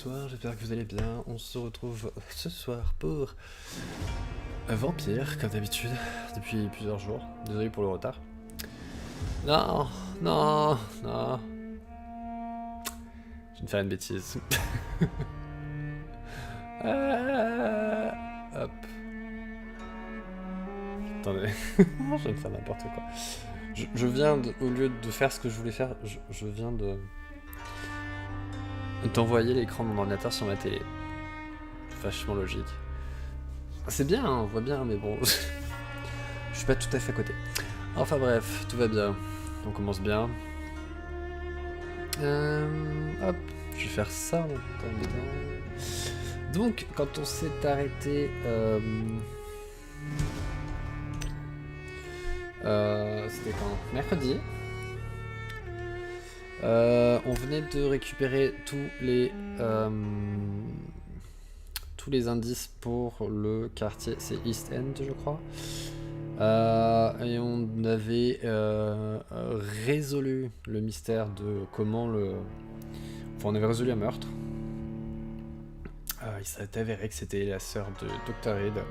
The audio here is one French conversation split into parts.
bonsoir, j'espère que vous allez bien. On se retrouve ce soir pour Vampyr, comme d'habitude, depuis plusieurs jours. Désolé pour le retard. Non, non, non. Je viens de faire une bêtise. Hop. Attendez, je viens de faire n'importe quoi. Je viens de, au lieu de faire ce que je voulais faire, je viens de t'envoyer l'écran de mon ordinateur sur ma télé. Vachement logique. C'est bien, hein, on voit bien, mais bon, je suis pas tout à fait à côté. Enfin bref, tout va bien. On commence bien. Hop, je vais faire ça en attendant. Donc, quand on s'est arrêté, c'était quand? Mercredi. On venait de récupérer tous les indices pour le quartier, c'est East End je crois. Et on avait résolu le mystère de comment le... Enfin on avait résolu un meurtre. Il s'est avéré que c'était la sœur de Dr. Reed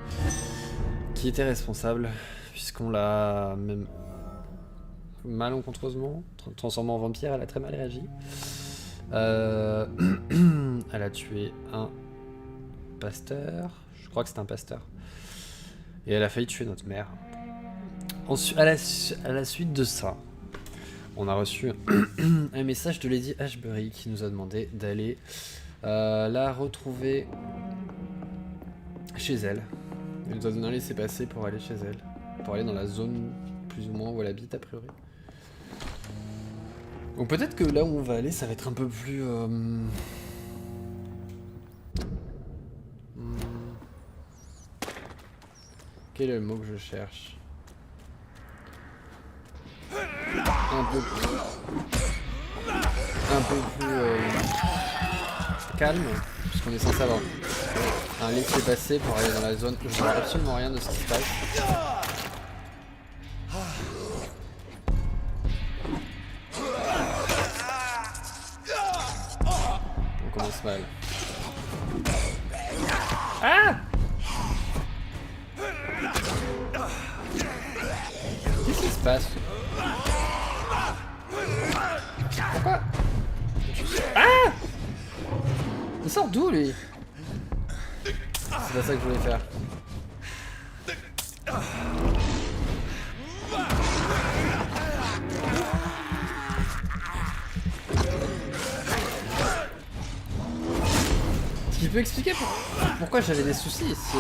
qui était responsable, puisqu'on l'a même malencontreusement transformée en vampire. Elle a très mal réagi. Elle a tué un pasteur, je crois que c'est un pasteur, et elle a failli tuer notre mère. Ensuite, à la suite de ça, on a reçu un message de Lady Ashbury qui nous a demandé d'aller la retrouver chez elle. Elle nous a donné un laissez-passer pour aller chez elle, pour aller dans la zone plus ou moins où elle habite a priori. Donc peut-être que là où on va aller, ça va être un peu plus... Quel est le mot que je cherche? Un peu plus calme, puisqu'on est censé avoir un laissez-passer pour aller dans la zone. Je ne vois absolument rien de ce qui se passe. On commence mal. Ah! Qu'est-ce qui se passe? Pourquoi? Ah! Il sort d'où lui? C'est pas ça que je voulais faire. Tu peux expliquer pourquoi j'avais des soucis ici?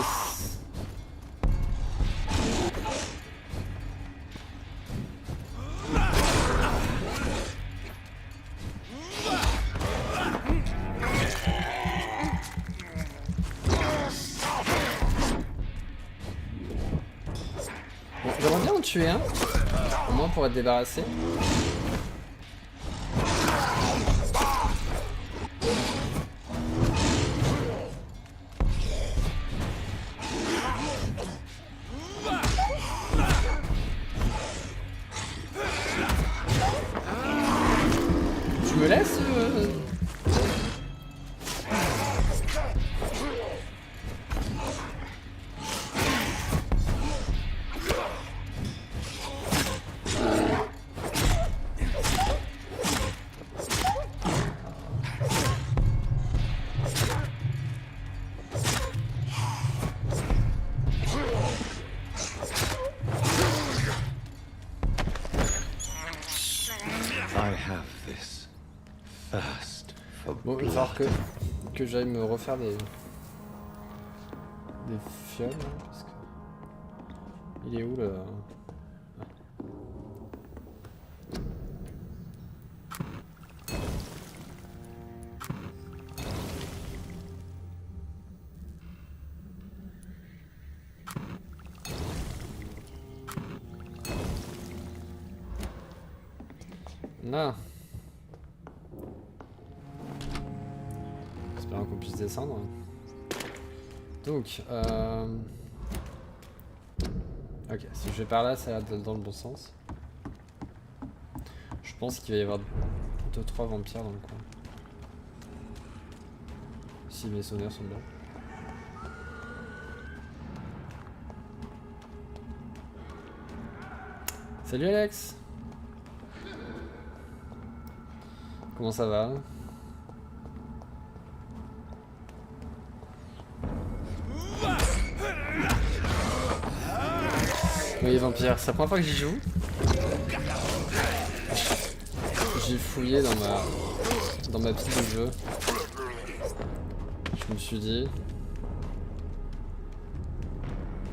Bon, j'aimerais bien en tuer un, au moins pour être débarrassé. Tu me laisses Bon, il va falloir que j'aille me refaire des fioles, parce que... Il est où le... Non. Espérons qu'on puisse descendre. Donc, ok, si je vais par là, ça a l'air d'être dans le bon sens. Je pense qu'il va y avoir 2-3 vampires dans le coin. Si mes souvenirs sont bons. Salut Alex. Comment ça va? Oui, Vampyr, c'est la première fois que j'y joue. J'ai fouillé dans ma pile de jeu. Je me suis dit,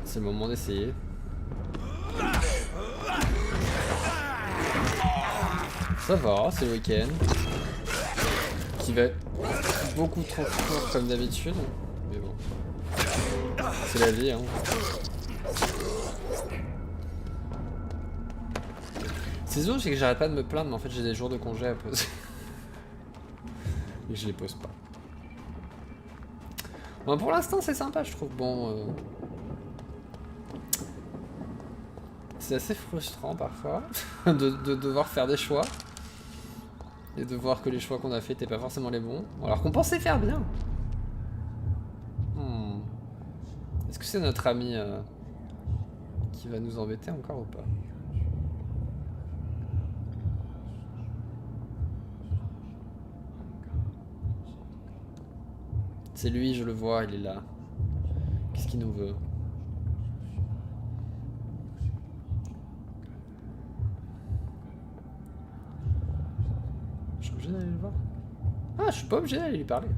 c'est le moment d'essayer. Ça va, c'est le week-end. Qui va être beaucoup trop court comme d'habitude. Mais bon. C'est la vie, hein. C'est sûr, c'est que j'arrête pas de me plaindre, mais en fait j'ai des jours de congé à poser. Et je les pose pas. Bon, pour l'instant c'est sympa, je trouve. Bon, c'est assez frustrant parfois de devoir faire des choix. Et de voir que les choix qu'on a fait n'étaient pas forcément les bons. Alors qu'on pensait faire bien. Est-ce que c'est notre ami qui va nous embêter encore ou pas? C'est lui, je le vois, il est là. Qu'est-ce qu'il nous veut? Je suis obligé d'aller le voir? Ah, je suis pas obligé d'aller lui parler.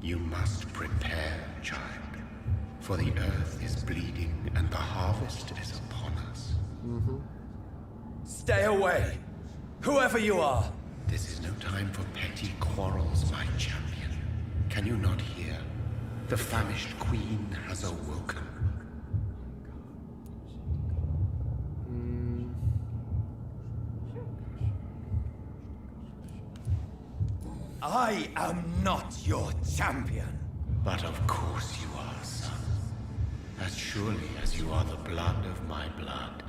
You must prepare, child, for the earth is bleeding and the harvest is upon us. Stay away, whoever you are. This is no time for petty quarrels, my champion. Can you not hear? The famished queen has awoken. I am not your champion. But of course you are, son. As surely as you are the blood of my blood.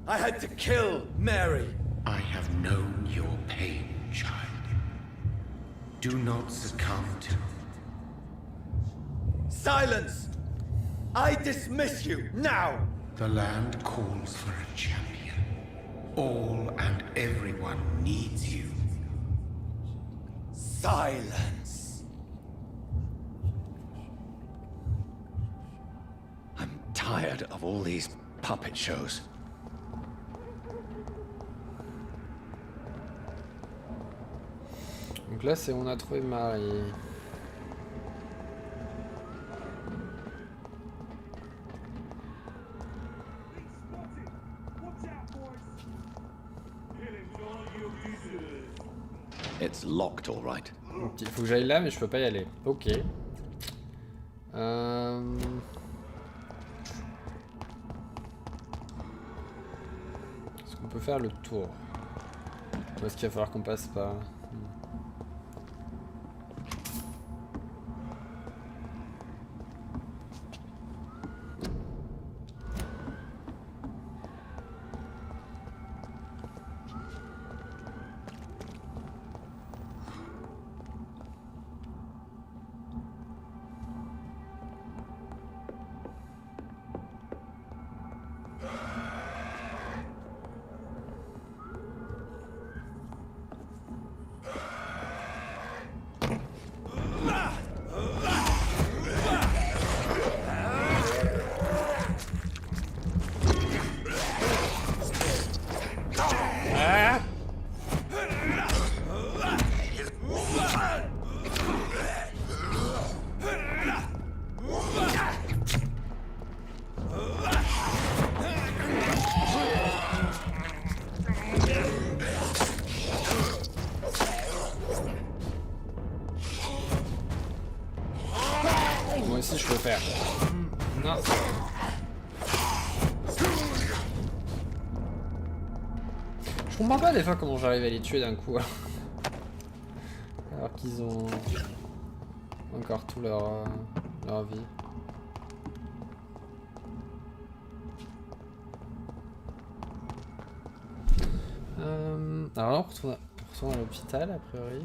I had to kill Mary. I have known your pain, child. Do not succumb to... Silence! I dismiss you, now! The land calls for a champion. All and everyone needs you. Silence! I'm tired of all these puppet shows. Donc là, c'est on a trouvé Marie. It's locked, all right. Il faut que j'aille là, mais je peux pas y aller. Ok. Est-ce qu'on peut faire le tour? Ou est-ce qu'il va falloir qu'on passe par... Moi aussi je peux faire. Non. Je comprends pas des fois comment j'arrive à les tuer d'un coup. Alors qu'ils ont encore tout leur vie. Alors là on retourne à l'hôpital a priori.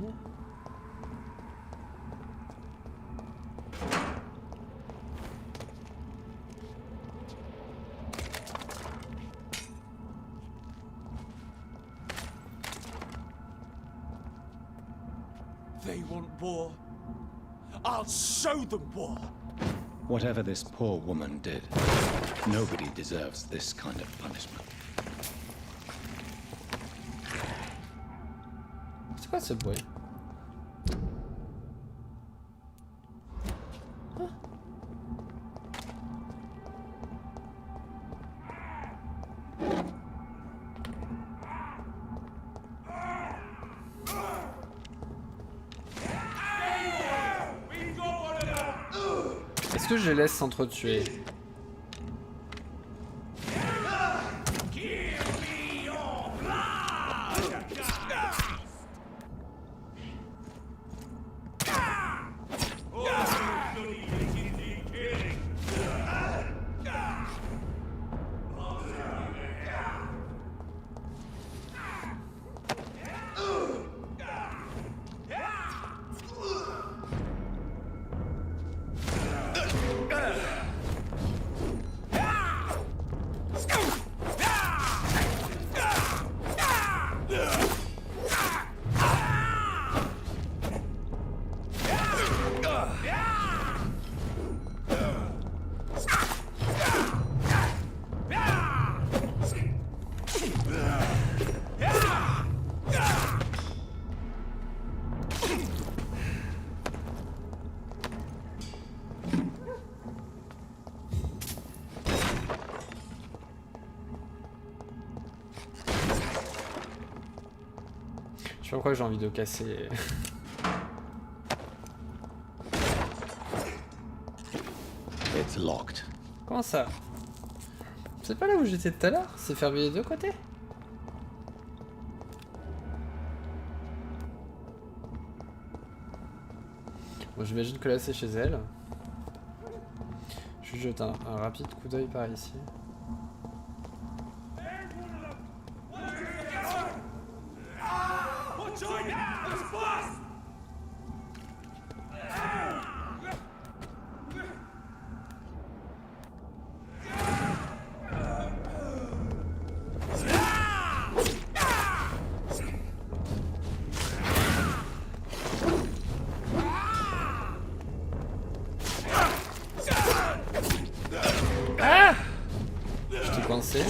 They want war. I'll show them war. Whatever this poor woman did, nobody deserves this kind of punishment. C'est quoi ce bruit? Est-ce que je les laisse s'entretuer? Je sais pas pourquoi j'ai envie de casser. It's locked. Comment ça? C'est pas là où j'étais tout à l'heure? C'est fermé des deux côtés? Bon, j'imagine que là c'est chez elle. Je jette un rapide coup d'œil par ici. Coincé.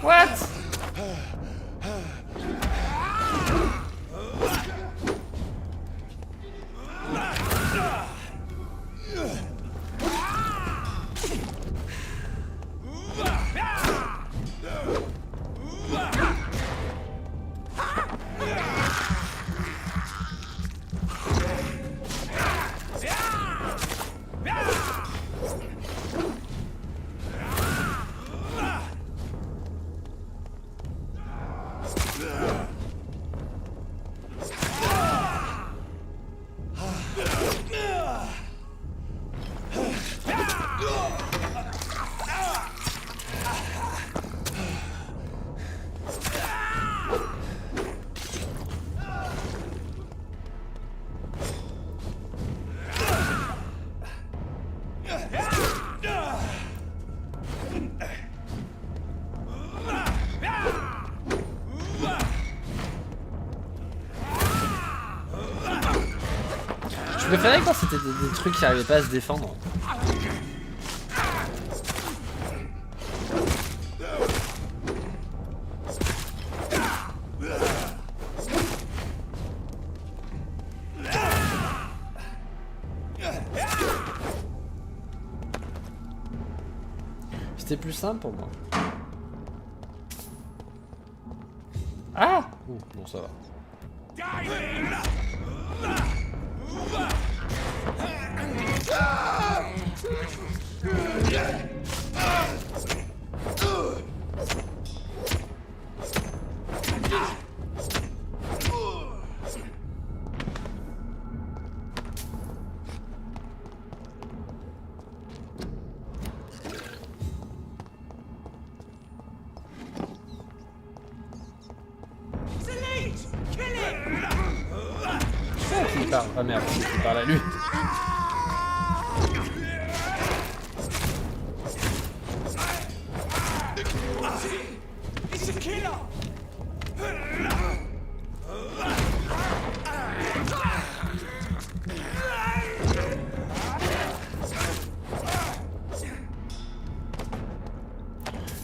What? Je préférais quand c'était des trucs qui arrivaient pas à se défendre. C'était plus simple pour moi. Ah! Ouh, bon ça va. parle. Ah merde, il parle à lui. It's a killer!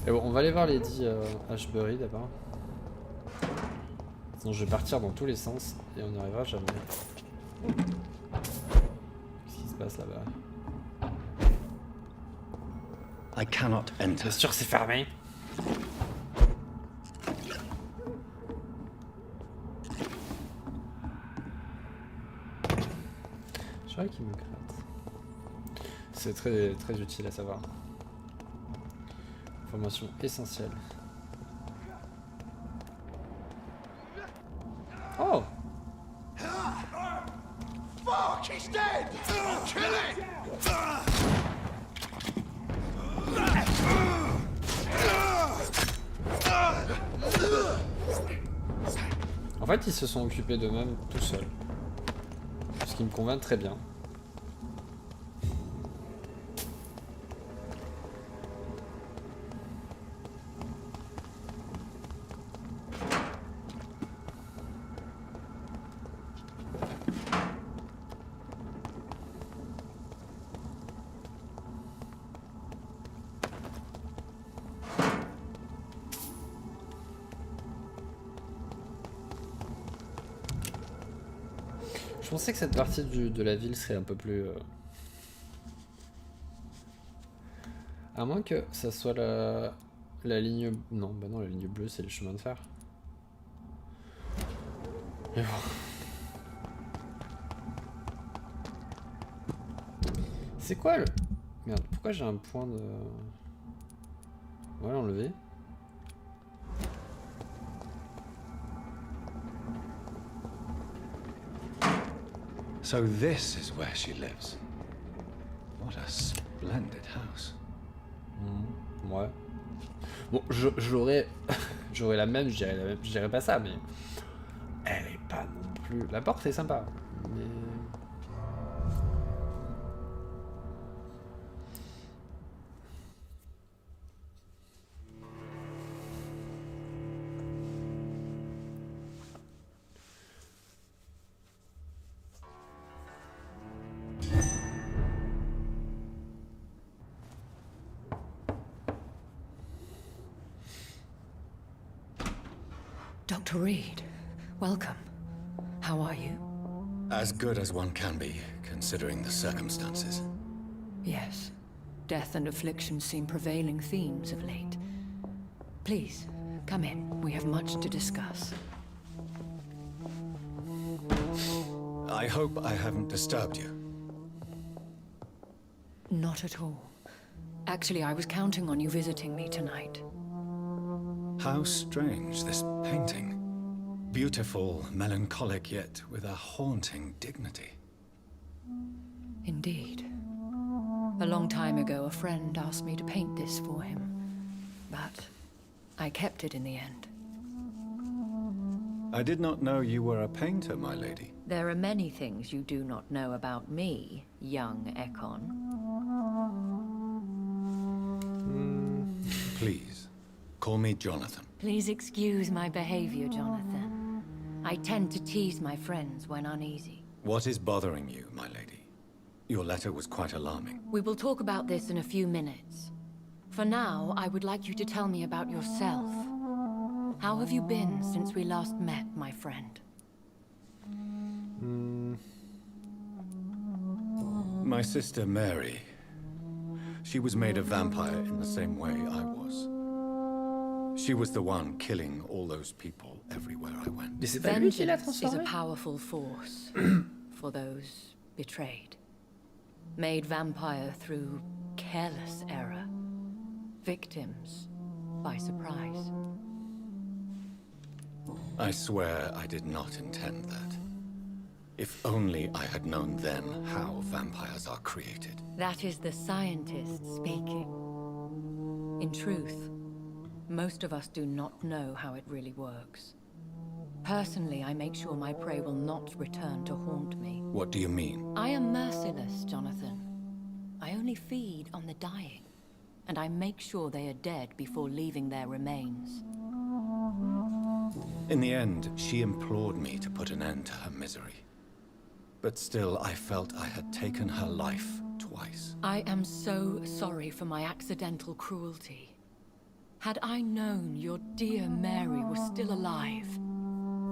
Et bon, on va aller voir Lady Ashbury d'abord. Sinon je vais partir dans tous les sens et on n'y arrivera jamais. Qu'est-ce qui se passe là-bas? I cannot enter. Bien sûr c'est fermé. Je crois qu'il me gratte. C'est très, très utile à savoir. Information essentielle. Oh! Fuck, he's dead! Kill him! En fait, ils se sont occupés d'eux-mêmes tout seuls. Ce qui me convainc très bien. Je pensais que cette partie de la ville serait un peu plus... À moins que ça soit la ligne... Non, bah non, la ligne bleue, c'est le chemin de fer. Et bon. C'est quoi le... Merde, pourquoi j'ai un point de... Ouais, enlevé. So this is where she lives. What a splendid house. Ouais. Bon, j'aurais... j'aurais la même, je dirais pas ça, mais... Elle est pas non plus... La porte est sympa, mais... Dr. Reed, welcome. How are you? As good as one can be, considering the circumstances. Yes. Death and affliction seem prevailing themes of late. Please, come in. We have much to discuss. I hope I haven't disturbed you. Not at all. Actually, I was counting on you visiting me tonight. How strange, this painting. Beautiful, melancholic, yet with a haunting dignity. Indeed. A long time ago, a friend asked me to paint this for him. But I kept it in the end. I did not know you were a painter, my lady. There are many things you do not know about me, young Ekon. Please, call me Jonathan. Please excuse my behavior, Jonathan. I tend to tease my friends when uneasy. What is bothering you, my lady? Your letter was quite alarming. We will talk about this in a few minutes. For now, I would like you to tell me about yourself. How have you been since we last met, my friend? My sister Mary. She was made a vampire in the same way I was. She was the one killing all those people everywhere I went. Mais c'est pas lui qui l'a Vengeance is a transformé? powerful force for those betrayed. Made vampire through careless error. Victims by surprise. I swear I did not intend that. If only I had known then how vampires are created. That is the scientist speaking. In truth, most of us do not know how it really works. Personally, I make sure my prey will not return to haunt me. What do you mean? I am merciless, Jonathan. I only feed on the dying, and I make sure they are dead before leaving their remains. In the end, she implored me to put an end to her misery. But still, I felt I had taken her life twice. I am so sorry for my accidental cruelty. Had I known your dear Mary was still alive,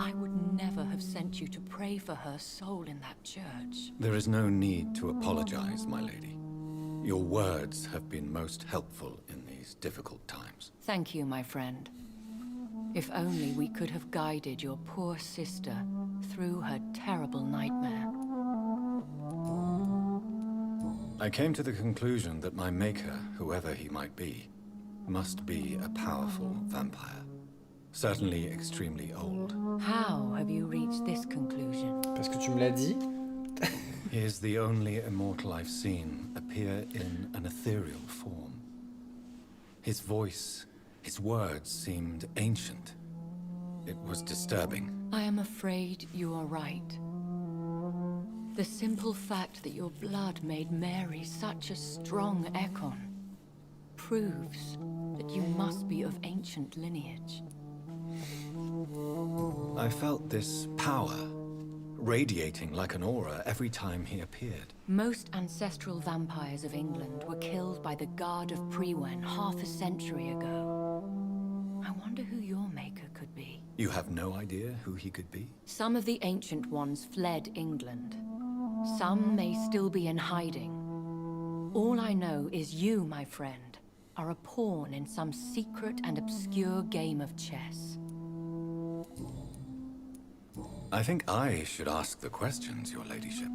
I would never have sent you to pray for her soul in that church. There is no need to apologize, my lady. Your words have been most helpful in these difficult times. Thank you, my friend. If only we could have guided your poor sister through her terrible nightmare. I came to the conclusion that my maker, whoever he might be, must be a powerful vampire. Certainly extremely old. How have you reached this conclusion? Parce que tu me l'as dit. He is the only immortal I've seen appear in an ethereal form. His voice, his words seemed ancient. It was disturbing. I am afraid you are right. The simple fact that your blood made Mary such a strong Ekon proves that you must be of ancient lineage. I felt this power radiating like an aura every time he appeared. Most ancestral vampires of England were killed by the Guard of Priwen half a century ago. I wonder who your maker could be. You have no idea who he could be? Some of the ancient ones fled England. Some may still be in hiding. All I know is you, my friend, are a pawn in some secret and obscure game of chess. I think I should ask the questions, your ladyship.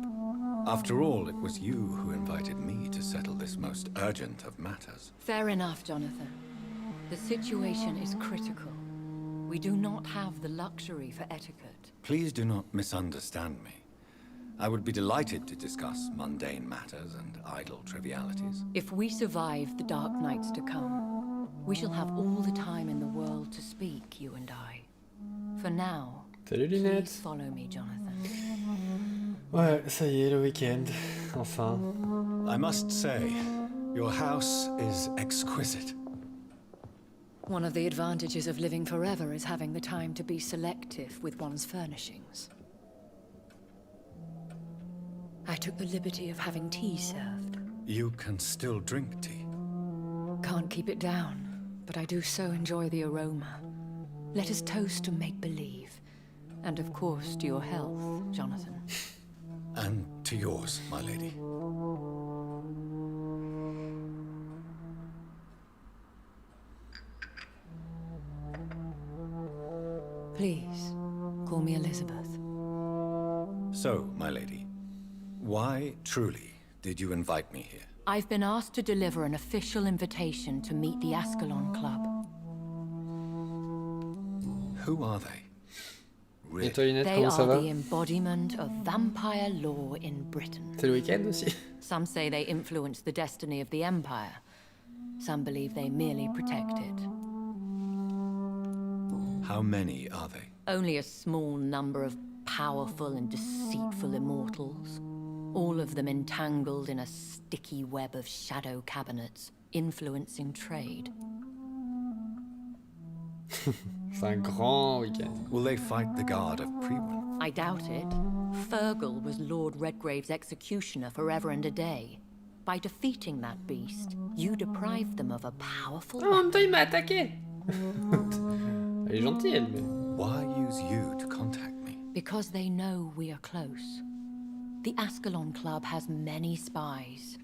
After all, it was you who invited me to settle this most urgent of matters. Fair enough, Jonathan. The situation is critical. We do not have the luxury for etiquette. Please do not misunderstand me. I would be delighted to discuss mundane matters and idle trivialities. If we survive the dark nights to come, we shall have all the time in the world to speak, you and I. For now, Salut please Linette. follow me, Jonathan. Ouais, ça y est, le week-end. Enfin. I must say, your house is exquisite. One of the advantages of living forever is having the time to be selective with one's furnishings. I took the liberty of having tea served. You can still drink tea. Can't keep it down, but I do so enjoy the aroma. Let us toast to make-believe. And of course to your health, Jonathan. And to yours, my lady. Please, call me Elizabeth. So, my lady, why truly did you invite me here? I've been asked to deliver an official invitation to meet the Ascalon Club. Who are they? Et toi, Linette, They comment ça are va? the embodiment of vampire law in Britain. C'est le week-end aussi. Some say they influence the destiny of the Empire. Some believe they merely protect it. How many are they? Only a small number of powerful and deceitful immortals. All of them entangled in a sticky web of shadow cabinets, influencing trade. C'est un grand week-end. Will they fight the Guard of Priwen? I doubt it. Fergal was Lord Redgrave's executioner forever and a day. By defeating that beast, you deprived them of a powerful Oh, en même temps, il m'a attaqué. Elle est gentille, elle, mais... Why use you to contact me? because they know we are close. The Ascalon Club has many spies.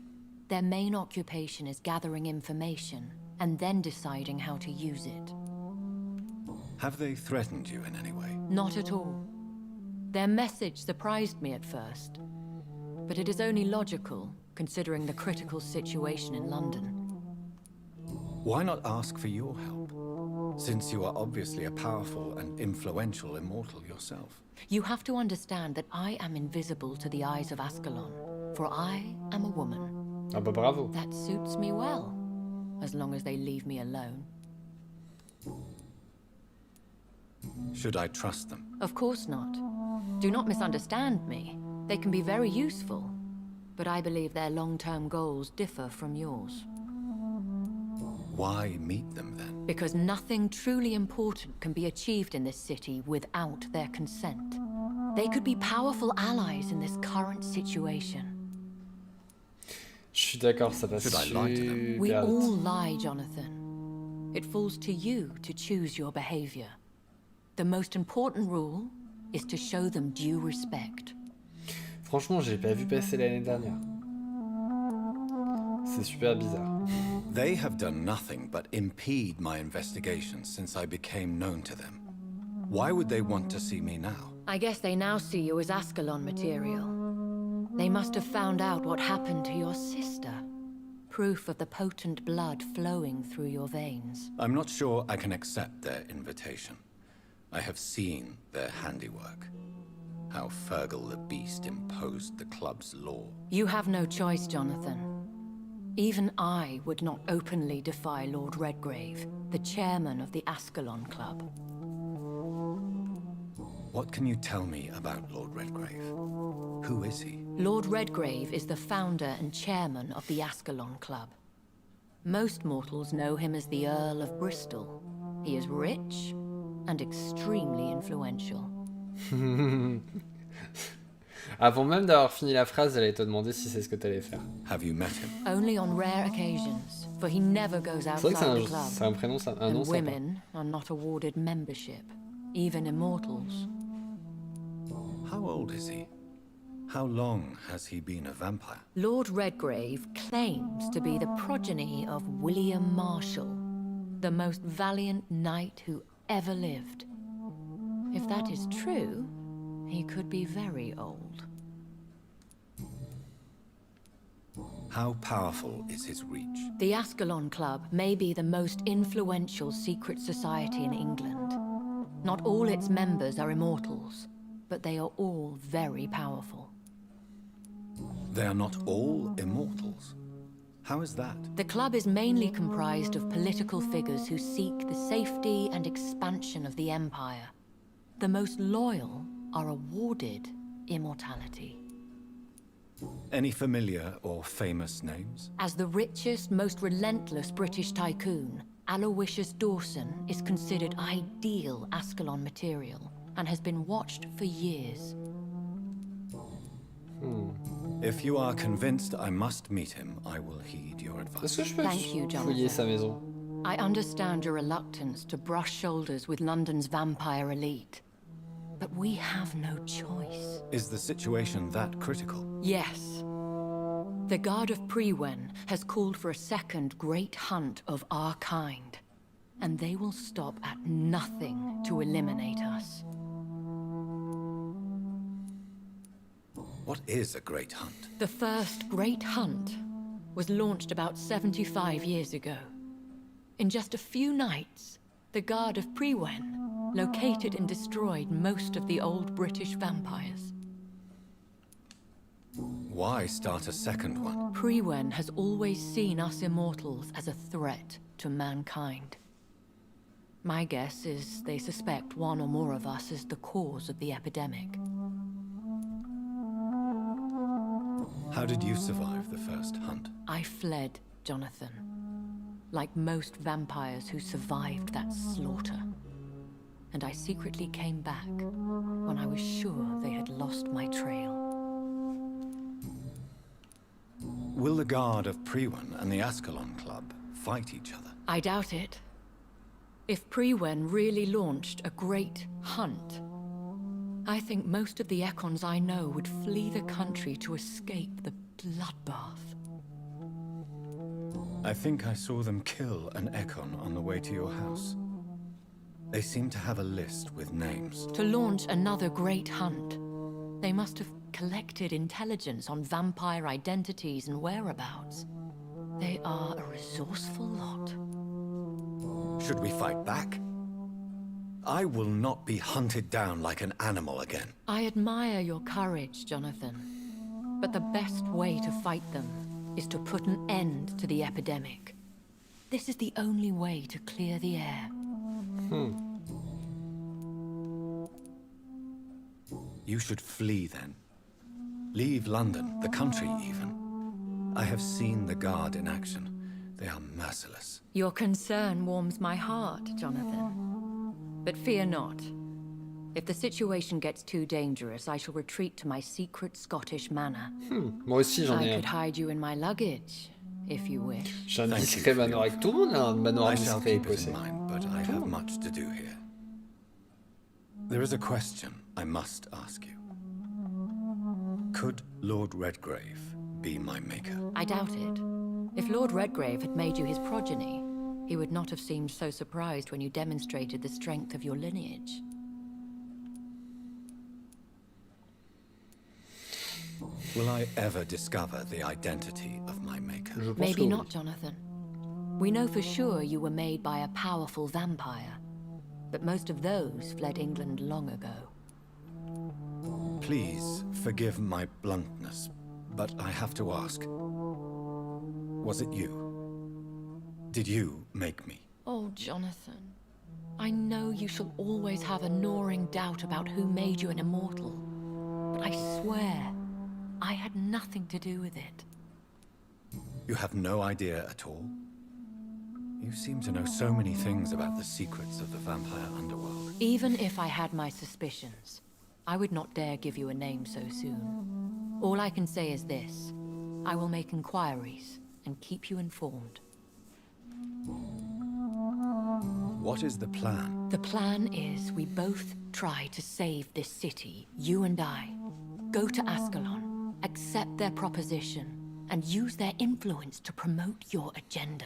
Their main occupation is gathering information and then deciding how to use it. Have they threatened you in any way? Not at all. Their message surprised me at first, but it is only logical, considering the critical situation in London. Why not ask for your help? Since you are obviously a powerful and influential immortal yourself. You have to understand that I am invisible to the eyes of Ascalon, for I am a woman. Ah bah bravo. That suits me well, as long as they leave me alone. Should I trust them? Of course not. Do not misunderstand me. They can be very useful, but I believe their long-term goals differ from yours. Why meet them then? Because nothing truly important can be achieved in this city without their consent. They could be powerful allies in this current situation. Je suis d'accord, ça passe Should I lie to them? super We vite. all lie, Jonathan. It falls to you to choose your behavior. The most important rule is to show them due respect. Franchement, j'ai pas vu passer l'année dernière. C'est super bizarre. They have done nothing but impede my investigation since I became known to them. Why would they want to see me now? I guess they now see you as Ascalon material. They must have found out what happened to your sister. Proof of the potent blood flowing through your veins. I'm not sure I can accept their invitation. I have seen their handiwork. How Fergal the Beast imposed the club's law. You have no choice, Jonathan. Even I would not openly defy Lord Redgrave, the chairman of the Ascalon Club. What can you tell me about Lord Redgrave? Who is he? Lord Redgrave is the founder and chairman of the Ascalon Club. Most mortals know him as the Earl of Bristol. He is rich and extremely influential. Avant même d'avoir fini la phrase, j'allais te demander si c'est ce que t'allais faire. Have you met him? Only on rare occasions, for he never goes C'est vrai que outside the club. c'est un prénom, un nom And sympa. women are not awarded membership, even immortals. How old is he? How long has he been a vampire? Lord Redgrave claims to be the progeny of William Marshall, the most valiant knight who ever lived. If that is true, he could be very old. How powerful is his reach? The Ascalon Club may be the most influential secret society in England. Not all its members are immortals, but they are all very powerful. They are not all immortals. How is that? The club is mainly comprised of political figures who seek the safety and expansion of the Empire. The most loyal are awarded immortality. Any familiar or famous names? As the richest, most relentless British tycoon, Aloysius Dawson is considered ideal Ascalon material and has been watched for years. If you are convinced I must meet him, I will heed your advice. Est-ce que je peux Thank you, fouiller Jonathan. sa maison? I understand your reluctance to brush shoulders with London's vampire elite, but we have no choice. Is the situation that critical? Yes. The Guard of Prewen has called for a second great hunt of our kind, and they will stop at nothing to eliminate us. What is a great hunt? The first great hunt was launched about 75 years ago. In just a few nights, the Guard of Prewen located and destroyed most of the old British vampires. Why start a second one? Prewen has always seen us immortals as a threat to mankind. My guess is they suspect one or more of us is the cause of the epidemic. How did you survive the first hunt? I fled, Jonathan. Like most vampires who survived that slaughter. And I secretly came back when I was sure they had lost my trail. Will the Guard of Prewen and the Ascalon Club fight each other? I doubt it. If Prewen really launched a great hunt, I think most of the Ekons I know would flee the country to escape the bloodbath. I think I saw them kill an Ekon on the way to your house. They seem to have a list with names. To launch another great hunt, they must have collected intelligence on vampire identities and whereabouts. They are a resourceful lot. Should we fight back? I will not be hunted down like an animal again. I admire your courage, Jonathan. But the best way to fight them is to put an end to the epidemic. This is the only way to clear the air. You should flee then. Leave London, the country even. I have seen the Guard in action. They are merciless. Your concern warms my heart, Jonathan. But fear not. If the situation gets too dangerous, I shall retreat to my secret Scottish manor. Moi aussi j'en I ai un. could hide you in my luggage, if you wish. J'ai un Thank you discret for manoir your avec tout le monde a un manoir I shall discret keep it écossais. in mind, but I have much to do here. There is a question I must ask you. Could Lord Redgrave be my maker? I doubt it. If Lord Redgrave had made you his progeny, he would not have seemed so surprised when you demonstrated the strength of your lineage. Will I ever discover the identity of my maker? Je pense Maybe que not, oui. Jonathan. We know for sure you were made by a powerful vampire, but most of those fled England long ago. Please forgive my bluntness, but I have to ask. Was it you? Did you make me? Oh, Jonathan. I know you shall always have a gnawing doubt about who made you an immortal, but I swear, I had nothing to do with it. You have no idea at all? You seem to know so many things about the secrets of the vampire underworld. Even if I had my suspicions, I would not dare give you a name so soon. All I can say is this. I will make inquiries and keep you informed. What is the plan? The plan is we both try to save this city, you and I. Go to Ascalon, accept their proposition, and use their influence to promote your agenda.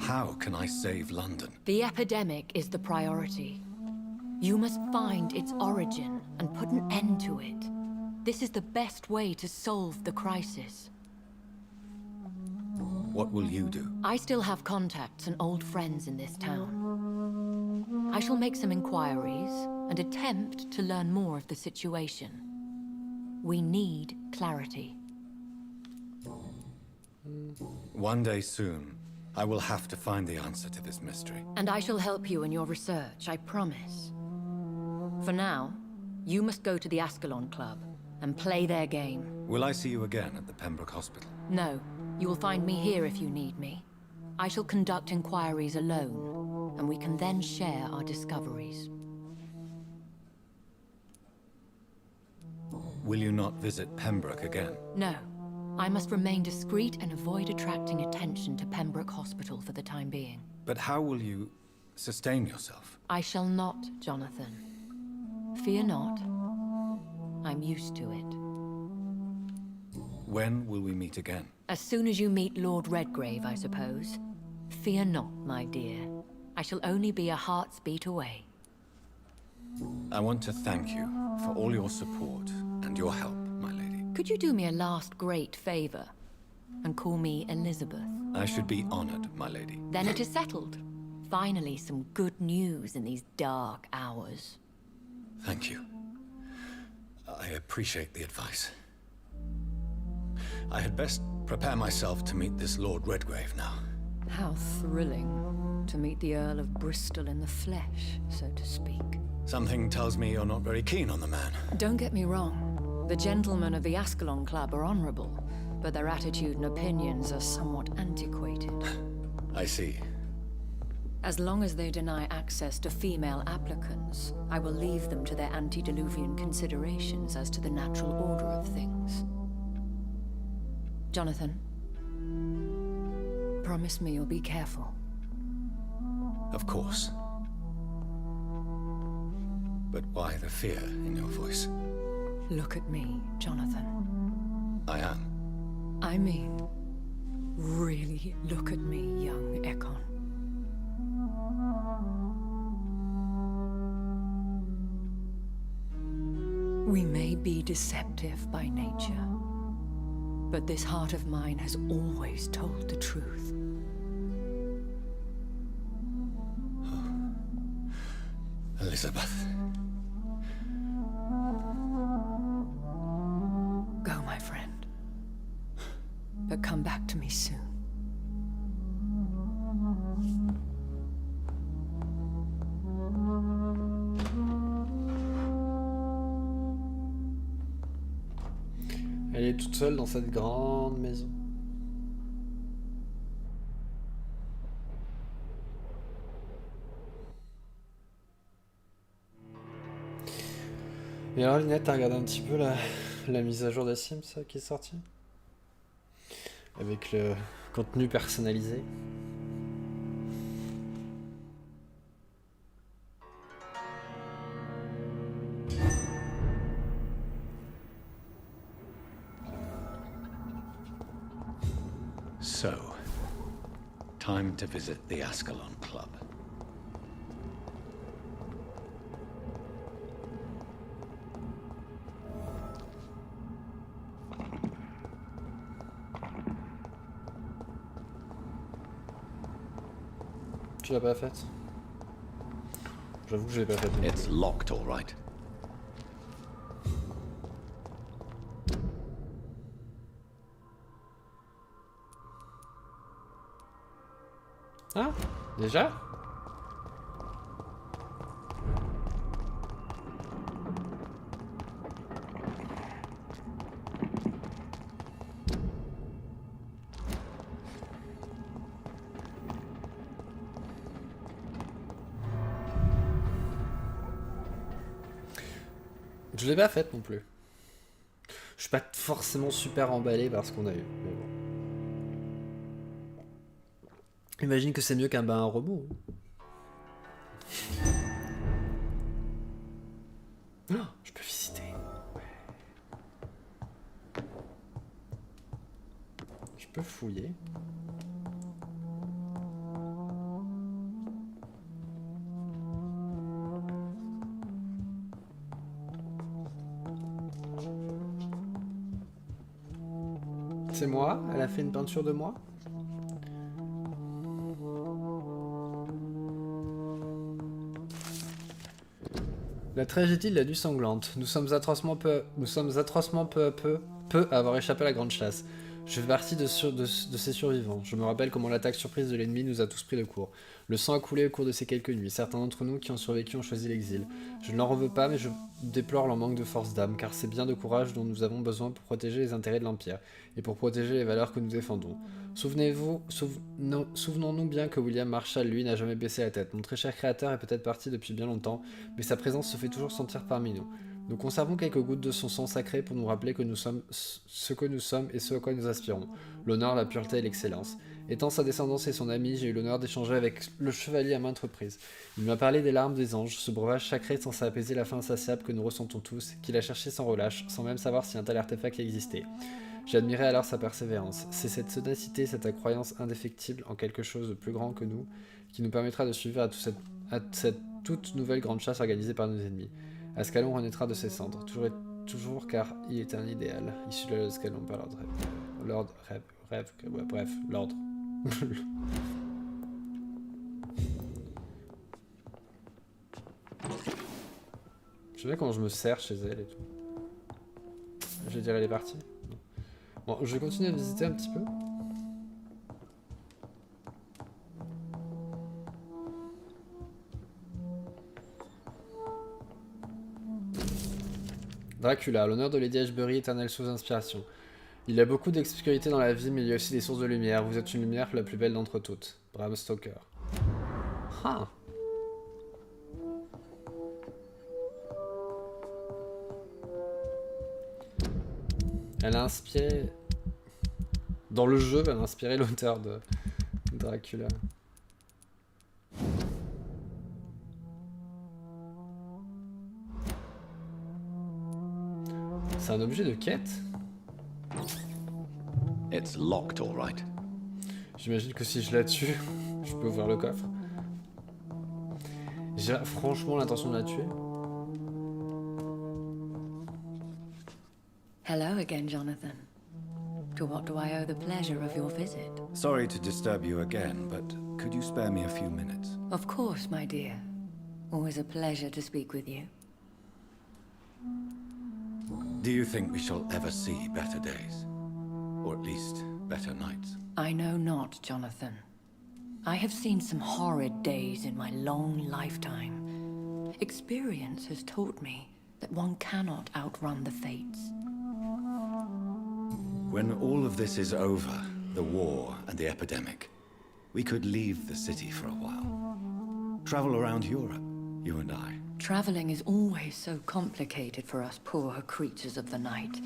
How can I save London? The epidemic is the priority. You must find its origin and put an end to it. This is the best way to solve the crisis. What will you do? I still have contacts and old friends in this town. I shall make some inquiries and attempt to learn more of the situation. We need clarity. One day soon, I will have to find the answer to this mystery. And I shall help you in your research, I promise. For now, you must go to the Ascalon Club and play their game. Will I see you again at the Pembroke Hospital? No, you will find me here if you need me. I shall conduct inquiries alone, and we can then share our discoveries. Will you not visit Pembroke again? No, I must remain discreet and avoid attracting attention to Pembroke Hospital for the time being. But how will you sustain yourself? I shall not, Jonathan. Fear not. I'm used to it. When will we meet again? As soon as you meet Lord Redgrave, I suppose. Fear not, my dear. I shall only be a heart's beat away. I want to thank you for all your support and your help, my lady. Could you do me a last great favor and call me Elizabeth? I should be honored, my lady. Then it is settled. Finally, some good news in these dark hours. Thank you. I appreciate the advice. I had best prepare myself to meet this Lord Redgrave now. How thrilling to meet the Earl of Bristol in the flesh, so to speak. Something tells me you're not very keen on the man. Don't get me wrong. The gentlemen of the Ascalon Club are honorable, but their attitude and opinions are somewhat antiquated. I see. As long as they deny access to female applicants, I will leave them to their antediluvian considerations as to the natural order of things. Jonathan, promise me you'll be careful. Of course. But why the fear in your voice? Look at me, Jonathan. I am. I mean, really look at me, young Ekon. We may be deceptive by nature, but this heart of mine has always told the truth. Elizabeth. Go, my friend. But come back to me soon. Elle est toute seule dans cette grande maison. Et alors Linette, t'as regardé un petit peu la mise à jour des Sims qui est sortie? Avec le contenu personnalisé. So, time to visit the Ascalon Club. Tu l'as pas faite? J'avoue que je l'ai pas faite. It's locked, all right. Ah, déjà? Je l'ai pas faite non plus. Je suis pas forcément super emballé par ce qu'on a eu. Mais bon. Imagine que c'est mieux qu'un bain à robot. Oh, je peux visiter. Ouais. Je peux fouiller. C'est moi? Elle a fait une peinture de moi? La tragédie de la nuit sanglante. Nous sommes atrocement peu à avoir échappé à la grande chasse. Je fais partie de ces survivants. Je me rappelle comment l'attaque surprise de l'ennemi nous a tous pris de court. Le sang a coulé au cours de ces quelques nuits. Certains d'entre nous qui ont survécu ont choisi l'exil. Je ne leur en veux pas, mais je déplore leur manque de force d'âme, car c'est bien de courage dont nous avons besoin pour protéger les intérêts de l'Empire, et pour protéger les valeurs que nous défendons. Souvenons-nous bien que William Marshall, lui, n'a jamais baissé la tête. Mon très cher créateur est peut-être parti depuis bien longtemps, mais sa présence se fait toujours sentir parmi nous. Nous conservons quelques gouttes de son sang sacré pour nous rappeler que nous sommes ce que nous sommes et ce à quoi nous aspirons. L'honneur, la pureté et l'excellence. Étant sa descendance et son ami, j'ai eu l'honneur d'échanger avec le chevalier à maintes reprises. Il m'a parlé des larmes des anges, ce breuvage sacré censé apaiser la faim insatiable que nous ressentons tous, qu'il a cherché sans relâche, sans même savoir si un tel artefact existait. J'ai admiré alors sa persévérance. C'est cette ténacité, cette croyance indéfectible en quelque chose de plus grand que nous, qui nous permettra de suivre à cette toute nouvelle grande chasse organisée par nos ennemis. Ascalon renaîtra de ses cendres, toujours car il est un idéal, issu de l'Ascalon par l'ordre l'ordre. Je sais pas comment je me sers chez elle et tout. Je dirais elle est partie. Non. Bon, je vais continuer à visiter un petit peu. Dracula, l'honneur de Lady Ashbury, éternelle source d'inspiration. Il y a beaucoup d'obscurité dans la vie, mais il y a aussi des sources de lumière. Vous êtes une lumière la plus belle d'entre toutes. Bram Stoker. Ah. Elle a inspiré... Dans le jeu, elle a inspiré l'auteur de Dracula. C'est un objet de quête? It's locked, all right. J'imagine que si je la tue, je peux ouvrir le coffre. J'ai franchement l'intention de la tuer. Hello again, Jonathan. To what do I owe the pleasure of your visit? Sorry to disturb you again, but could you spare me a few minutes? Of course, my dear. Always a pleasure to speak with you. Do you think we shall ever see better days? Or at least, better nights? I know not, Jonathan. I have seen some horrid days in my long lifetime. Experience has taught me that one cannot outrun the fates. When all of this is over, the war and the epidemic, we could leave the city for a while. Travel around Europe, you and I. Traveling is always so complicated for us poor creatures of the night.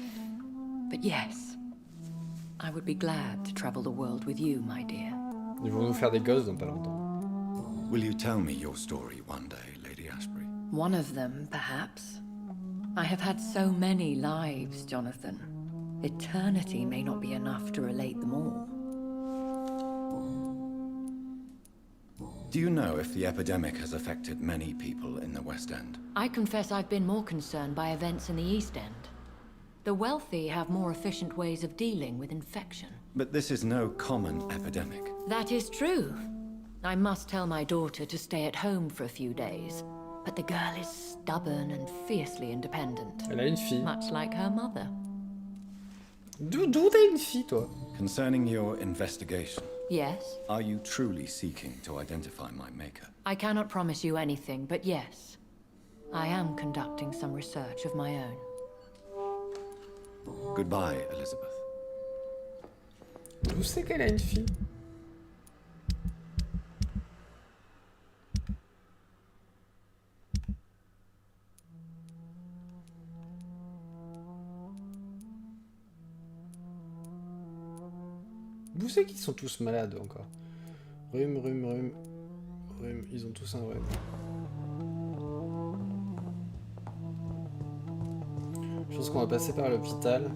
But yes, I would be glad to travel the world with you, my dear. Ils vont nous faire des gosses dans pas longtemps. Will you tell me your story one day, Lady Ashbury? One of them, perhaps. I have had so many lives, Jonathan. Eternity may not be enough to relate them all. Do you know if the epidemic has affected many people in the West End? I confess I've been more concerned by events in the East End. The wealthy have more efficient ways of dealing with infection. But this is no common epidemic. That is true. I must tell my daughter to stay at home for a few days. But the girl is stubborn and fiercely independent. Elle a une fille. Much like her mother. D'où t'as une fille, toi? Concerning your investigation, Yes? are you truly seeking to identify my maker? I cannot promise you anything, but yes. I am conducting some research of my own. Goodbye, Elizabeth. D'où c'est qu'elle a une fille? D'où c'est qu'ils sont tous malades encore? Rhume, rhume, rhume. Rhume, ils ont tous un rhume. Je pense qu'on va passer par l'hôpital.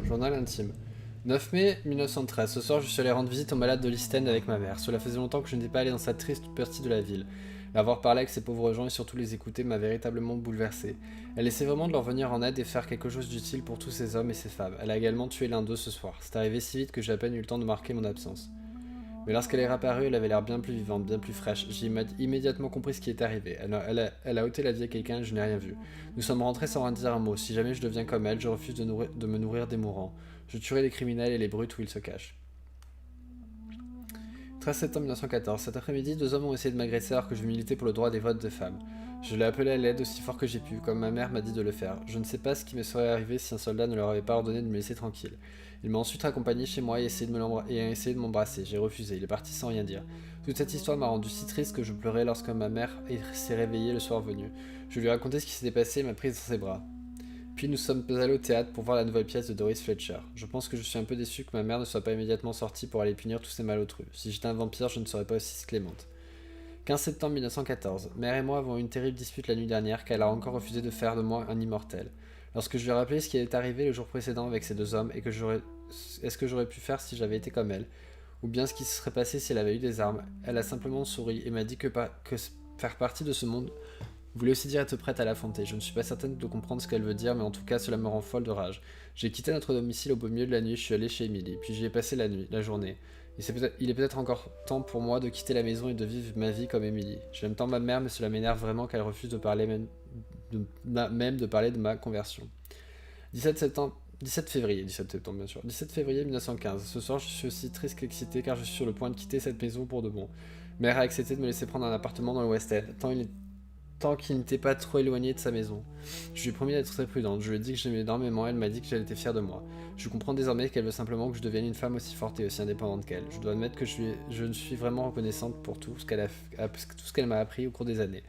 Journal intime. 9 mai 1913. Ce soir, je suis allé rendre visite aux malades de l'East End avec ma mère. Cela faisait longtemps que je n'étais pas allé dans cette triste partie de la ville. L'avoir parlé avec ces pauvres gens et surtout les écouter m'a véritablement bouleversé. Elle essaie vraiment de leur venir en aide et faire quelque chose d'utile pour tous ces hommes et ces femmes. Elle a également tué l'un d'eux ce soir. C'est arrivé si vite que j'ai à peine eu le temps de marquer mon absence. Mais lorsqu'elle est réapparue, elle avait l'air bien plus vivante, bien plus fraîche. J'ai immédiatement compris ce qui est arrivé. Elle a ôté la vie à quelqu'un et je n'ai rien vu. Nous sommes rentrés sans rien dire un mot. Si jamais je deviens comme elle, je refuse de me nourrir des mourants. Je tuerai les criminels et les brutes où ils se cachent. 13 septembre 1914. Cet après-midi, 2 hommes ont essayé de m'agresser alors que je militais pour le droit des votes de femmes. Je l'ai appelé à l'aide aussi fort que j'ai pu, comme ma mère m'a dit de le faire. Je ne sais pas ce qui me serait arrivé si un soldat ne leur avait pas ordonné de me laisser tranquille. Il m'a ensuite accompagné chez moi et a essayé de m'embrasser. J'ai refusé, il est parti sans rien dire. Toute cette histoire m'a rendu si triste que je pleurais lorsque ma mère s'est réveillée le soir venu. Je lui ai raconté ce qui s'était passé et m'a prise dans ses bras. Puis nous sommes allés au théâtre pour voir la nouvelle pièce de Doris Fletcher. Je pense que je suis un peu déçu que ma mère ne soit pas immédiatement sortie pour aller punir tous ces malotrus. Si j'étais un vampire, je ne serais pas aussi clémente. 15 septembre 1914. Mère et moi avons eu une terrible dispute la nuit dernière car elle a encore refusé de faire de moi un immortel. Lorsque je lui ai rappelé ce qui est arrivé le jour précédent avec ces 2 hommes et que est-ce que j'aurais pu faire si j'avais été comme elle, ou bien ce qui se serait passé si elle avait eu des armes, elle a simplement souri et m'a dit que faire partie de ce monde voulait aussi dire être prête à l'affronter. Je ne suis pas certaine de comprendre ce qu'elle veut dire, mais en tout cas cela me rend folle de rage. J'ai quitté notre domicile au beau milieu de la nuit, je suis allé chez Emily, puis j'y ai passé la journée. Il est peut-être encore temps pour moi de quitter la maison et de vivre ma vie comme Emily. J'aime tant ma mère, mais cela m'énerve vraiment qu'elle refuse de parler de parler de ma conversion. 17 février bien sûr. 17 février 1915. Ce soir, je suis aussi triste qu'excité car je suis sur le point de quitter cette maison pour de bon. Mère a accepté de me laisser prendre un appartement dans le West End, tant qu'il n'était pas trop éloigné de sa maison. Je lui ai promis d'être très prudente, je lui ai dit que j'aimais énormément, elle m'a dit qu'elle était fière de moi. Je comprends désormais qu'elle veut simplement que je devienne une femme aussi forte et aussi indépendante qu'elle. Je dois admettre que je ne suis vraiment reconnaissante pour tout ce qu'elle m'a appris au cours des années.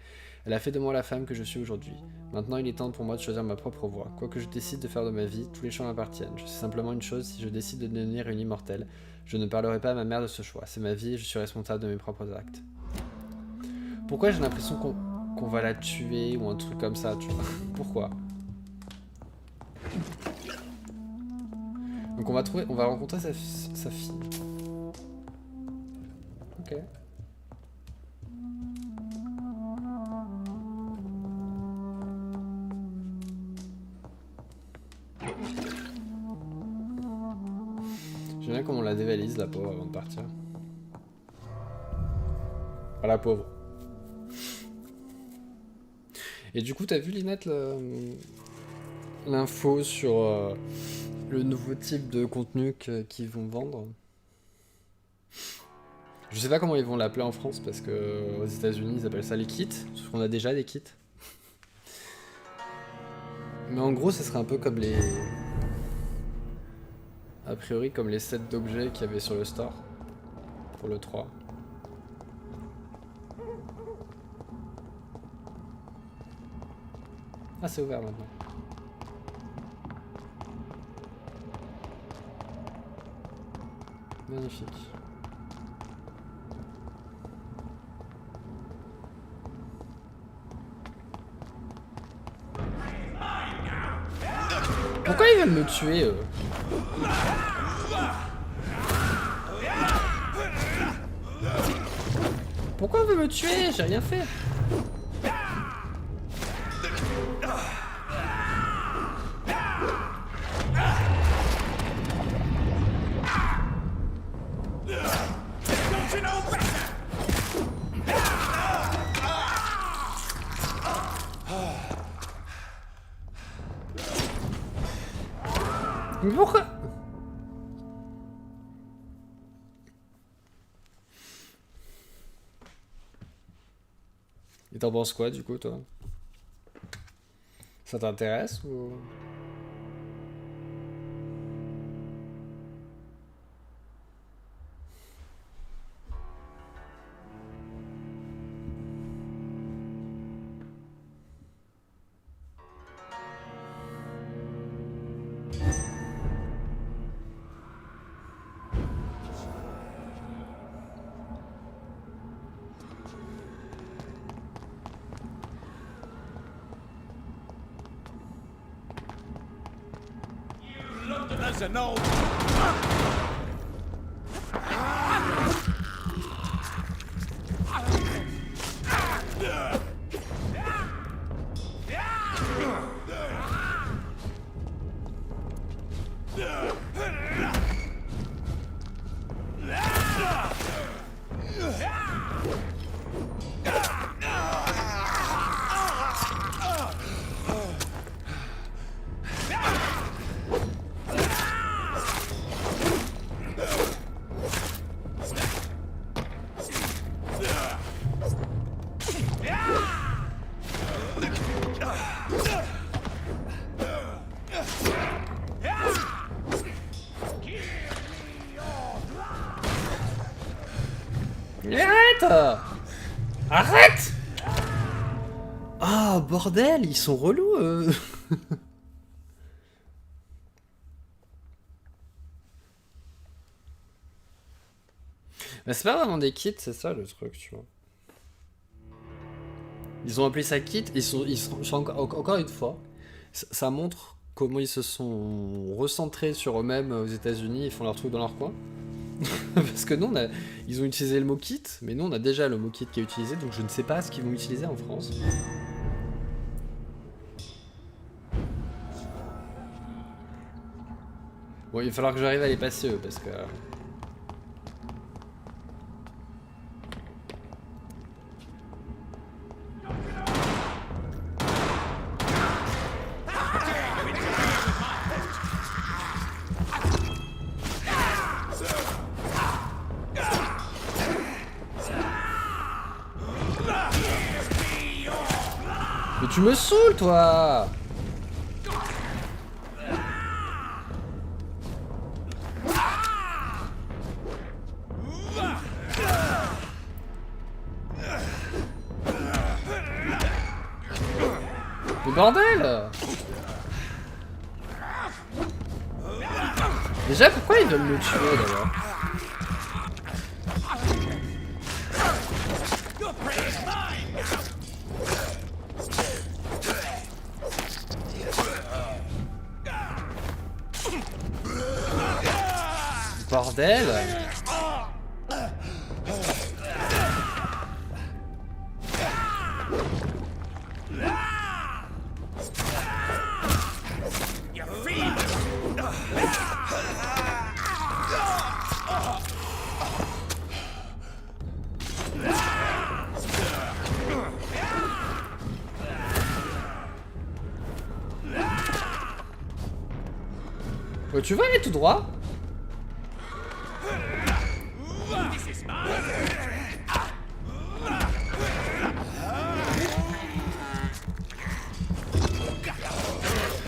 Elle a fait de moi la femme que je suis aujourd'hui. Maintenant, il est temps pour moi de choisir ma propre voie. Quoi que je décide de faire de ma vie, tous les choix m'appartiennent. Je sais simplement une chose, si je décide de devenir une immortelle, je ne parlerai pas à ma mère de ce choix. C'est ma vie et je suis responsable de mes propres actes. Pourquoi j'ai l'impression qu'on va la tuer ou un truc comme ça, tu vois? Pourquoi? Donc on va rencontrer sa fille. Ok. J'aime bien comment on la dévalise, la pauvre, avant de partir. Pas la pauvre. Et du coup, t'as vu, Linette, l'info sur le nouveau type de contenu qu'ils vont vendre. Je sais pas comment ils vont l'appeler en France parce que aux États-Unis ils appellent ça les kits, parce qu'on a déjà des kits. Mais en gros, ça serait un peu comme les, a priori comme les sets d'objets qu'il y avait sur le store pour le 3. Ah, c'est ouvert maintenant. Magnifique. Pourquoi ils veulent me tuer Pourquoi on veut me tuer? J'ai rien fait. Mais pourquoi? Et t'en penses quoi du coup toi? Ça t'intéresse ou... Londoners are no... Arrête! Arrête! Ah, bordel, ils sont relous Mais c'est pas vraiment des kits, c'est ça le truc, tu vois. Ils ont appelé ça kit, ils sont encore une fois, ça montre comment ils se sont recentrés sur eux-mêmes aux États-Unis, ils font leur truc dans leur coin. Parce que nous, ils ont utilisé le mot kit, mais nous on a déjà le mot kit qui est utilisé, donc je ne sais pas ce qu'ils vont utiliser en France. Bon, il va falloir que j'arrive à les passer eux, parce que... Mais tu me saoules, toi! Mais bordel! Déjà, pourquoi ils veulent me tuer, d'abord? Bordel! Oh, tu vas aller tout droit?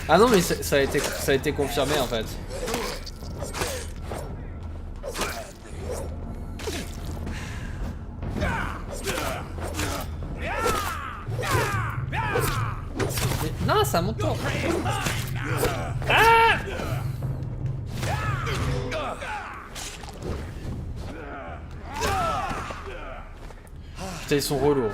Ah non mais ça a été confirmé en fait. Mais non, c'est à mon tour. Ah! Putain, ils sont relous.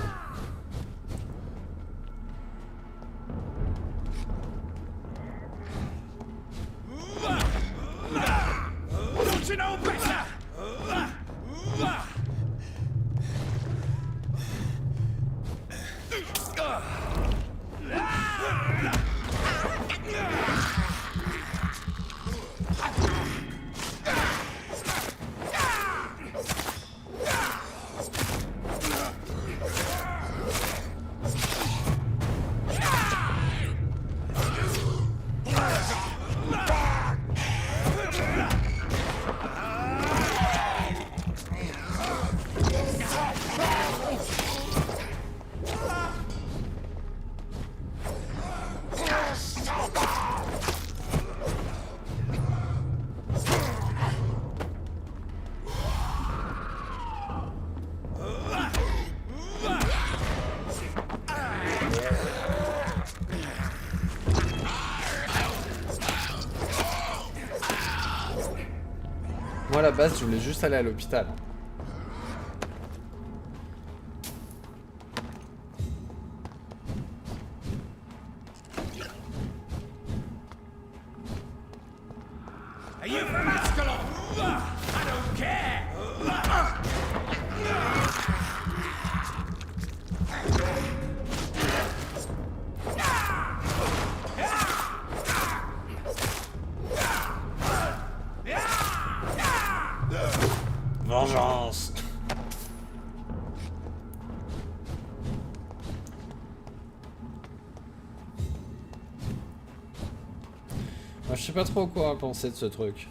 Moi à la base je voulais juste aller à l'hôpital. Vengeance. Moi, je sais pas trop quoi penser de ce truc.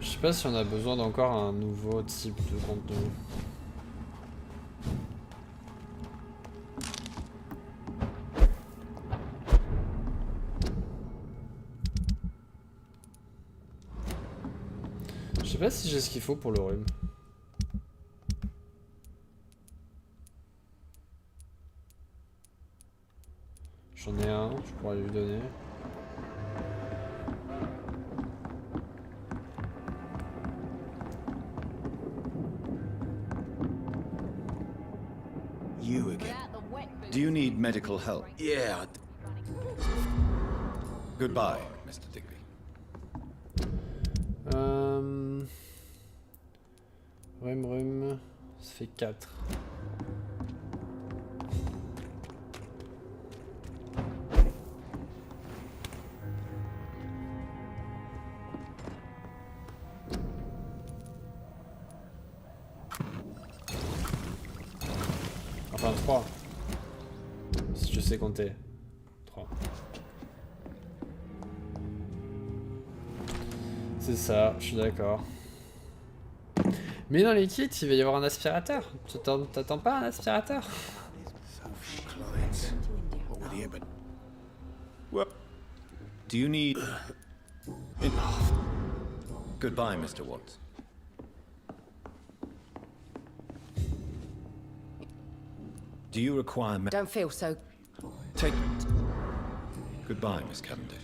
Je sais pas si on a besoin d'encore un nouveau type de contenu. Je sais pas si j'ai ce qu'il faut pour le rhume. J'en ai un, je pourrais lui donner. You again. Do you need medical help? Yeah. Goodbye, Mr. Digby. Rhume, ça fait 4. Enfin 3. Si je sais compter. 3. C'est ça, je suis d'accord. Mais dans les kits, il va y avoir un aspirateur. T'attends pas un aspirateur? Do you need... Goodbye, Mr. Watts. Do you require... Don't feel so. Take... Goodbye, Miss Cavendish.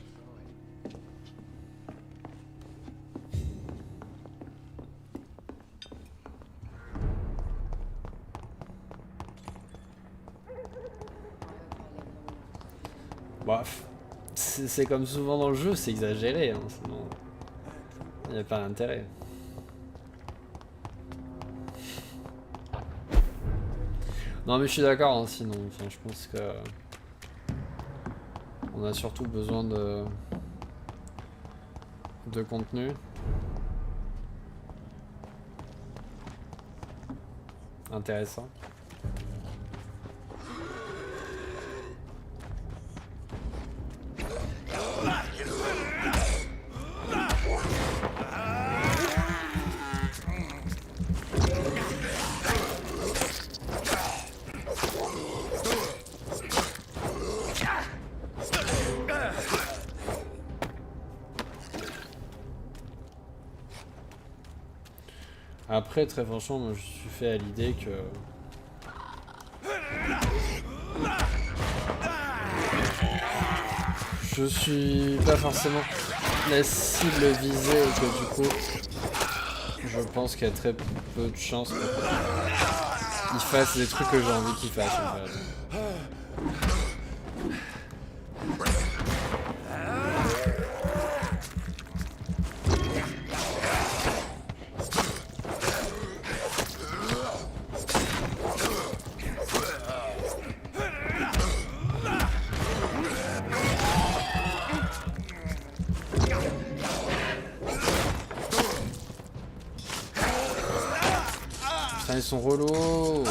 Bref, c'est comme souvent dans le jeu, c'est exagéré, hein, sinon il n'y a pas d'intérêt. Non mais je suis d'accord, hein, sinon, enfin, je pense que On a surtout besoin de contenu. Intéressant. Après, très franchement, moi, je suis fait à l'idée que... je suis pas forcément la cible visée et que du coup, je pense qu'il y a très peu de chances qu'il fasse des trucs que j'ai envie qu'il fasse. En fait. Putain, ils sont relous.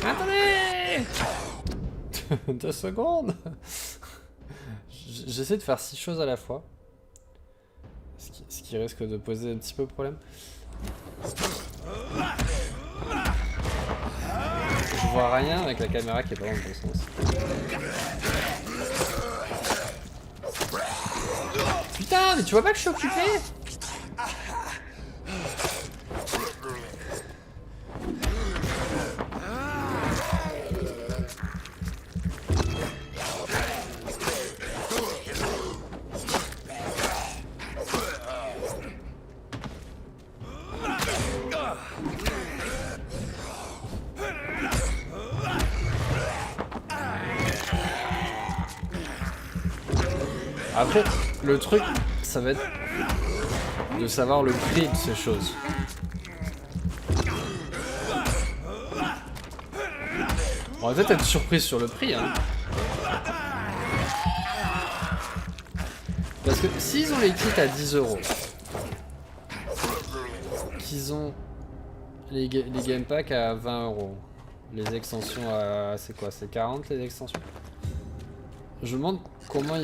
Attendez 2 secondes. J'essaie de faire 6 choses à la fois. Ce qui risque de poser un petit peu problème. Je vois rien avec la caméra qui est pas dans le bon sens. Putain, mais tu vois pas que je suis occupé? Après, le truc, ça va être de savoir le prix de ces choses. On va peut-être être surprise sur le prix, hein. Parce que s'ils ont les kits à 10 €, qu'ils ont les game packs à 20 €, les extensions à... c'est quoi? C'est 40 les extensions? Je me demande comment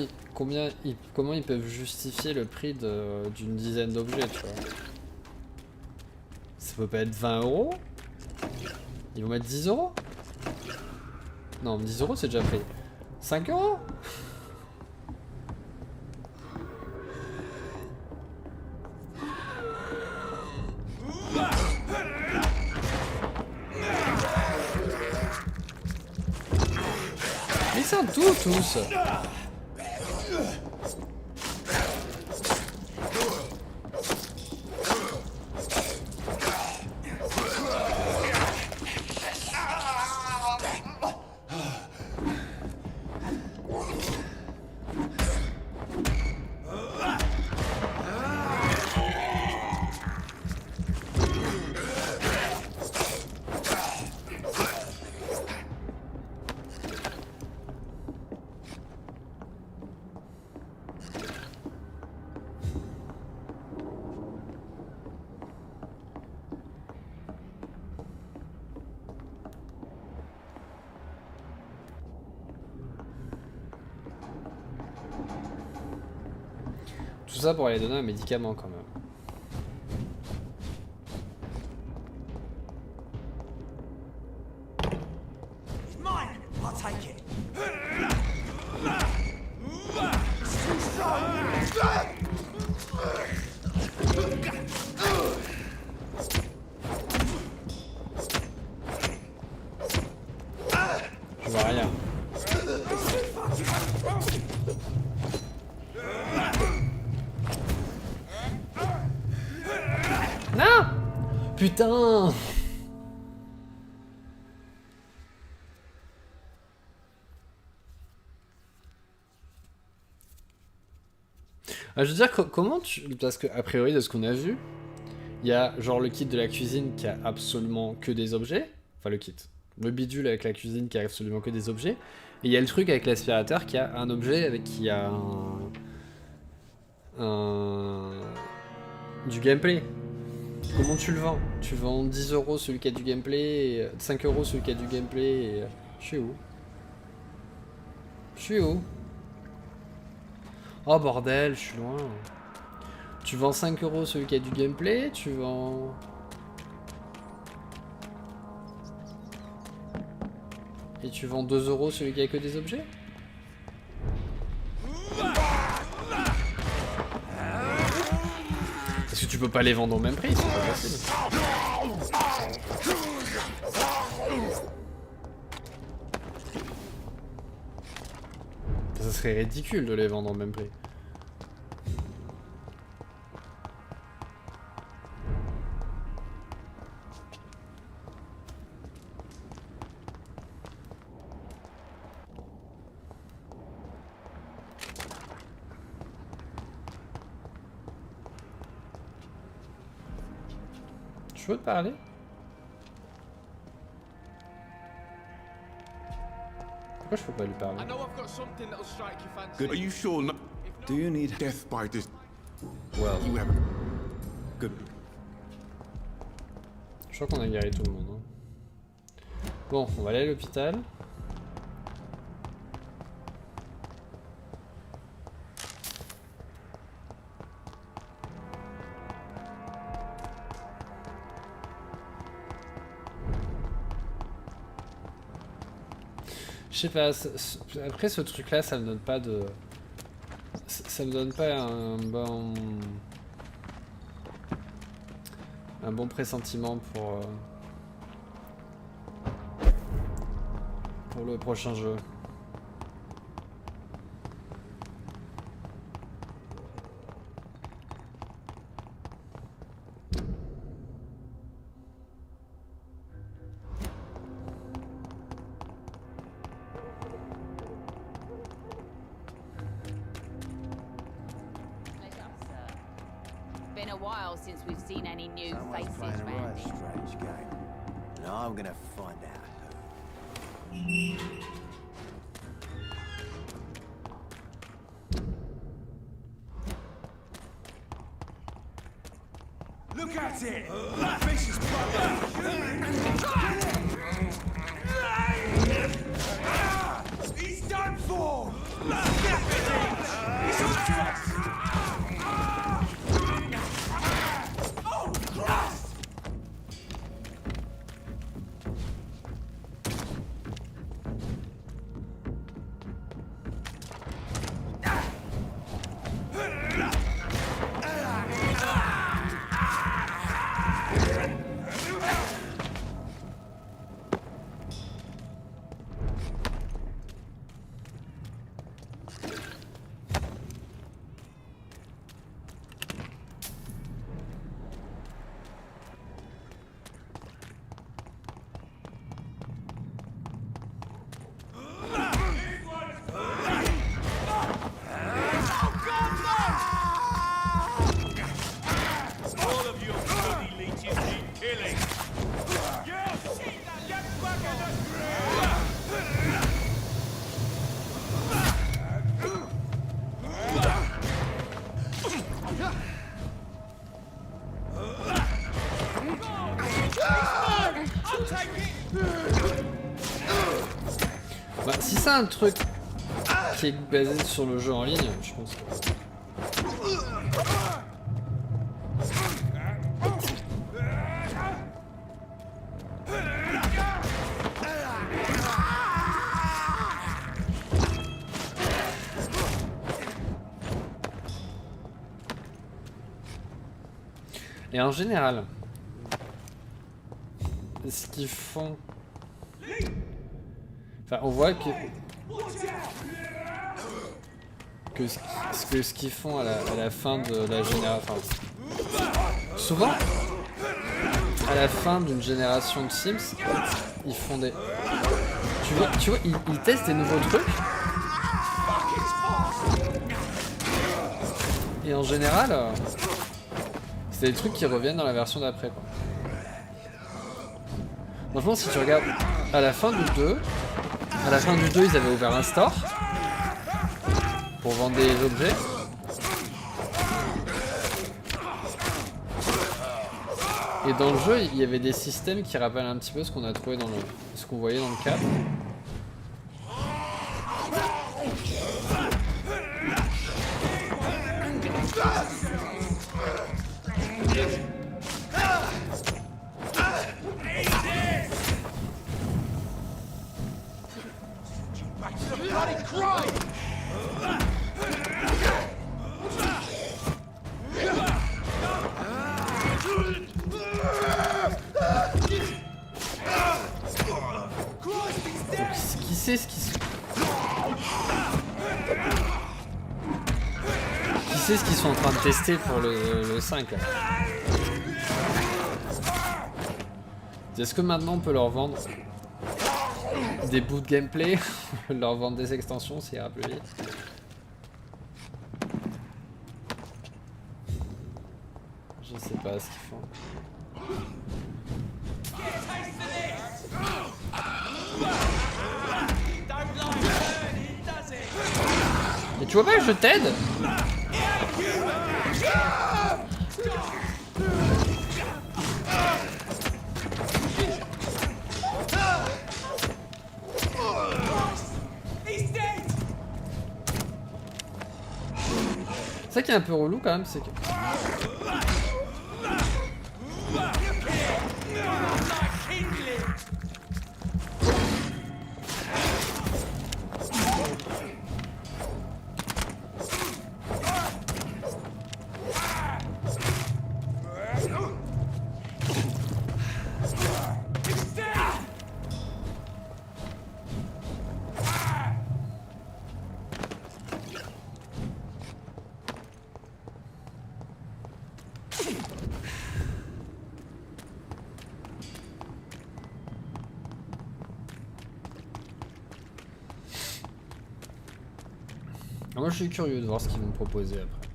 ils peuvent justifier le prix d'une dizaine d'objets, tu vois. Ça peut pas être 20 €? Ils vont mettre 10 €? Non, 10 € c'est déjà pris. 5 €? Ils sont tous. Tout ça pour aller donner un médicament quand même. Je vois rien. Putain! Ah, je veux dire, comment tu... Parce que, a priori, de ce qu'on a vu, il y a genre le kit de la cuisine qui a absolument que des objets. Enfin, le kit. Le bidule avec la cuisine qui a absolument que des objets. Et il y a le truc avec l'aspirateur qui a un objet avec qui a du gameplay. Comment tu le vends? Tu vends 10 € celui qui a du gameplay, et 5 € celui qui a du gameplay, et... Je suis où? Je suis où? Oh bordel, je suis loin. Tu vends 5 € celui qui a du gameplay, tu vends... Et tu vends 2 € celui qui a que des objets? Parce que tu peux pas les vendre au même prix, c'est pas facile. Ça serait ridicule de les vendre au même prix. Je peux te parler? Pourquoi je peux pas lui parler? Good. Are you sure? No Do you need death by this. well? You have. Good. Je crois qu'on a guéri tout le monde. Hein. Bon, on va aller à l'hôpital. Je sais pas, après ce truc là ça me donne pas de... Ça me donne pas un bon pressentiment pour le prochain jeu. Been a while since we've seen any new Someone's faces playing a round right here. strange game. And I'm gonna find out who. Look at it! That fish is bugging! He's done for! He's on us! Oh, Christ! Bah, si c'est un truc qui est basé sur le jeu en ligne, je pense que... Et en général, ce qu'ils font... Enfin, on voit que ce qu'ils font à la fin de la génération... Enfin, souvent, à la fin d'une génération de Sims, ils font des... Tu vois, ils testent des nouveaux trucs. Et en général, c'est des trucs qui reviennent dans la version d'après, quoi. Franchement, si tu regardes à la fin du 2, ils avaient ouvert un store pour vendre des objets. Et dans le jeu, il y avait des systèmes qui rappellent un petit peu ce qu'on a trouvé dans ce qu'on voyait dans le 4. Qui sait ce qu'ils sont en train de tester pour le 5 là. Est-ce que maintenant on peut leur vendre des bouts de gameplay, leur vendre des extensions, ça ira plus vite. Je sais pas ce qu'ils font. Et tu vois pas que je t'aide? Ça qui est un peu relou quand même, c'est que... Moi je suis curieux de voir ce qu'ils vont me proposer après.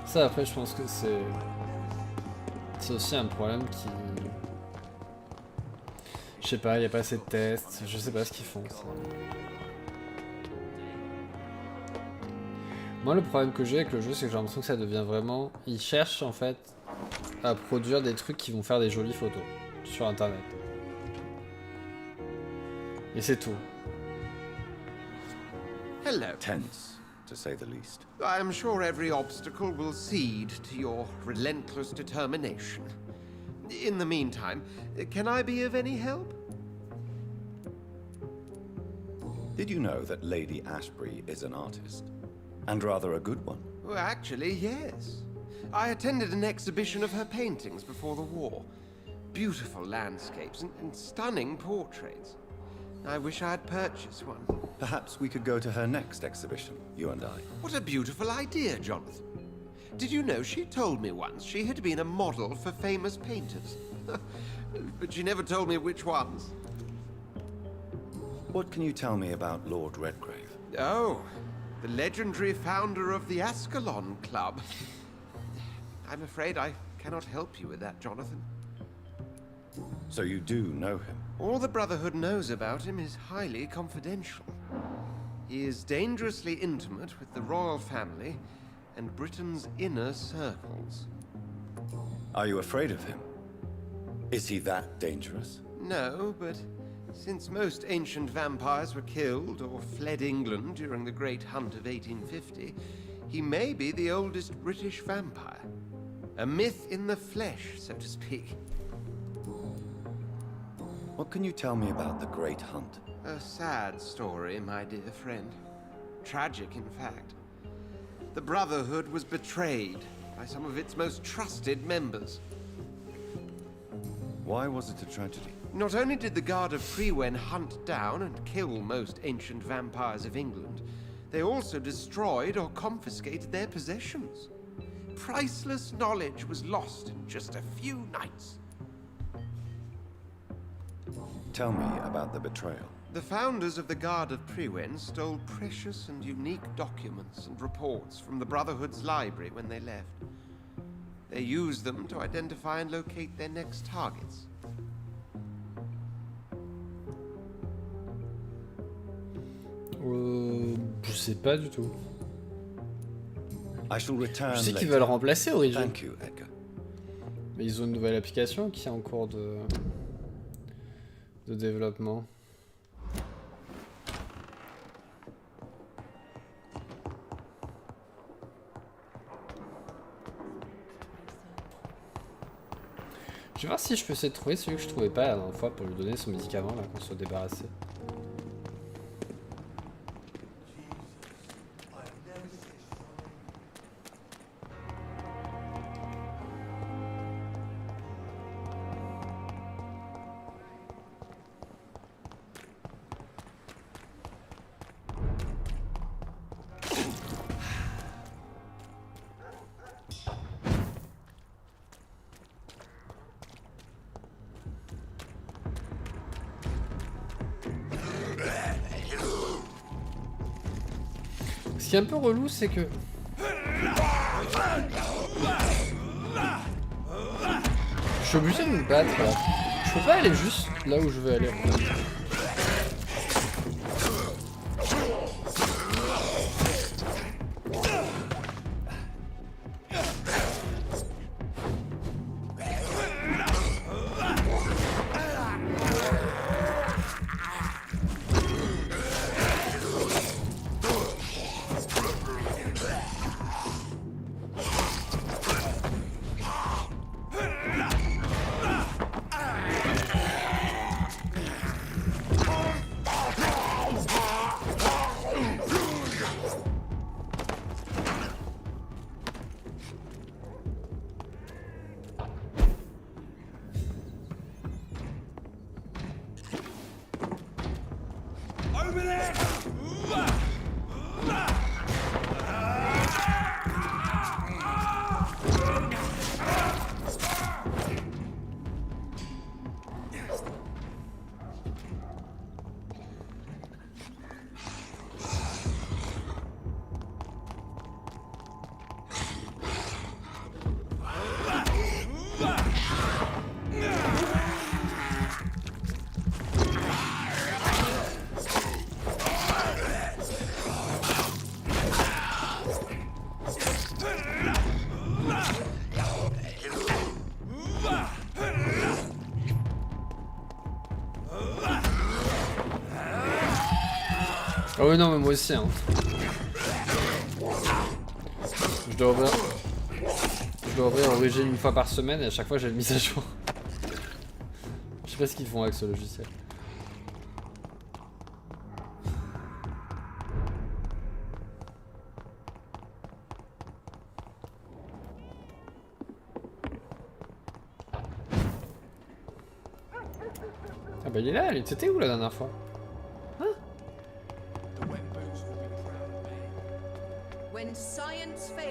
Ça après je pense que c'est aussi un problème qui... Je sais pas, il n'y a pas assez de tests, je sais pas ce qu'ils font. Ça. Moi le problème que j'ai avec le jeu c'est que j'ai l'impression que ça devient vraiment... Ils cherchent en fait à produire des trucs qui vont faire des jolies photos sur internet. Et c'est tout. Hello. Tense, to say the least. I am sure every obstacle will cede to your relentless determination. In the meantime, can I be of any help? Did you know that Lady Ashbury is an artist? And rather a good one. Well, actually, yes. I attended an exhibition of her paintings before the war. Beautiful landscapes and stunning portraits. I wish I had purchased one. Perhaps we could go to her next exhibition, you and I. What a beautiful idea, Jonathan. Did you know she told me once she had been a model for famous painters? But she never told me which ones. What can you tell me about Lord Redgrave? Oh, the legendary founder of the Ascalon Club. I'm afraid I cannot help you with that, Jonathan. So you do know him? All the Brotherhood knows about him is highly confidential. He is dangerously intimate with the royal family and Britain's inner circles. Are you afraid of him? Is he that dangerous? No, but since most ancient vampires were killed or fled England during the Great Hunt of 1850, he may be the oldest British vampire. A myth in the flesh, so to speak. What can you tell me about the Great Hunt? A sad story, my dear friend. Tragic, in fact. The Brotherhood was betrayed by some of its most trusted members. Why was it a tragedy? Not only did the Guard of Priwen hunt down and kill most ancient vampires of England, they also destroyed or confiscated their possessions. Priceless knowledge was lost in just a few nights. Tell me about the betrayal. The founders of the Guard of Priwen stole precious and unique documents and reports from the Brotherhood's library when they left. They used them to identify and locate their next targets. Je sais pas du tout. I shall return Je sais qu'ils later. veulent remplacer Origin. Thank you, Edgar. Mais ils ont une nouvelle application qui est en cours de développement. Je vais voir si je peux essayer de trouver celui que je trouvais pas la dernière fois pour lui donner son médicament là qu'on soit débarrassé. Ce qui est un peu relou, c'est que... Je suis obligé de me battre là. Je peux pas aller juste là où je veux aller. Ah oui non mais moi aussi hein. Je dois ouvrir Origin une fois par semaine et à chaque fois j'ai une mise à jour. Je sais pas ce qu'ils font avec ce logiciel. Ah bah il est là, il était où la dernière fois?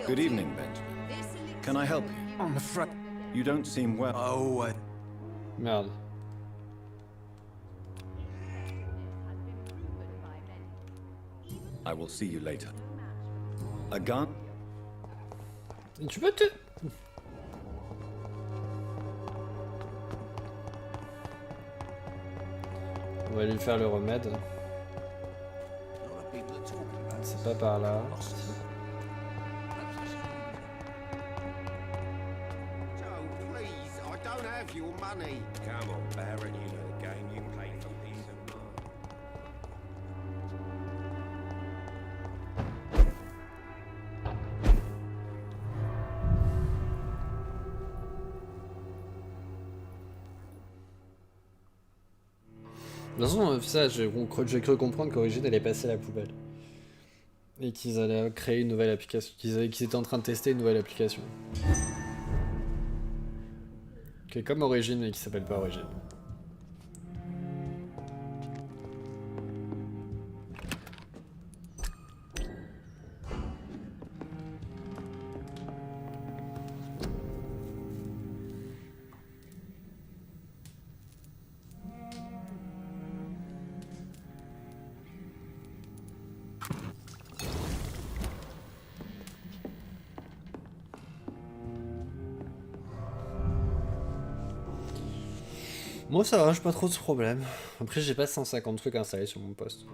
Good evening, Benjamin. Can I help you? I'm afraid. You don't seem well. Oh, Merde. I will see you later. A gun? Et tu peux te... On va lui faire le remède. C'est pas par là. Your money. Come on, Baron, you know the game. You can pay for peace of mind. De toute façon, ça, j'ai cru comprendre qu'Origin allait passer à la poubelle. Et qu'ils allaient créer une nouvelle application. Qu'ils étaient en train de tester une nouvelle application. Qui est comme Origin mais qui s'appelle pas Origin. Moi ça va, j'ai pas trop de problème. Après j'ai pas 150 trucs installés sur mon poste.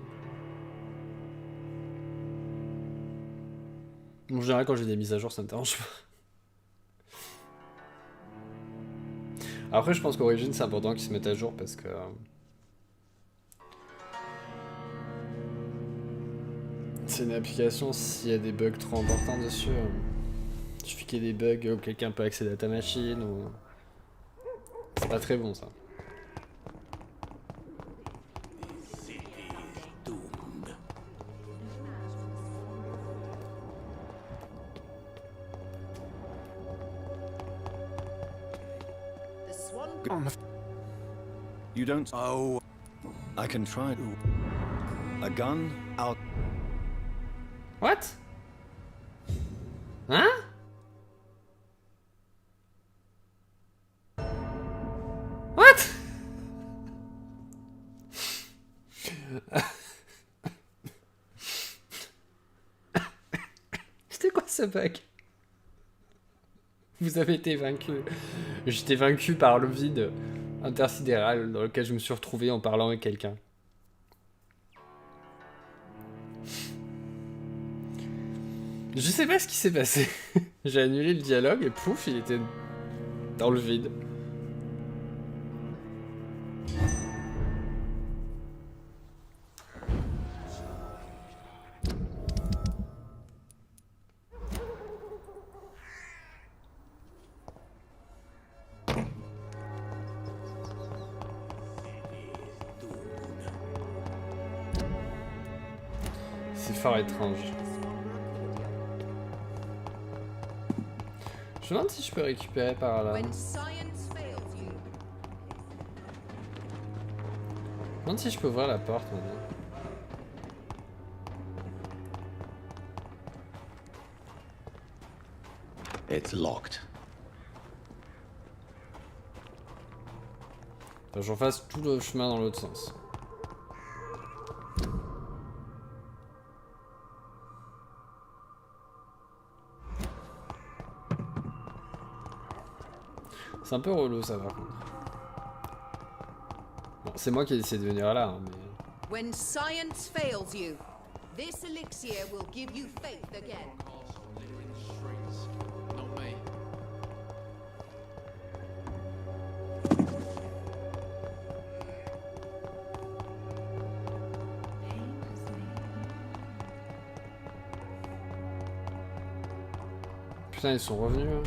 En général quand j'ai des mises à jour ça me dérange pas. Après je pense qu'Origin c'est important qu'ils se mettent à jour parce que... c'est une application, s'il y a des bugs trop importants dessus, il suffit qu'il y ait des bugs où quelqu'un peut accéder à ta machine ou... C'est pas très bon ça. You don't... Oh... I can try... A gun? I'll... What? Hein? What? C'était quoi ce bug? Vous avez été vaincu. J'étais vaincu par le vide intersidéral dans lequel je me suis retrouvé en parlant avec quelqu'un. Je sais pas ce qui s'est passé. J'ai annulé le dialogue et pouf, il était dans le vide. C'est fort étrange. Je me demande si je peux récupérer par là. Je me demande si je peux ouvrir la porte maintenant. It's locked. Faut que j'en fasse tout le chemin dans l'autre sens. C'est un peu relou ça par contre. Bon, c'est moi qui ai décidé de venir là, hein, mais... When science fails you, this elixir will give you faith again. Putain, ils sont revenus. Hein.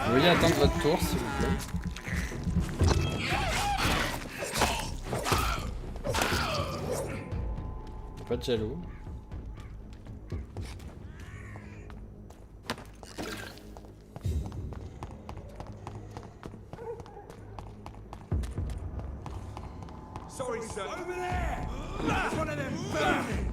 Veuillez attendre votre tour, s'il vous plaît. Pas de jaloux. Sorry, sir. Over there! There's one of them burning!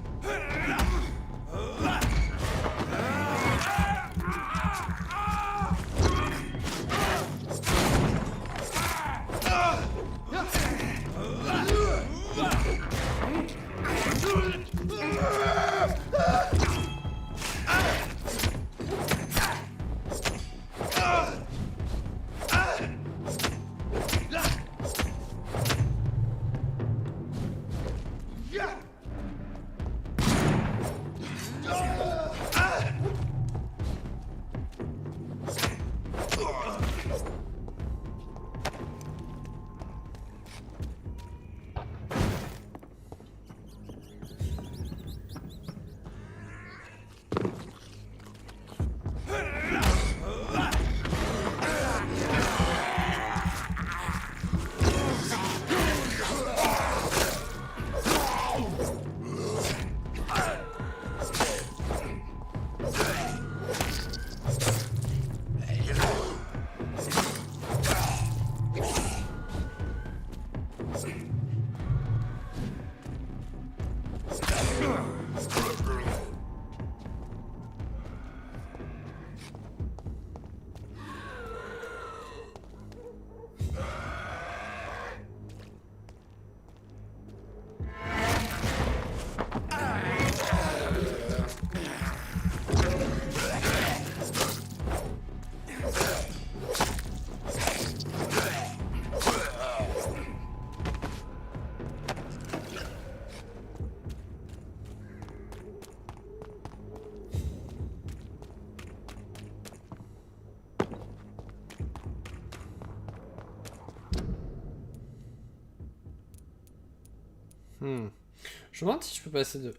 Je me demande si je peux passer de...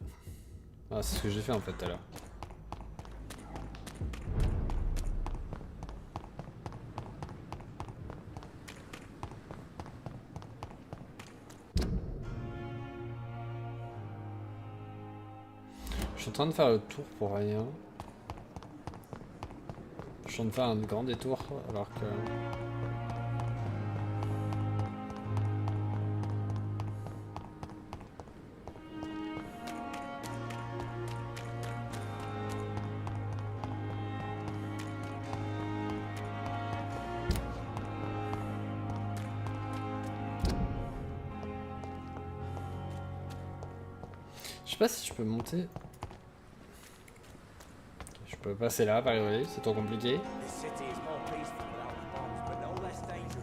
Ah, c'est ce que j'ai fait en fait tout à l'heure. Je suis en train de faire le tour pour rien. Je suis en train de faire un grand détour alors que... Je sais pas si je peux monter. Je peux passer là, par exemple, c'est trop compliqué. This city is more peaceful without the bombs, but no less dangerous.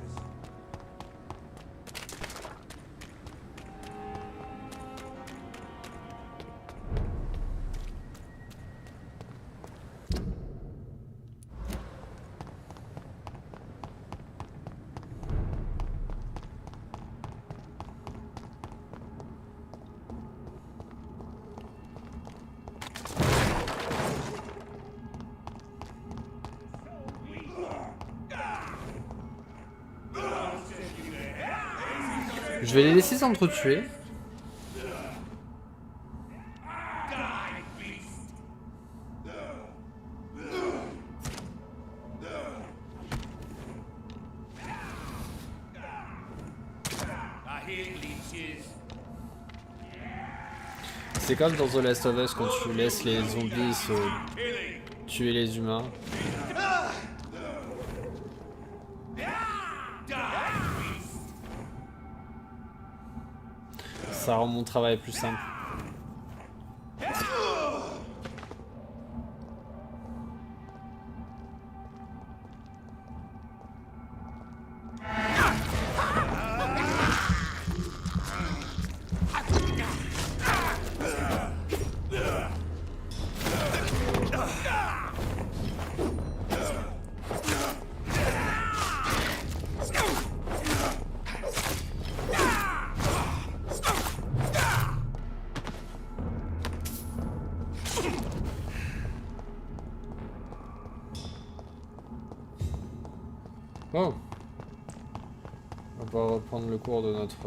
Je vais les laisser s'entretuer. C'est comme dans The Last of Us quand tu laisses les zombies se tuer les humains. Ça rend mon travail plus simple. Oh, on va pouvoir reprendre le cours de notre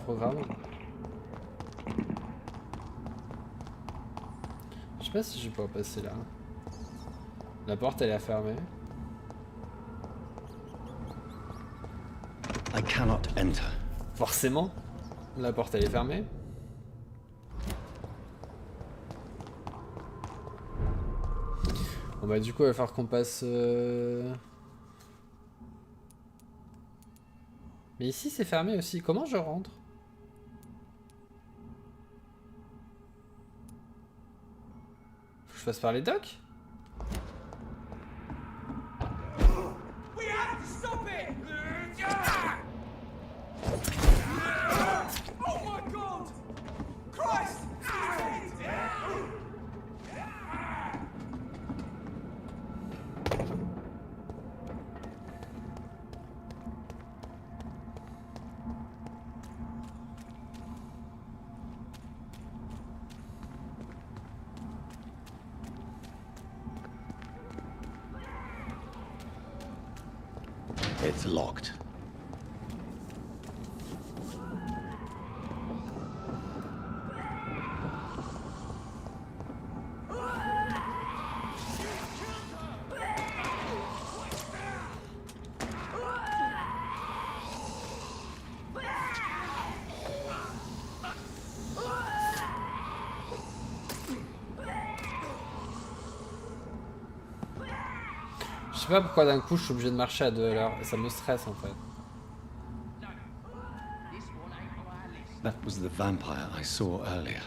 programme. Je sais pas si je vais pouvoir passer là. La porte elle est fermée. I cannot enter. Forcément, la porte elle est fermée. Bon bah du coup il va falloir qu'on passe... Mais ici c'est fermé aussi, comment je rentre? Faut que je passe par les docks? We have to stop it! Oh my god! Christ! It's locked. pas pourquoi d'un coup je suis obligé de marcher à 2 à l'heure et ça me stresse en fait. That was the vampire I saw earlier.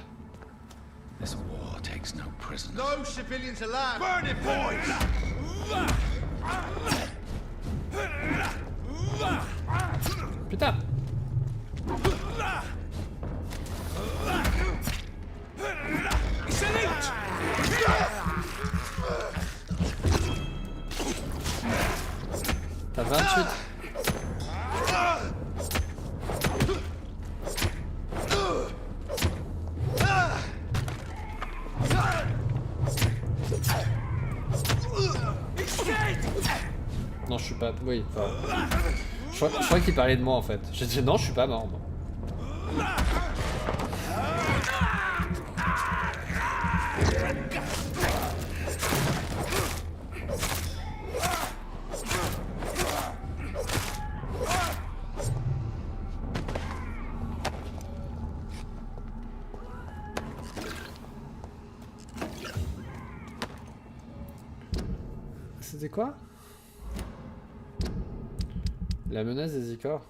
This war takes no prisoners. No civilians allowed! Burn it, boys! Putain! T'as 28. Non, je suis pas... Oui, enfin... Je crois qu'il parlait de moi en fait. J'ai dit non, je suis pas mort moi. C'était quoi? La menace des Icors.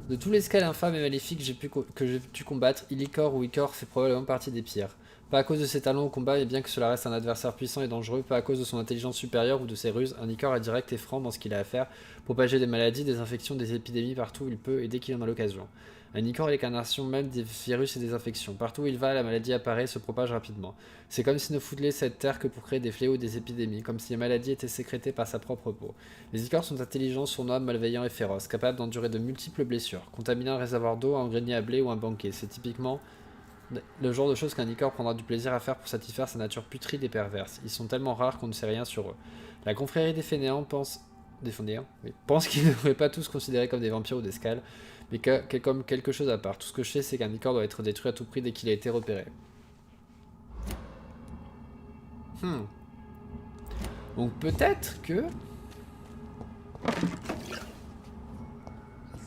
De tous les scales infâmes et maléfiques que j'ai pu combattre, Ilicor ou Icor fait probablement partie des pires. Pas à cause de ses talents au combat, et bien que cela reste un adversaire puissant et dangereux, pas à cause de son intelligence supérieure ou de ses ruses, un Icor est direct et franc dans ce qu'il a à faire, propager des maladies, des infections, des épidémies partout où il peut et dès qu'il en a l'occasion. Un Icor est l'incarnation même des virus et des infections. Partout où il va, la maladie apparaît et se propage rapidement. C'est comme s'il ne foudlait cette terre que pour créer des fléaux et des épidémies, comme si les maladies étaient sécrétées par sa propre peau. Les Icors sont intelligents, sournois, malveillants et féroces, capables d'endurer de multiples blessures. Contaminer un réservoir d'eau, un grenier à blé ou un banquet, c'est typiquement le genre de choses qu'un Icor prendra du plaisir à faire pour satisfaire sa nature putride et perverse. Ils sont tellement rares qu'on ne sait rien sur eux. La confrérie des fainéants pense qu'ils ne devraient pas tous considérés comme des vampires ou des scales, mais comme quelque chose à part. Tout ce que je sais, c'est qu'un Icor doit être détruit à tout prix dès qu'il a été repéré. Donc peut-être que...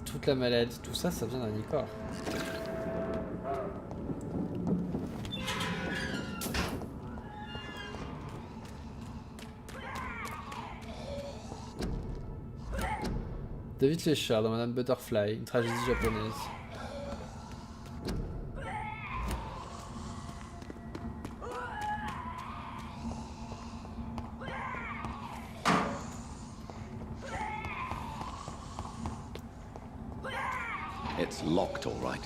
toute la maladie, tout ça, ça vient d'un Icor. David Fleischer dans Madame Butterfly, une tragédie japonaise. It's locked, all right.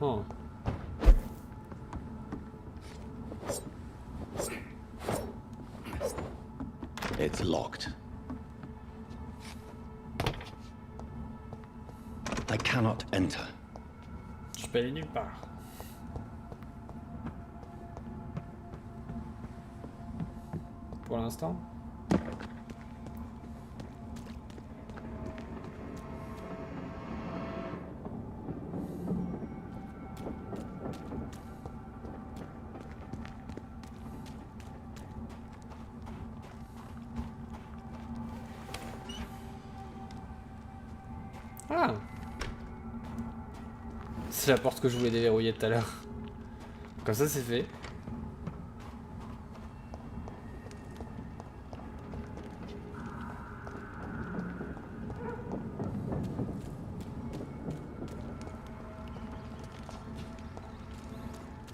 Huh. It's locked. I cannot enter. Je peux aller nulle part. Pour l'instant. Ah! C'est la porte que je voulais déverrouiller tout à l'heure. Comme ça, c'est fait.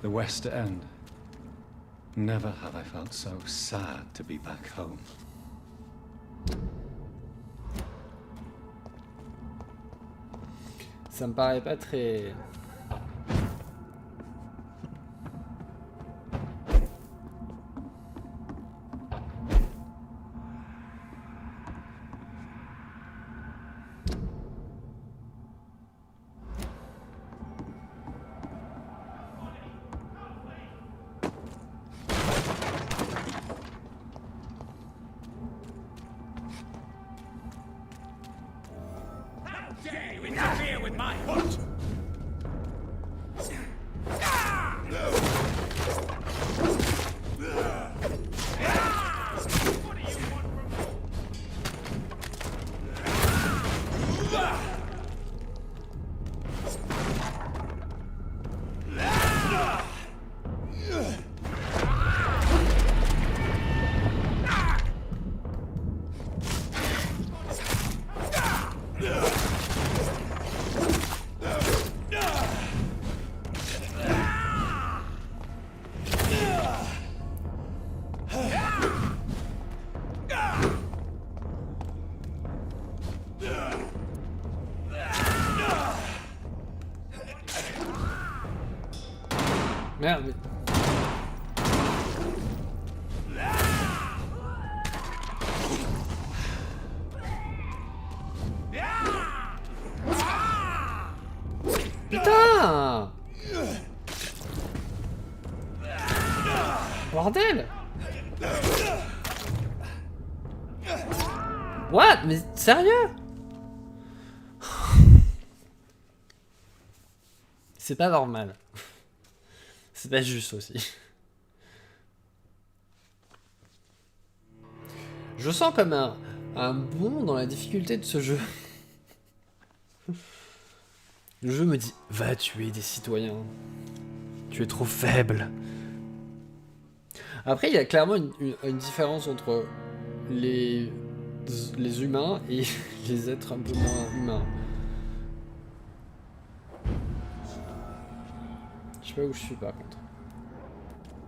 The West End. Never have I felt so sad to be back home. Ça me paraît pas très... dare you interfere with my what? Merde, mais... Putain! Bordel! What? Mais sérieux? C'est pas normal. C'est pas juste aussi. Je sens comme un bond dans la difficulté de ce jeu. Le jeu me dit, va tuer des citoyens. Tu es trop faible. Après, il y a clairement une différence entre les humains et les êtres un peu moins humains. Je sais pas où je suis par contre.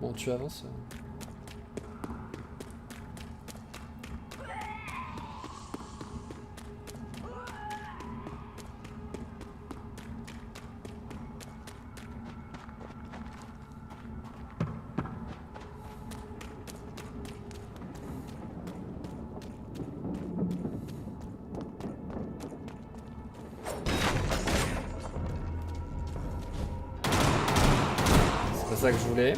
Bon, tu avances. C'est ça que je voulais.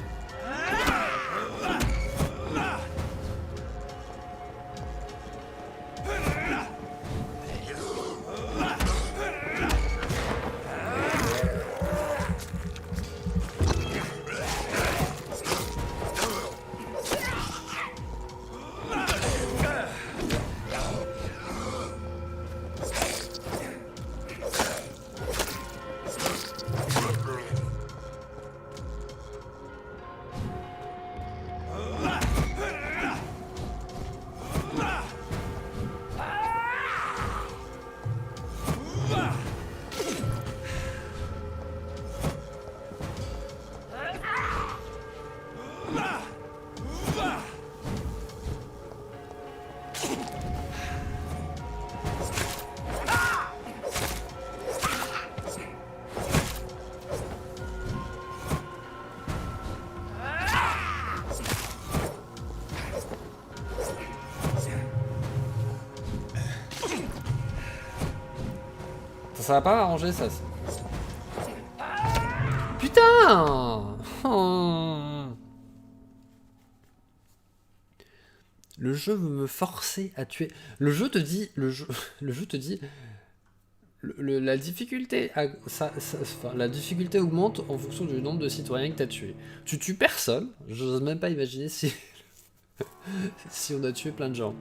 Ça va pas arranger ça. Putain! Oh. Le jeu veut me forcer à tuer. Le jeu te dit, la difficulté, enfin, la difficulté augmente en fonction du nombre de citoyens que tu as tués. Tu tues personne. Je n'ose même pas imaginer si si on a tué plein de gens.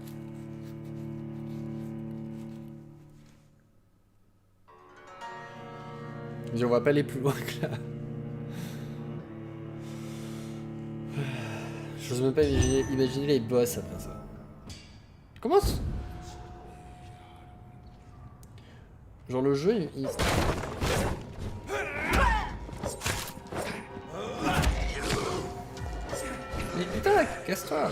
Mais on va pas aller plus loin que là. J'ose même pas imaginer les boss après ça. Comment ça... Genre le jeu, il... Mais putain, casse-toi.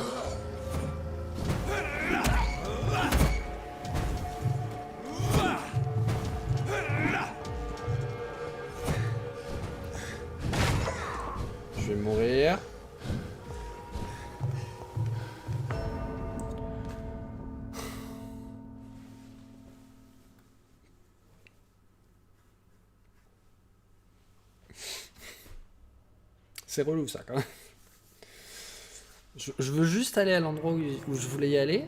Je vais mourir. C'est relou ça quand même. Je veux juste aller à l'endroit où je voulais y aller.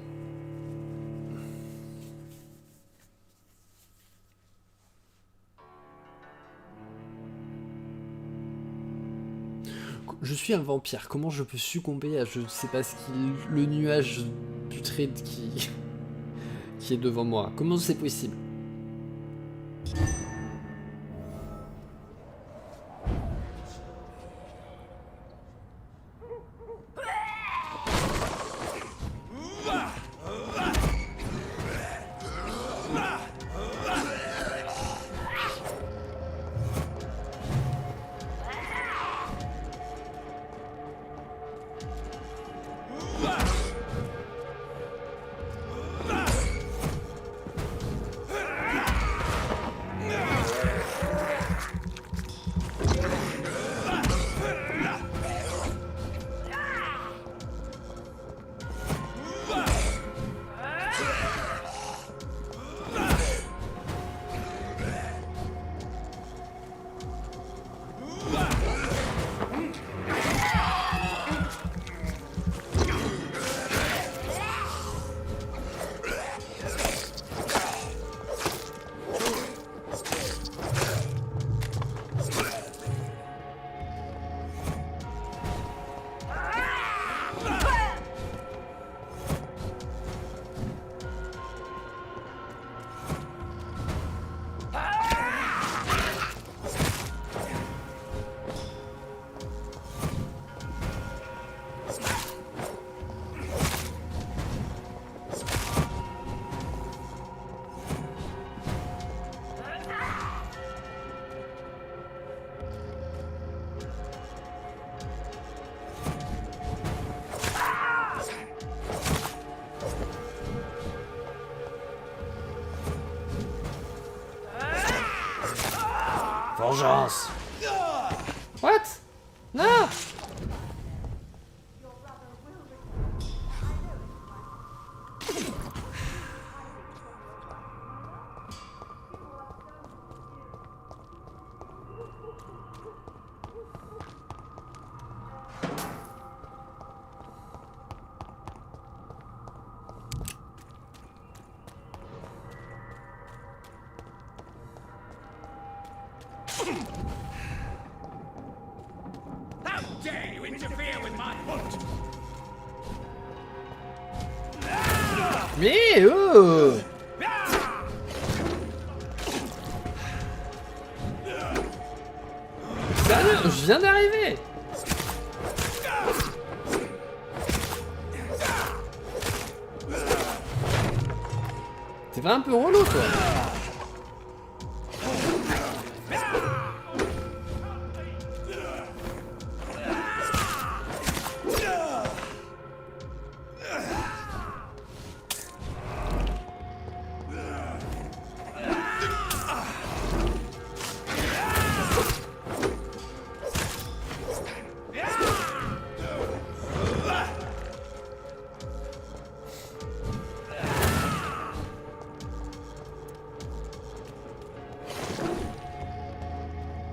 Je suis un vampire. Comment je peux succomber à je ne sais pas ce qui... le nuage putride qui est devant moi? Comment c'est possible? Vengeance. What? Non. How dare you interfere with my hunt? Mais oh! Sérieux, je viens d'arriver. T'es pas un peu relou, toi?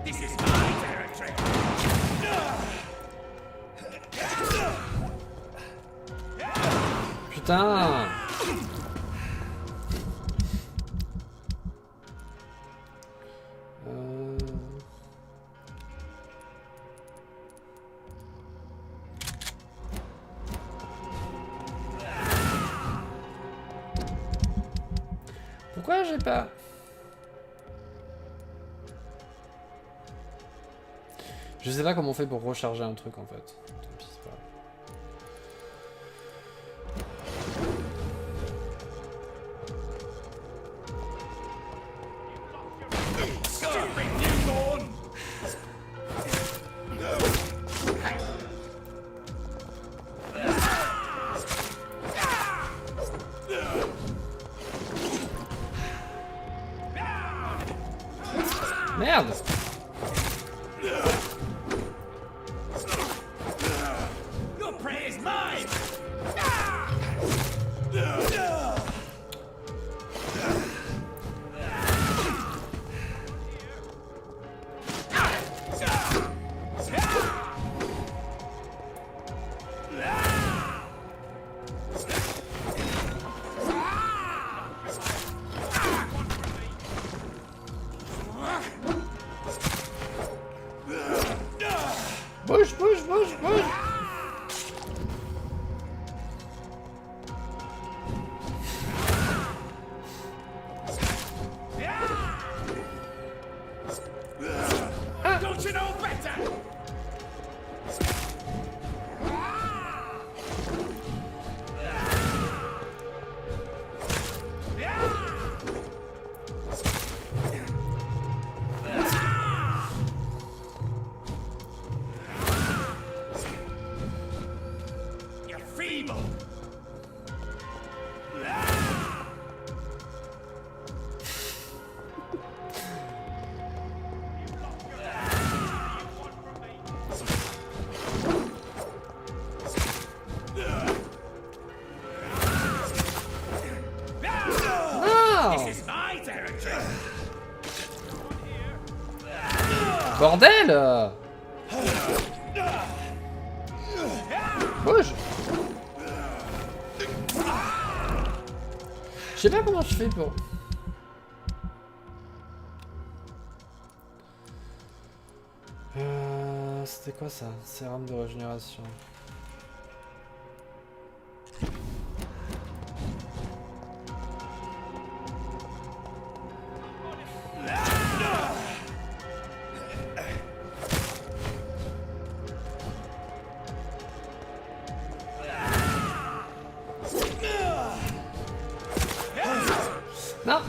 This is my territory. Putain! Pourquoi j'ai pas... Je sais pas comment on fait pour recharger un truc en fait. Tant pis, c'est pas grave. Stupid newborn! Merde! Your prey is mine! putain! Bordel! Bouge! Je sais pas comment je fais pour... C'était quoi ça? Sérum de régénération. Non!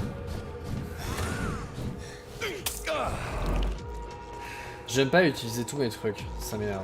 J'aime pas utiliser tous mes trucs, ça m'énerve.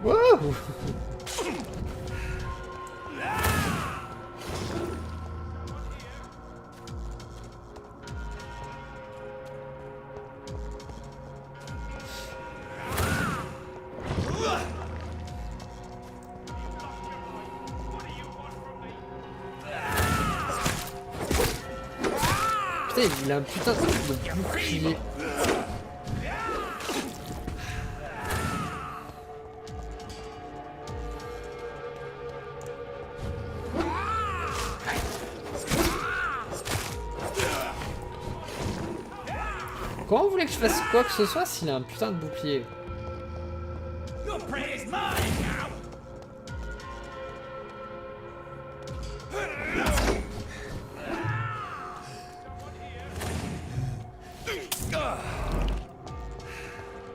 Wouh! Putain, il a un putain de bouclier. Comment vous voulez que je fasse quoi que ce soit s'il a un putain de bouclier?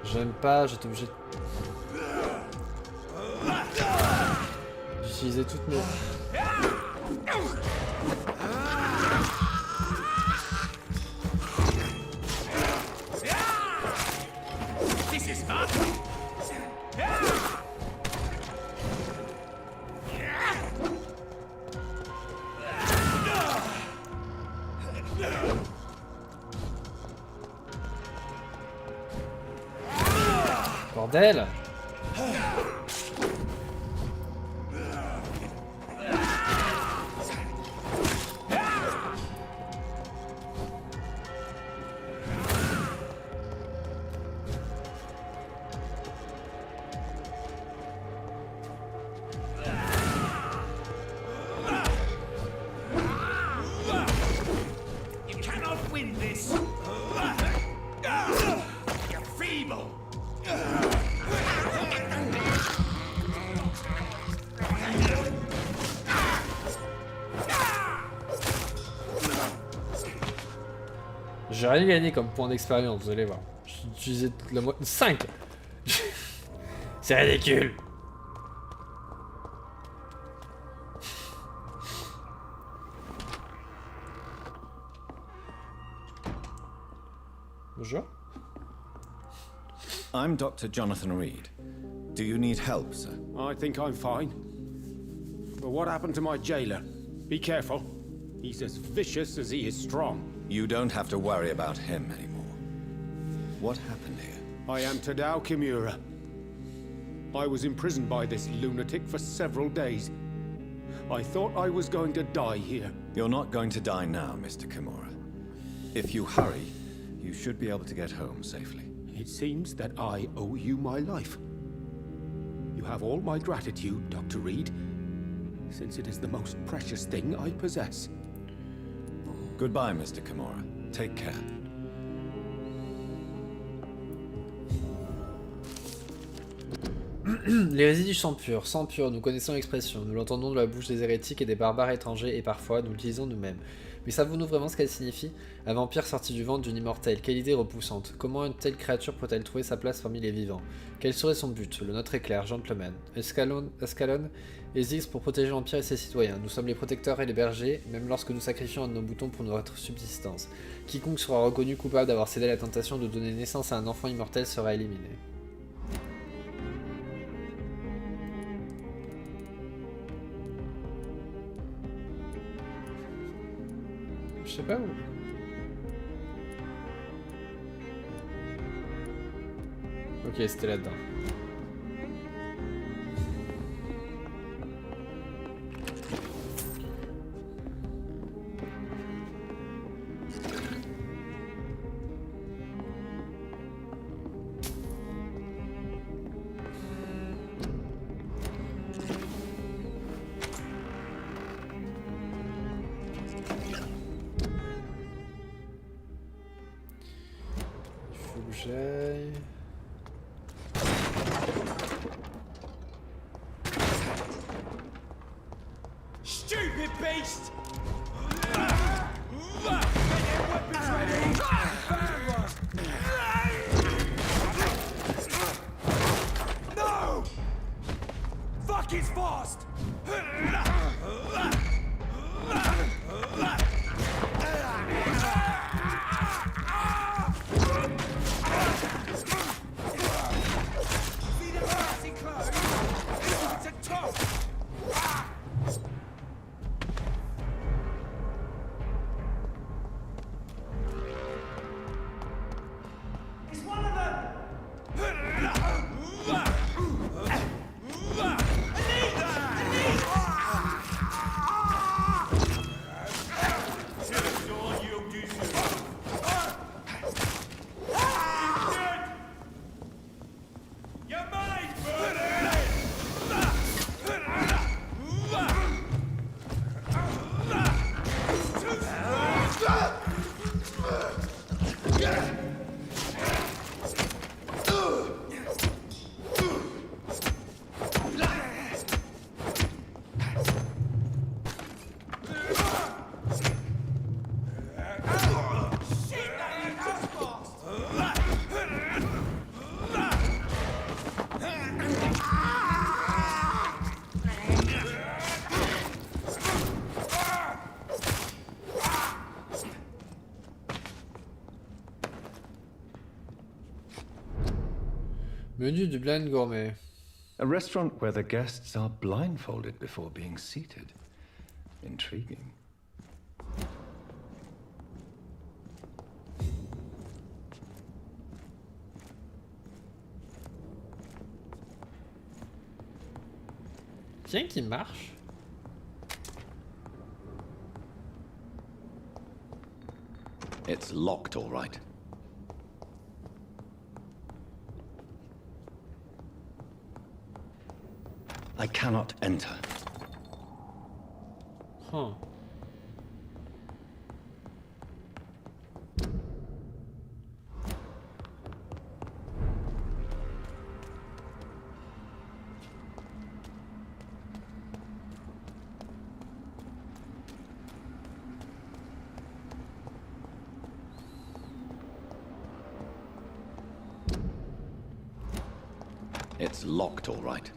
J'aime pas, j'étais obligé d'utiliser toutes mes... Bordel! You cannot win this. You're feeble. J'ai rien gagné comme point d'expérience, vous allez voir. J'ai utilisé toute la moitié... 5. C'est ridicule. Bonjour. I'm Dr. Jonathan Reed. Do you need help, sir? I think I'm fine. But what happened to my jailer? Be careful. He's as vicious as he is strong. You don't have to worry about him anymore. What happened here? I am Tadao Kimura. I was imprisoned by this lunatic for several days. I thought I was going to die here. You're not going to die now, Mr. Kimura. If you hurry, you should be able to get home safely. It seems that I owe you my life. You have all my gratitude, Dr. Reed, since it is the most precious thing I possess. Goodbye, Mr. Kimura. Take care. L'hérésie du sang pur, nous connaissons l'expression, nous l'entendons de la bouche des hérétiques et des barbares étrangers, et parfois nous l'utilisons nous-mêmes. Mais savons-nous vraiment ce qu'elle signifie? Un vampire sorti du ventre d'une immortelle, quelle idée repoussante. Comment une telle créature peut-elle trouver sa place parmi les vivants? Quel serait son but? Le nôtre est clair, gentleman. Escalon existe pour protéger l'Empire et ses citoyens. Nous sommes les protecteurs et les bergers, même lorsque nous sacrifions un de nos boutons pour notre subsistance. Quiconque sera reconnu coupable d'avoir cédé à la tentation de donner naissance à un enfant immortel sera éliminé. Je sais pas où. Ok, c'était là-dedans. J'aille. Stupid beast! Get their weapons ready! No! Fuck is fast! Menu du blind gourmet. A restaurant where the guests are blindfolded before being seated. Intriguing. Tiens, qui marche. It's locked, all right. I cannot enter. Huh. It's locked, all right.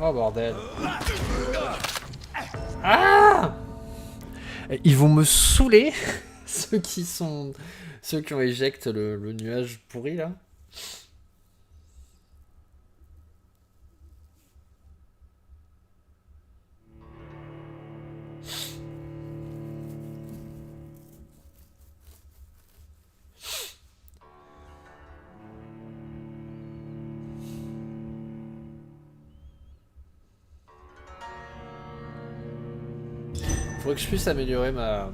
Oh bordel. Ah! Ils vont me saouler, ceux qui ont éjecté le nuage pourri là. Faudrait que je puisse améliorer ma...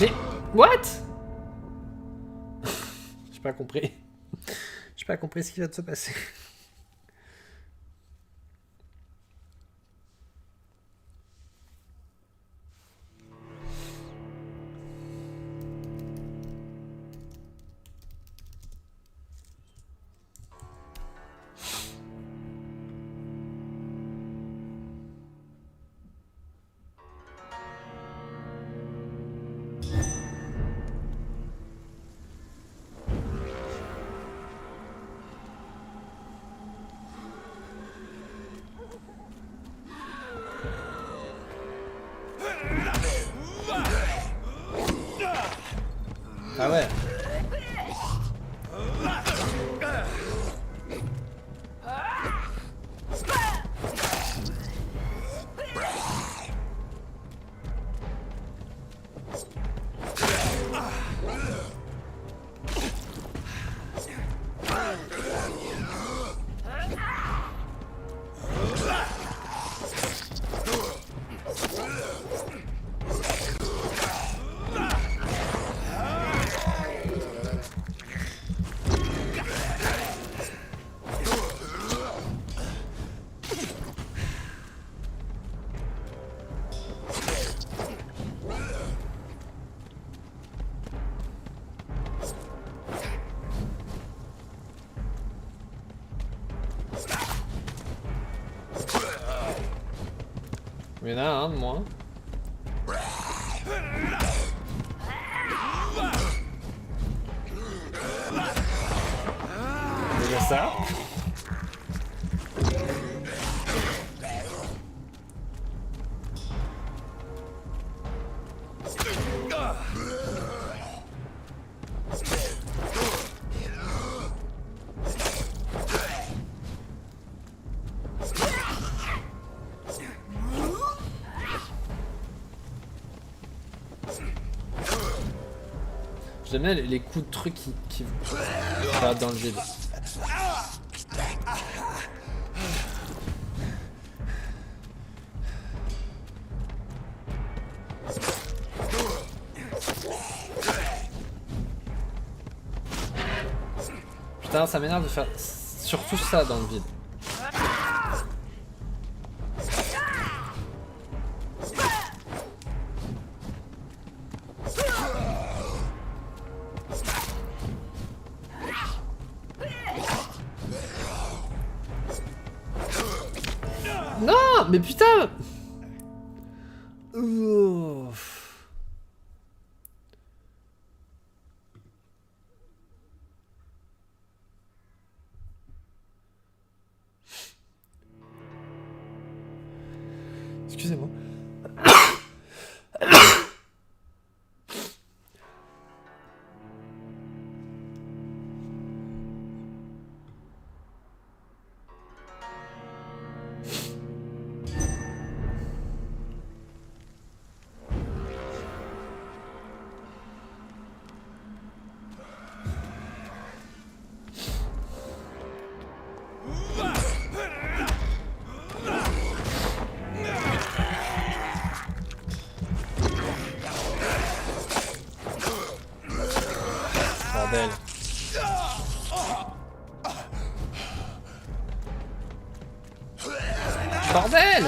Mais... What? J'ai pas compris. J'ai pas compris ce qui vient de se passer. Ah ouais. Il y en a un de moins. Déjà ça. J'aime bien les coups de trucs qui partent dans le vide. Putain, ça m'énerve de faire surtout ça dans le vide. Non, mais putain. Excusez-moi. Bordel. Bordel.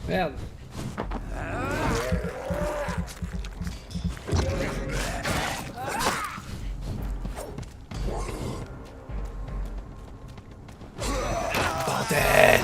Merde. Bordel.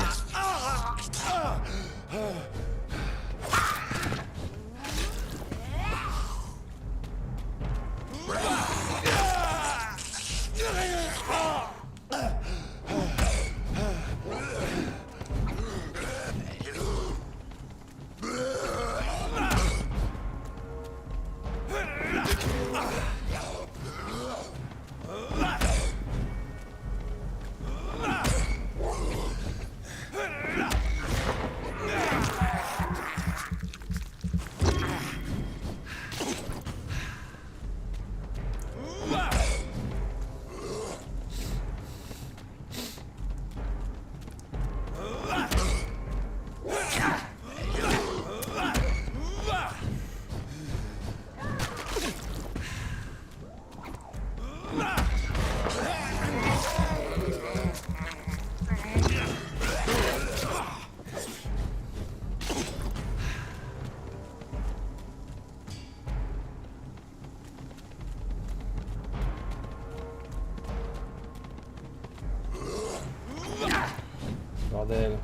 Bordel.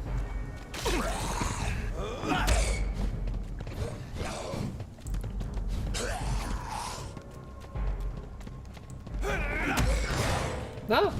Non.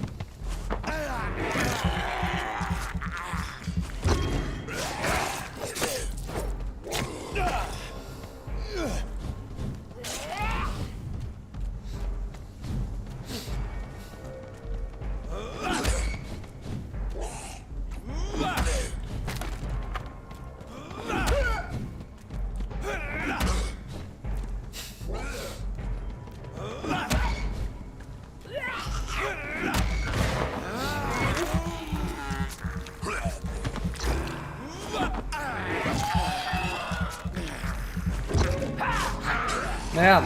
Merde.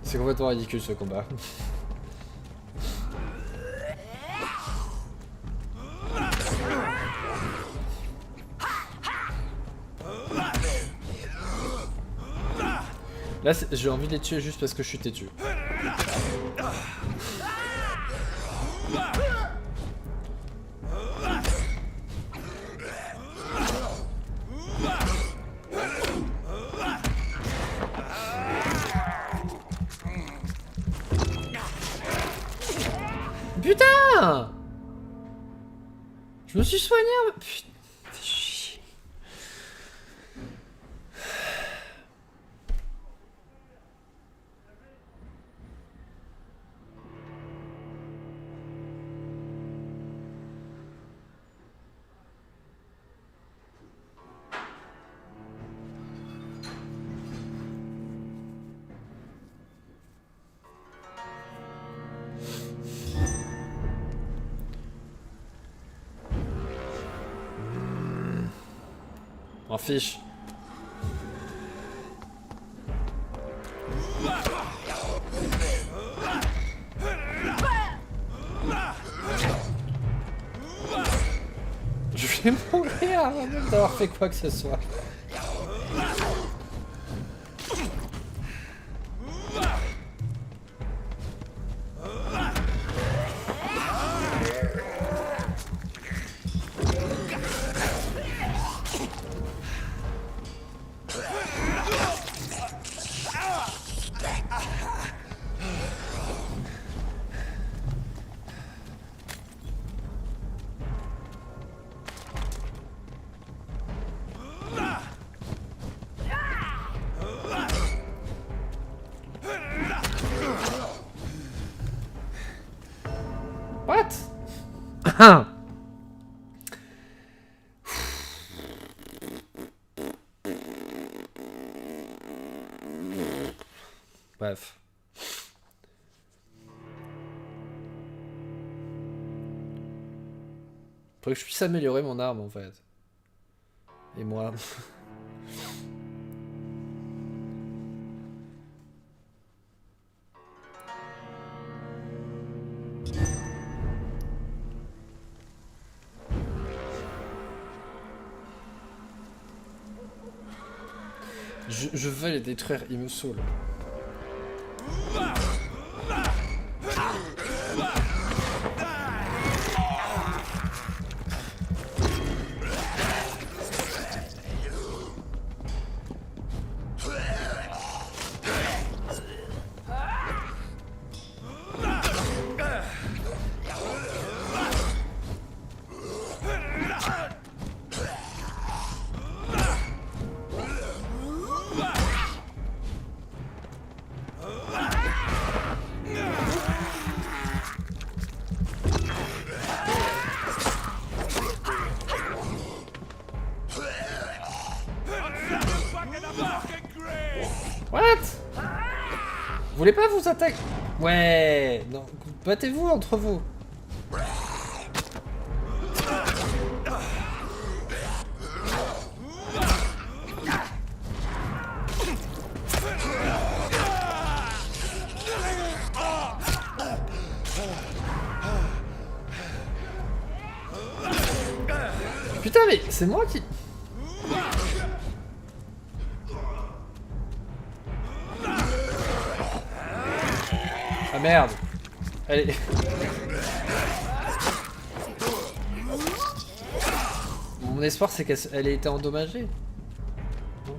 C'est complètement ridicule ce combat. Là, j'ai envie de les tuer juste parce que je suis têtu. Putain! Je me suis soigné. Putain, fais chier. En fiche. Je vais mourir avant même d'avoir fait quoi que ce soit. What? Bref. Faudrait que je puisse améliorer mon arme en fait. Et moi. Je veux les détruire, ils me saoulent. What? Vous voulez pas vous attaquer? Ouais, non, battez-vous entre vous. C'est moi qui... Ah merde. Allez. Mon espoir c'est qu'elle ait été endommagée. Non.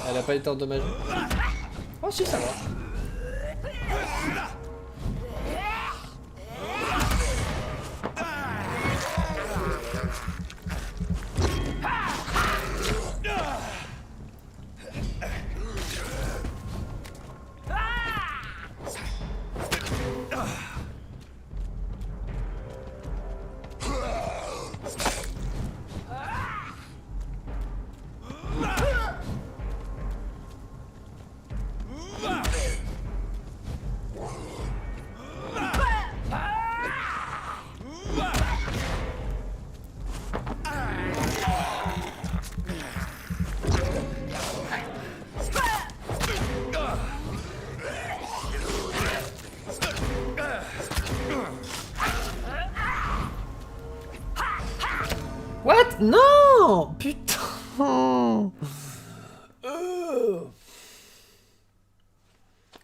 Elle a pas été endommagée. Oh si, ça va. What? Non! Putain!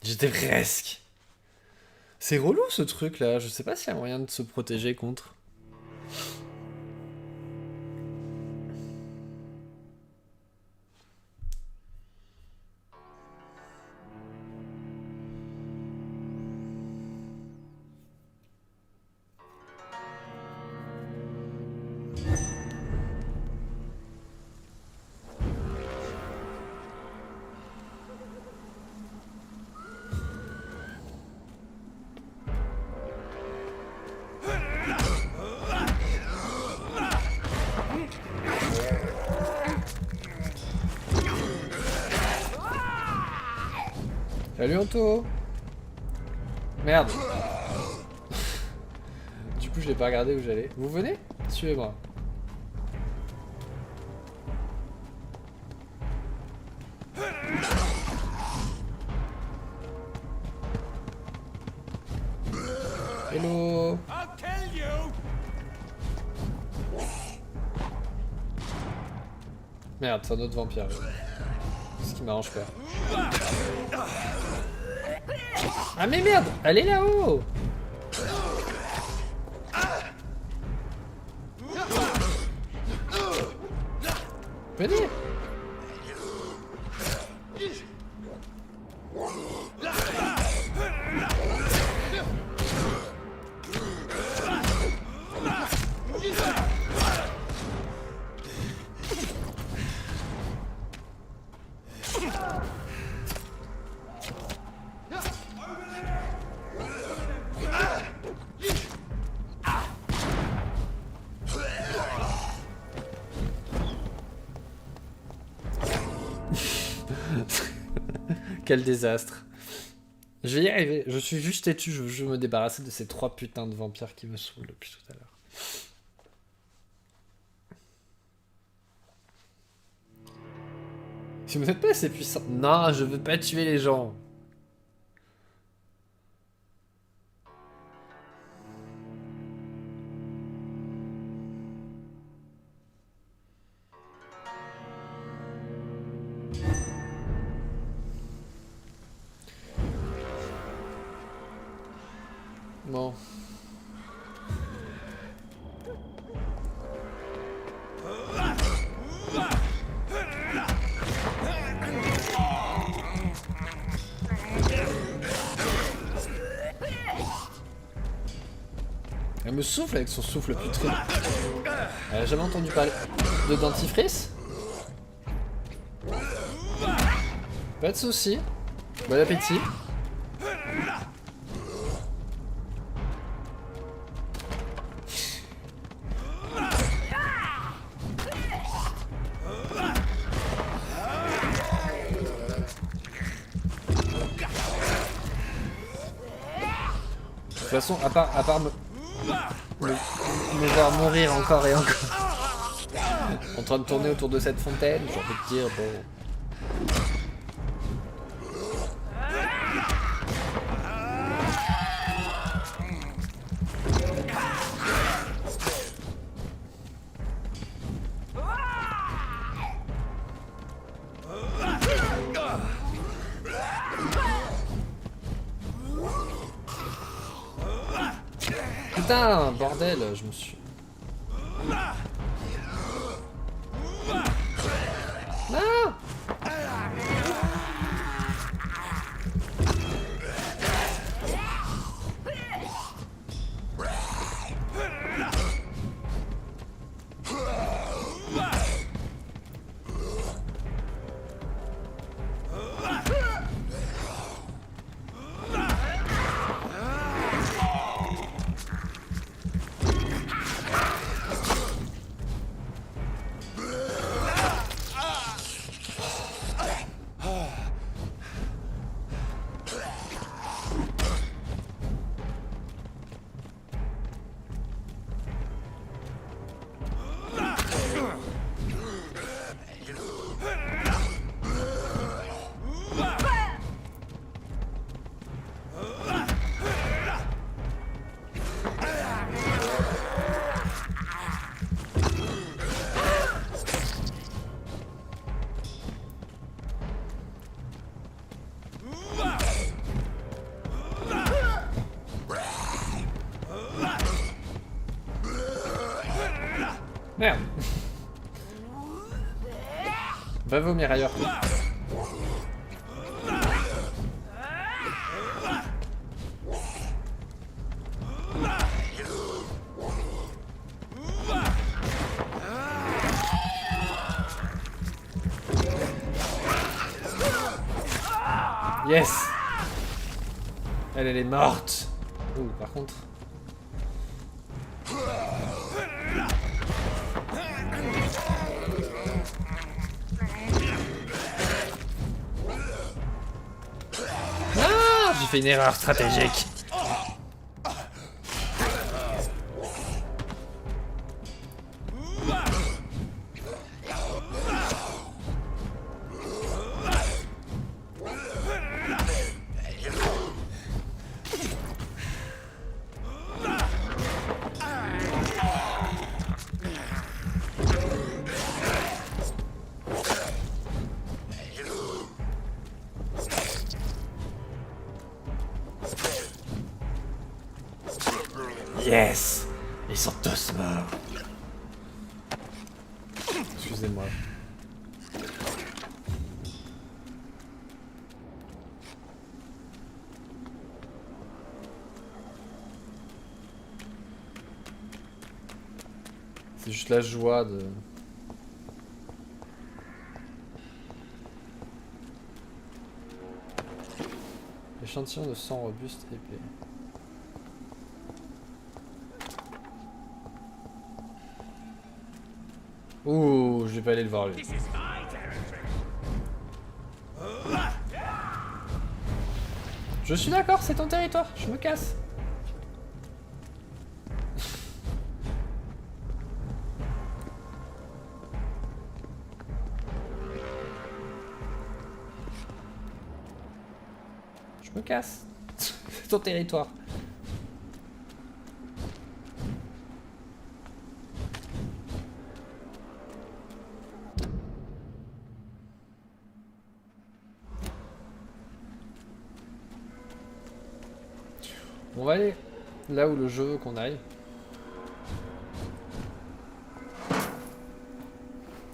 J'étais presque. C'est relou ce truc là, je sais pas s'il y a moyen de se protéger contre. Salut Anto. Merde. Du coup je n'ai pas regardé où j'allais. Vous venez? Suivez-moi. Hello. Merde, c'est un autre vampire. Ce qui m'arrange pas. Ah mais merde, elle est là-haut. Venez. Quel désastre. Je vais y arriver. Je suis juste têtu. Je veux me débarrasser de ces 3 putains de vampires qui me saoulent depuis tout à l'heure. Si vous n'êtes pas assez puissant... Non, je veux pas tuer les gens. Bon. Elle me souffle avec son souffle putride. Elle a jamais entendu parler de dentifrice? Pas de soucis. Bon appétit. De toute façon, à part me voir mourir encore et encore en train de tourner autour de cette fontaine, j'ai envie de dire, bon... putain, bordel, je me suis... Non. Merde. Va vomir ailleurs. Yes. Elle est morte. Ouh, par contre... J'ai fait une erreur stratégique. Yes! Ils sont tous morts. Excusez-moi. C'est juste la joie de... Échantillon de sang robuste épais. Ouh, je vais pas aller le voir lui. Je suis d'accord, c'est ton territoire, je me casse. Je me casse. C'est ton territoire. On va aller là où le jeu veut qu'on aille.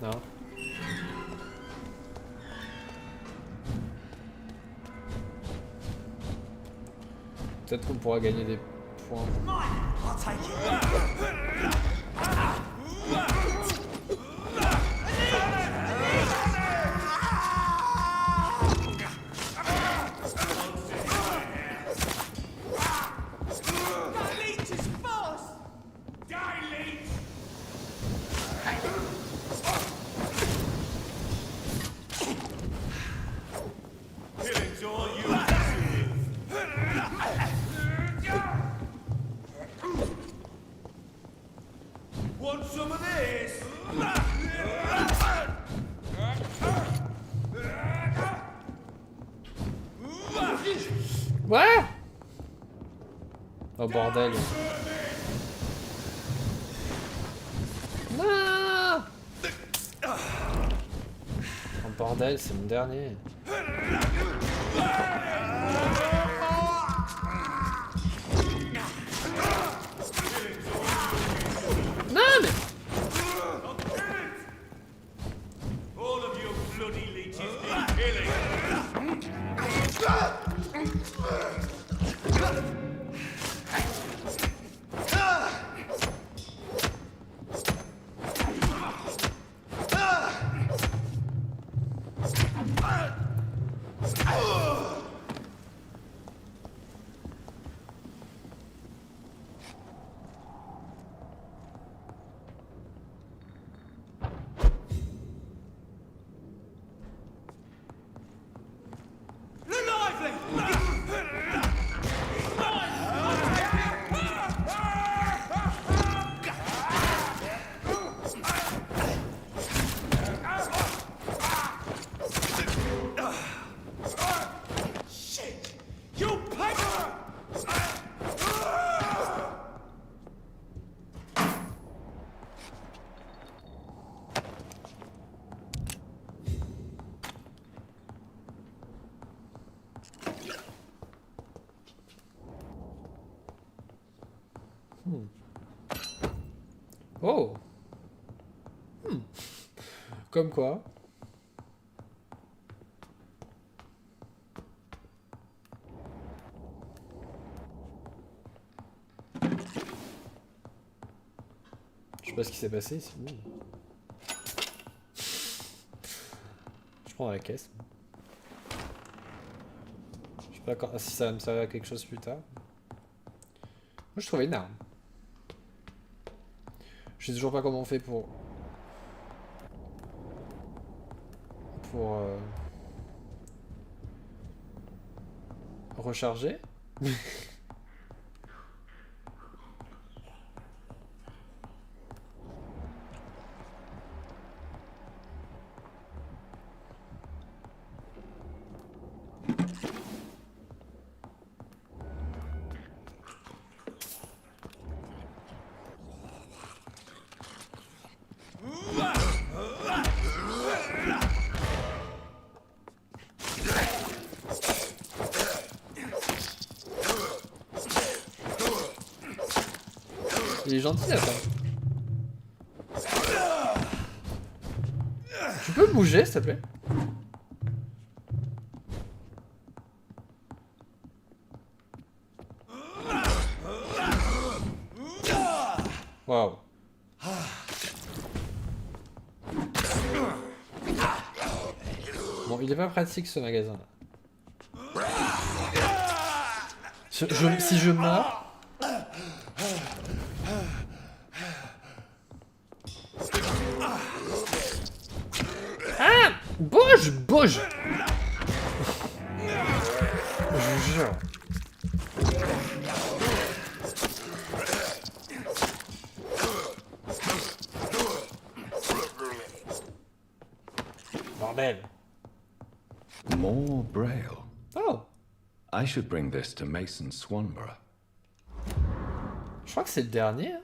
Non. Peut-être qu'on pourra gagner des points. Ouais. Oh bordel. Non. Oh bordel, c'est mon dernier. Oh. Comme quoi. Je sais pas ce qui s'est passé ici. Je prends la caisse. Je sais pas si ça va me servir à quelque chose plus tard. Moi je trouvais une arme. Je sais toujours pas comment on fait pour recharger. Il est gentil là. Tu peux bouger s'il te plaît? Waouh. Bon, il est pas pratique ce magasin là. Si je meurs... Ah! Bouge! Bouge! Je vous jure. Bordel. More Braille. Oh! I should bring this to Mason Swanborough. Je crois que c'est le dernier. Hein.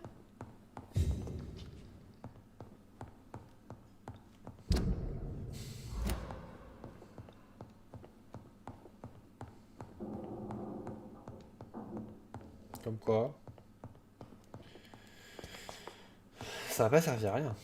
Comme quoi. Ça va pas servir à rien.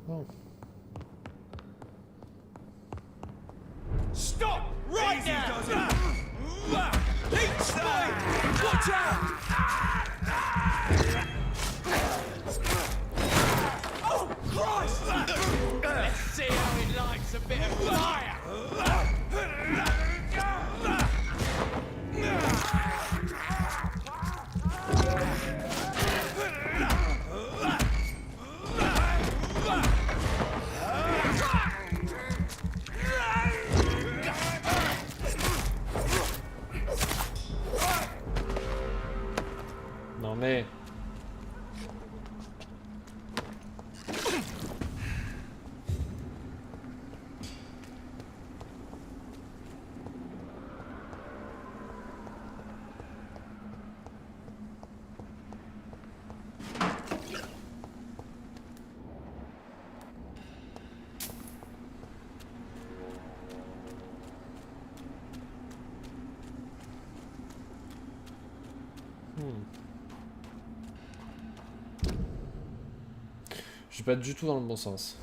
Oh. Stop right now! Each side! Watch out! Oh, Christ! Let's see how he likes a bit of fire! Non mais... Je suis pas du tout dans le bon sens.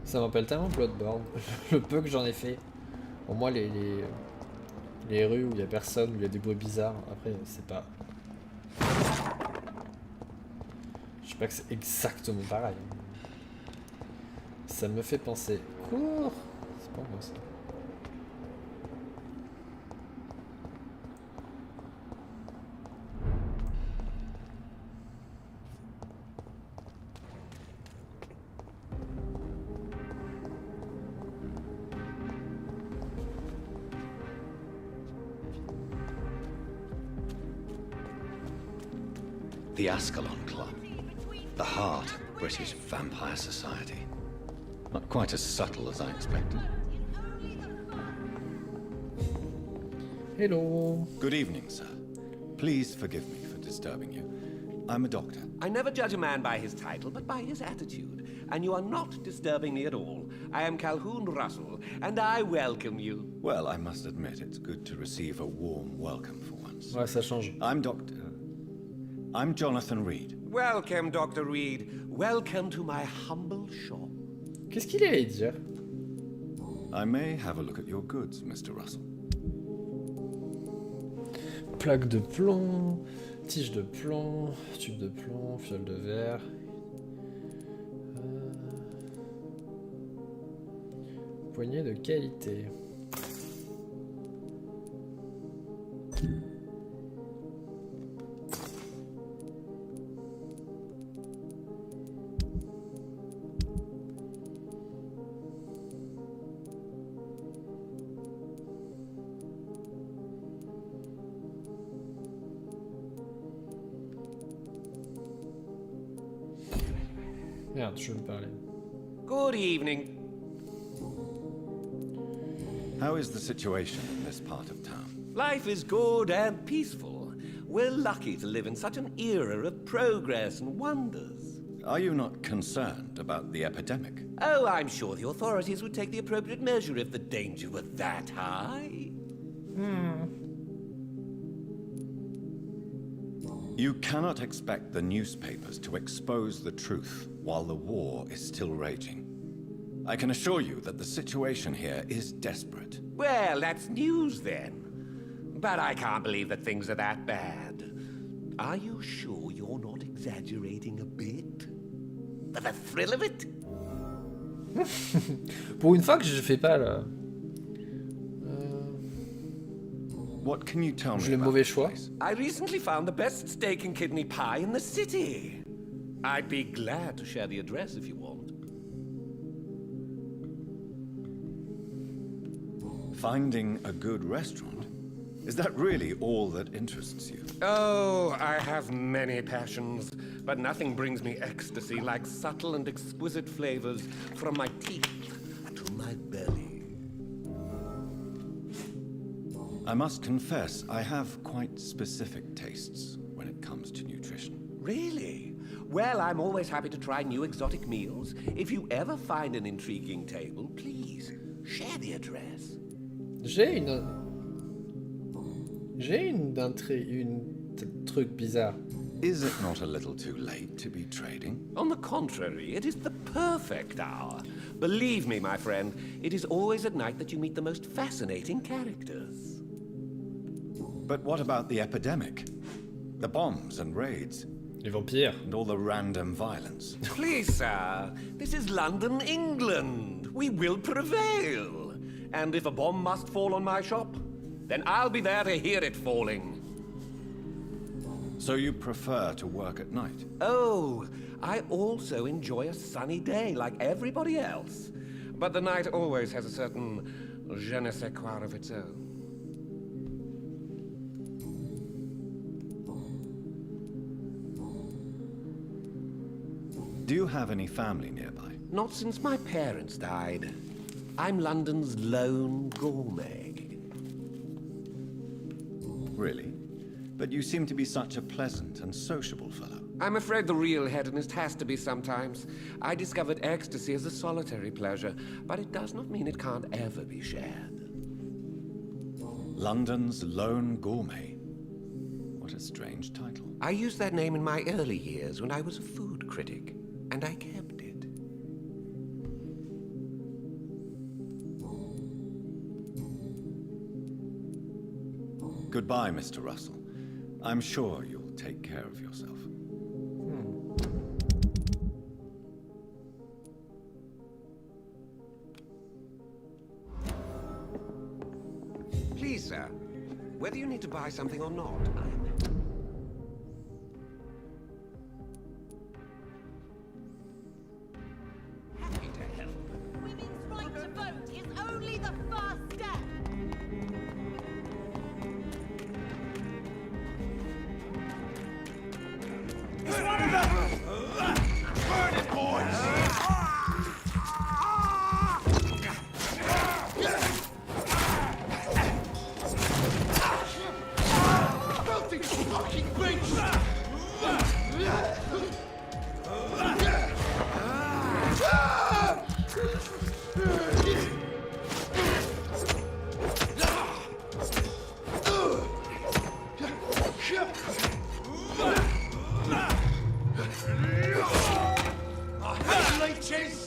Ça m'appelle tellement Bloodborne, le peu que j'en ai fait. Au moins les rues où il y a personne, où il y a des bruits bizarres, après c'est pas... Je sais pas que c'est exactement pareil. Ça me fait penser... Cours. C'est pas moi ça. The Ascalon Club. The heart of British vampire society. Not quite as subtle as I expected. Hello. Good evening, sir. Please forgive me for disturbing you. I'm a doctor. I never judge a man by his title, but by his attitude. And you are not disturbing me at all. I am Calhoun Russell, and I welcome you. Well, I must admit it's good to receive a warm welcome for once. Ouais, ça change. I'm Jonathan Reed. Welcome, Dr. Reed. Welcome to my humble shop. Qu'est-ce qu'il allait dire? I may have a look at your goods, Mr. Russell. Plaque de plomb, tige de plomb, tube de plomb, fiole de verre. Poignée de qualité. Merde, je veux me parler. Good evening. How is the situation in this part of town? Life is good and peaceful. We're lucky to live in such an era of progress and wonders. Are you not concerned about the epidemic? Oh, I'm sure the authorities would take the appropriate measure if the danger were that high. You cannot expect the newspapers to expose the truth while the war is still raging. I can assure you that the situation here is desperate. Well, that's news then. But I can't believe that things are that bad. Are you sure you're not exaggerating a bit? For the thrill of it? Pour une fois que je fais pas là. What can you tell me J'ai le about mauvais this choix. place? I recently found the best steak and kidney pie in the city. I'd be glad to share the address if you want. Finding a good restaurant? Is that really all that interests you? Oh, I have many passions, but nothing brings me ecstasy like subtle and exquisite flavors from my teeth to my belly. I must confess, I have quite specific tastes when it comes to nutrition. Really? Well, I'm always happy to try new exotic meals. If you ever find an intriguing table, please share the address. J'ai une truc bizarre. Is it not a little too late to be trading? On the contrary, it is the perfect hour. Believe me, my friend, it is always at night that you meet the most fascinating characters. But what about the epidemic? The bombs and raids? Les vampires. And all the random violence? Please, sir, this is London, England. We will prevail. And if a bomb must fall on my shop, then I'll be there to hear it falling. So you prefer to work at night? Oh, I also enjoy a sunny day like everybody else. But the night always has a certain je ne sais quoi of its own. Do you have any family nearby? Not since my parents died. I'm London's lone gourmet. Really? But you seem to be such a pleasant and sociable fellow. I'm afraid the real hedonist has to be sometimes. I discovered ecstasy as a solitary pleasure, but it does not mean it can't ever be shared. London's lone gourmet. What a strange title. I used that name in my early years when I was a food critic, and I kept it. Goodbye, Mr. Russell. I'm sure you'll take care of yourself. Please, sir, whether you need to buy something or not, I'm happy to help. Women's right to vote is only the first step. Burn it, boys! Filthy fucking beast! Leeches!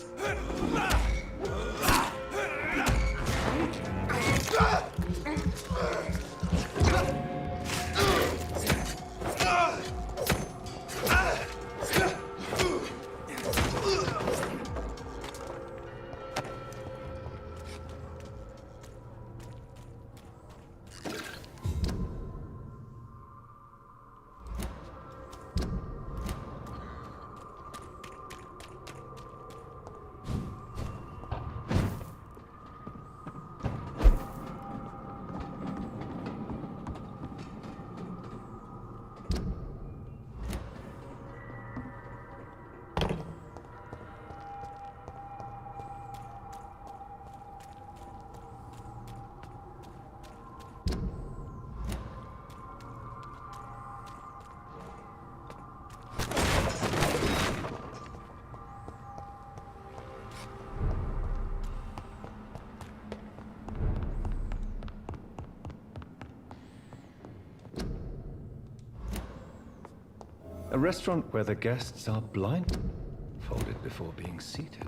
A restaurant where the guests are blindfolded before being seated.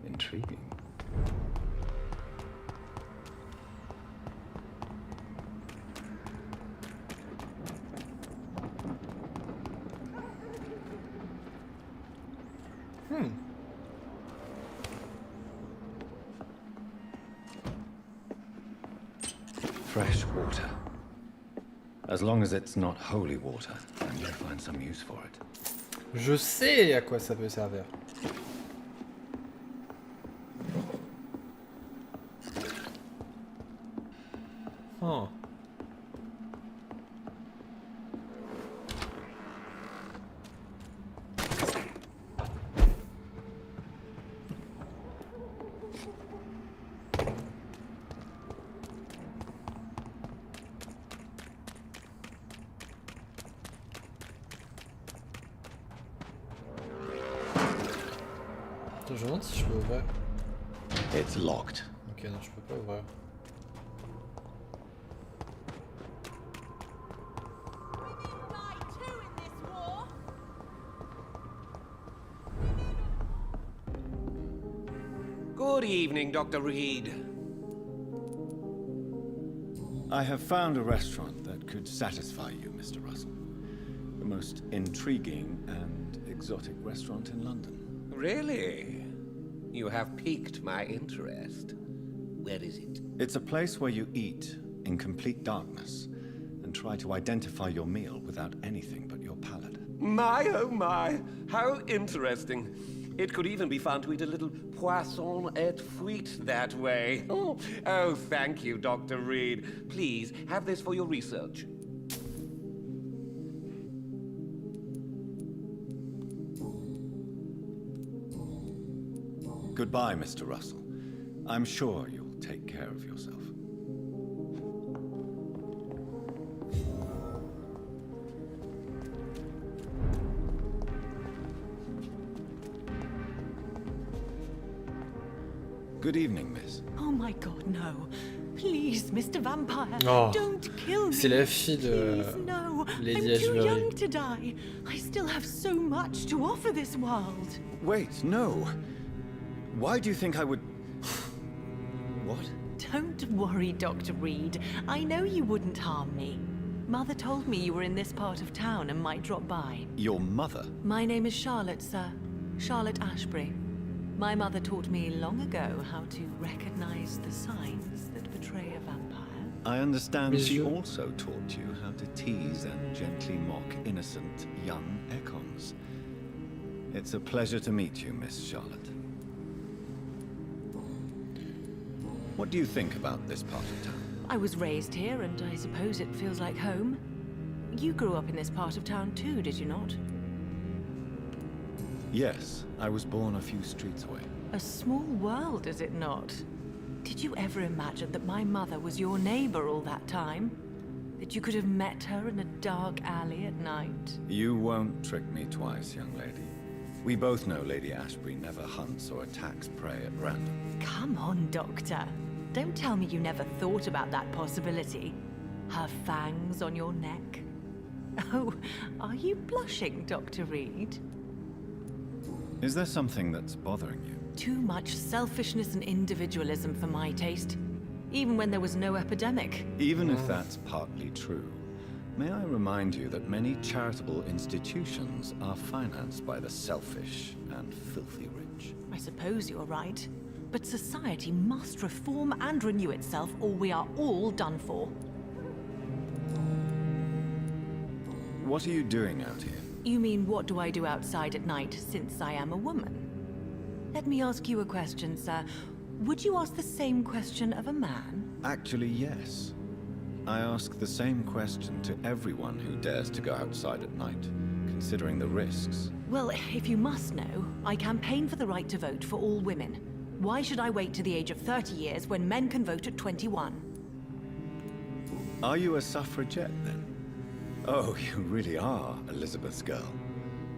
Intriguing. Fresh water. As long as it's not holy water, I'm gonna find some use for it. Je sais à quoi ça peut servir. Oh. Je me demande si je peux ouvrir. It's locked. Ok, non, je peux pas ouvrir. Good evening, Dr. Reed. I have found a restaurant that could satisfy you, Mr. Russell. The most intriguing and exotic restaurant in London. Really? You have piqued my interest. Where is it? It's a place where you eat in complete darkness and try to identify your meal without anything but your palate. My, oh my, how interesting. It could even be fun to eat a little poisson et fruit that way. Oh, thank you, Dr. Reed. Please, have this for your research. Goodbye, Mr. Russell. I'm sure you'll take care of yourself. Good evening, miss. Oh my god, no. Please, Mr. Vampire, Oh, don't kill me. c'est la fille de Please, no. Lady I'm too Ashbury. young to die. I still have so much to offer this world. Wait, no. Why do you think I would... What? Don't worry, Dr. Reed. I know you wouldn't harm me. Mother told me you were in this part of town and might drop by. Your mother? My name is Charlotte, sir. Charlotte Ashbury. My mother taught me long ago how to recognize the signs that betray a vampire. I understand Is she you- also taught you how to tease and gently mock innocent young Ekons. It's a pleasure to meet you, Miss Charlotte. What do you think about this part of town? I was raised here, and I suppose it feels like home. You grew up in this part of town too, did you not? Yes, I was born a few streets away. A small world, is it not? Did you ever imagine that my mother was your neighbor all that time? That you could have met her in a dark alley at night? You won't trick me twice, young lady. We both know Lady Ashbury never hunts or attacks prey at random. Come on, Doctor. Don't tell me you never thought about that possibility. Her fangs on your neck. Oh, are you blushing, Dr. Reed? Is there something that's bothering you? Too much selfishness and individualism for my taste. Even when there was no epidemic. Even if that's partly true, may I remind you that many charitable institutions are financed by the selfish and filthy rich. I suppose you're right. But society must reform and renew itself, or we are all done for. What are you doing out here? You mean, what do I do outside at night since I am a woman? Let me ask you a question, sir. Would you ask the same question of a man? Actually, yes. I ask the same question to everyone who dares to go outside at night, considering the risks. Well, if you must know, I campaign for the right to vote for all women. Why should I wait to the age of 30 years when men can vote at 21? Are you a suffragette, then? Oh, you really are Elizabeth's girl.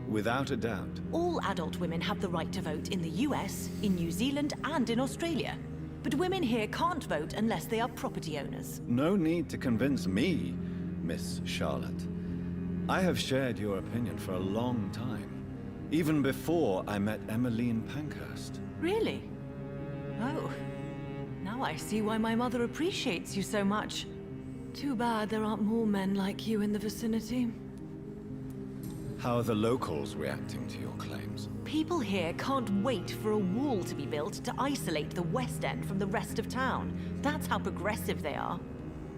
Without a doubt. All adult women have the right to vote in the US, in New Zealand, and in Australia. But women here can't vote unless they are property owners. No need to convince me, Miss Charlotte. I have shared your opinion for a long time. Even before I met Emmeline Pankhurst. Really? Oh. Now I see why my mother appreciates you so much. Too bad there aren't more men like you in the vicinity. How are the locals reacting to your claims? People here can't wait for a wall to be built to isolate the West End from the rest of town. That's how progressive they are.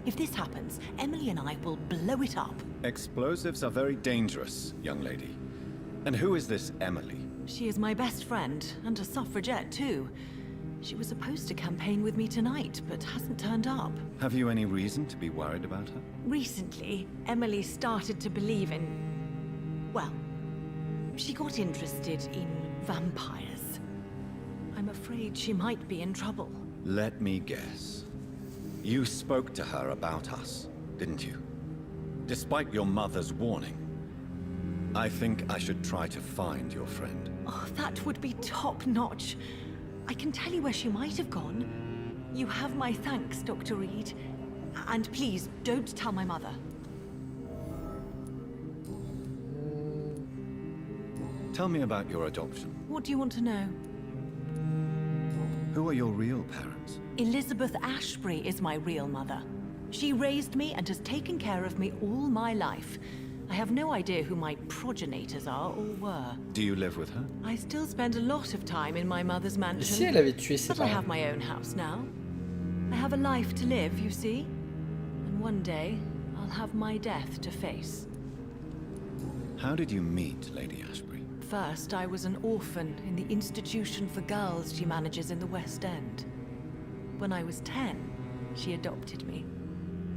If this happens, Emily and I will blow it up. Explosives are very dangerous, young lady. And who is this Emily? She is my best friend, and a suffragette too. She was supposed to campaign with me tonight, but hasn't turned up. Have you any reason to be worried about her? Recently, Emily started to believe in... well, she got interested in vampires. I'm afraid she might be in trouble. Let me guess. You spoke to her about us, didn't you? Despite your mother's warning. I think I should try to find your friend. Oh, that would be top-notch. I can tell you where she might have gone. You have my thanks, Dr. Reed. And please, don't tell my mother. Tell me about your adoption. What do you want to know? Who are your real parents? Elizabeth Ashbury is my real mother. She raised me and has taken care of me all my life. I have no idea who my progenitors are or were. Do you live with her? I still spend a lot of time in my mother's Et mansion. si elle avait tué ses But I parents? have my own house now. I have a life to live, you see. And one day, I'll have my death to face. How did you meet Lady Ashbury? First, I was an orphan in the institution for girls she manages in the West End. When I was 10, she adopted me.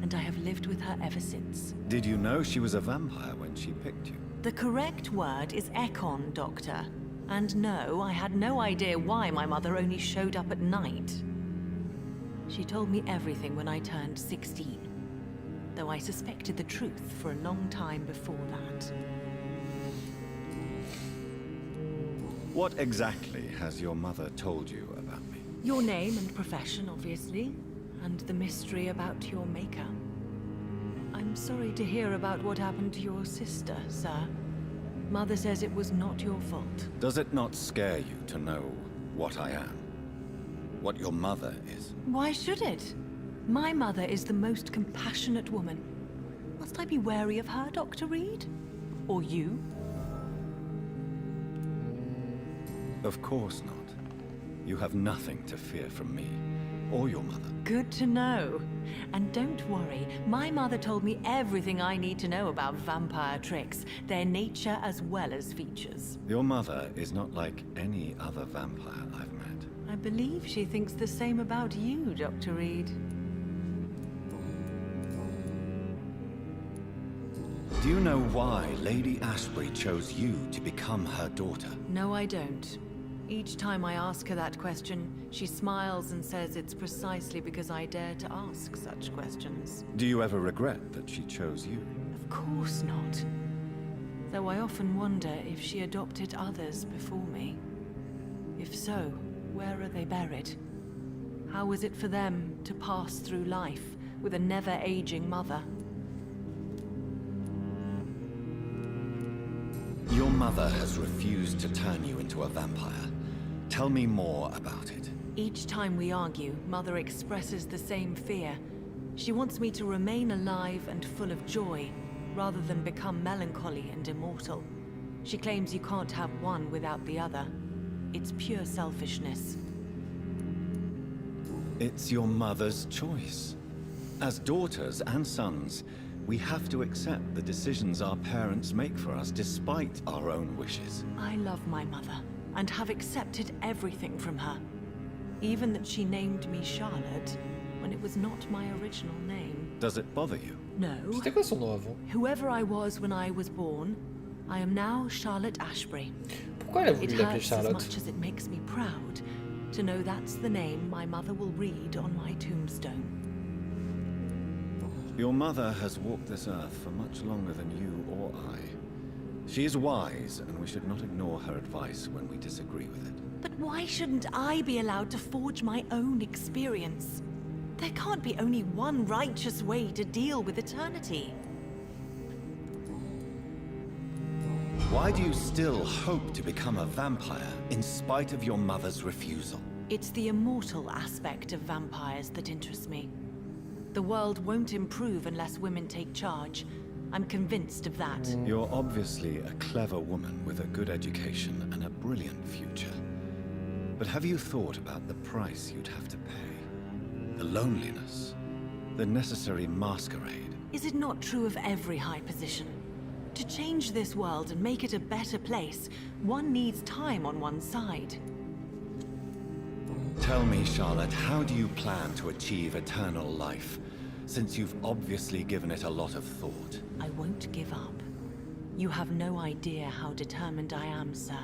And I have lived with her ever since. Did you know she was a vampire when she picked you? The correct word is Ekon, Doctor. And no, I had no idea why my mother only showed up at night. She told me everything when I turned 16, though I suspected the truth for a long time before that. What exactly has your mother told you about me? Your name and profession, obviously, and the mystery about your maker. I'm sorry to hear about what happened to your sister, sir. Mother says it was not your fault. Does it not scare you to know what I am? What your mother is? Why should it? My mother is the most compassionate woman. Must I be wary of her, Dr. Reed? Or you? Of course not. You have nothing to fear from me, or your mother. Good to know. And don't worry, my mother told me everything I need to know about vampire tricks, their nature as well as features. Your mother is not like any other vampire I've met. I believe she thinks the same about you, Dr. Reed. Do you know why Lady Ashbury chose you to become her daughter? No, I don't. Each time I ask her that question, she smiles and says it's precisely because I dare to ask such questions. Do you ever regret that she chose you? Of course not. Though I often wonder if she adopted others before me. If so, where are they buried? How was it for them to pass through life with a never-aging mother? Your mother has refused to turn you into a vampire. Tell me more about it. Each time we argue, Mother expresses the same fear. She wants me to remain alive and full of joy, rather than become melancholy and immortal. She claims you can't have one without the other. It's pure selfishness. It's your mother's choice. As daughters and sons, we have to accept the decisions our parents make for us despite our own wishes. I love my mother, and have accepted everything from her. Even that she named me Charlotte, when it was not my original name. Does it bother you? No. C'était quoi son nom avant? Whoever I was when I was born, I am now Charlotte Ashbury. Pourquoi elle a voulu It l'appeler hurts as Charlotte? much as it makes me proud to know that's the name my mother will read on my tombstone. Your mother has walked this earth for much longer than you or I. She is wise, and we should not ignore her advice when we disagree with it. But why shouldn't I be allowed to forge my own experience? There can't be only one righteous way to deal with eternity. Why do you still hope to become a vampire, in spite of your mother's refusal? It's the immortal aspect of vampires that interests me. The world won't improve unless women take charge. I'm convinced of that. You're obviously a clever woman with a good education and a brilliant future. But have you thought about the price you'd have to pay? The loneliness, the necessary masquerade. Is it not true of every high position? To change this world and make it a better place, one needs time on one's side. Tell me, Charlotte, how do you plan to achieve eternal life, since you've obviously given it a lot of thought? I won't give up. You have no idea how determined I am, sir.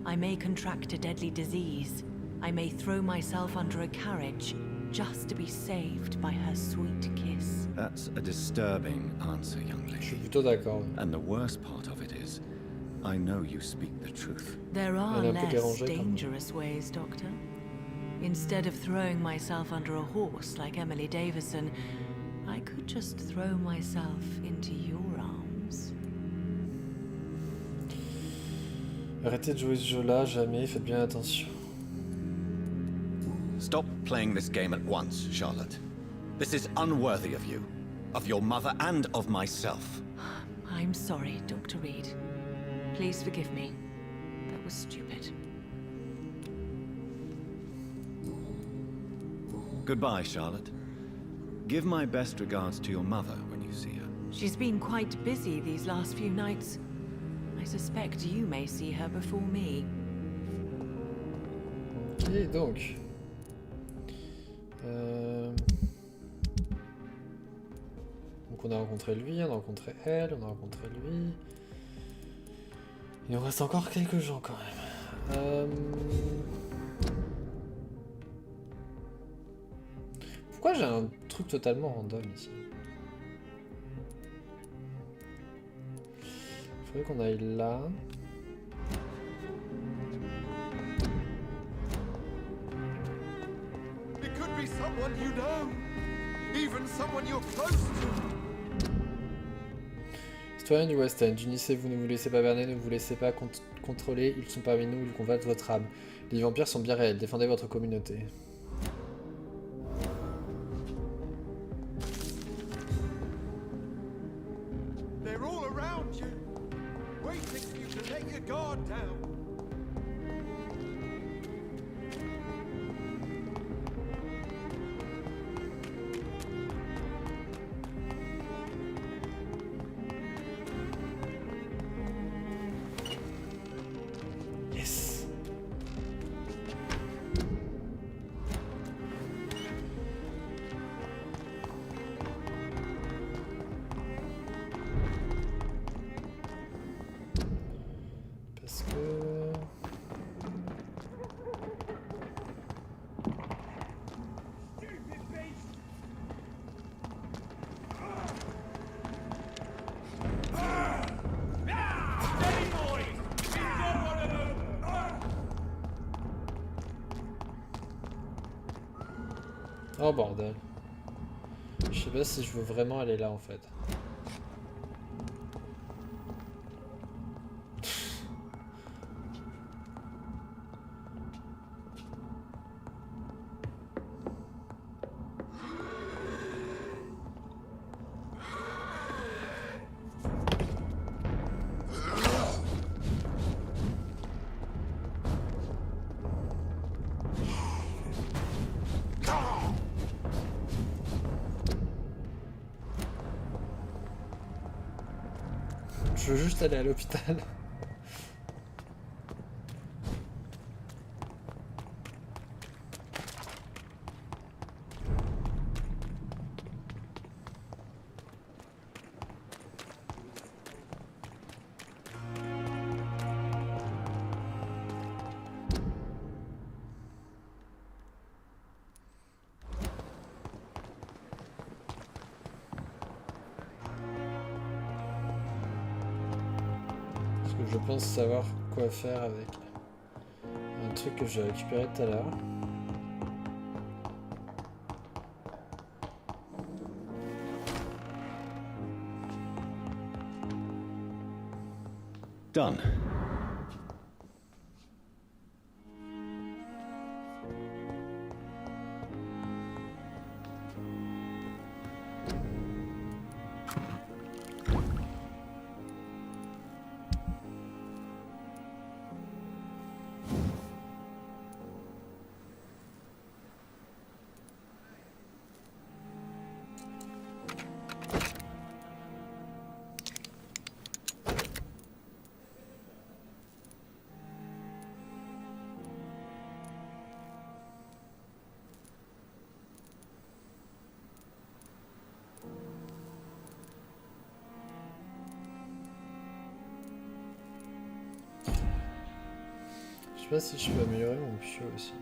I may contract a deadly disease. I may throw myself under a carriage, just to be saved by her sweet kiss. That's a disturbing answer, young Je suis lady. plutôt d'accord. And the worst part of it is, I know you speak the truth. There are Elle est un peu less dérangée, quand même. dangerous ways, Doctor. Instead of throwing myself under a horse like Emily Davison, I could just throw myself into your arms. Arrêtez de jouer ce jeu-là, jamais, faites bien attention. Stop playing this game at once, Charlotte. This is unworthy of you, of your mother, and of myself. I'm sorry, Dr. Reed. Please forgive me. That was stupid. Goodbye, Charlotte. Give my best regards to your mother when you see her. She's been quite busy these last few nights. I suspect you may see her before me. Ok, donc. Donc on a rencontré lui, on a rencontré elle, on a rencontré lui. Il nous reste encore quelques gens quand même. Pourquoi j'ai un truc totalement random ici? Il faudrait qu'on aille là. It could be someone you know, even someone you're close to. Citoyens du West End, unissez-vous, ne vous laissez pas berner, ne vous laissez pas contrôler, ils sont parmi nous, ils combattent votre âme. Les vampires sont bien réels, défendez votre communauté. They're all around you, waiting for you to let your guard down. Yes. Parce que... Oh bordel. Je sais pas si je veux vraiment aller là en fait. Je veux juste aller à l'hôpital. Parce que je pense savoir quoi faire avec un truc que j'ai récupéré tout à l'heure. Done. Je sais pas si je peux améliorer mon pieu aussi.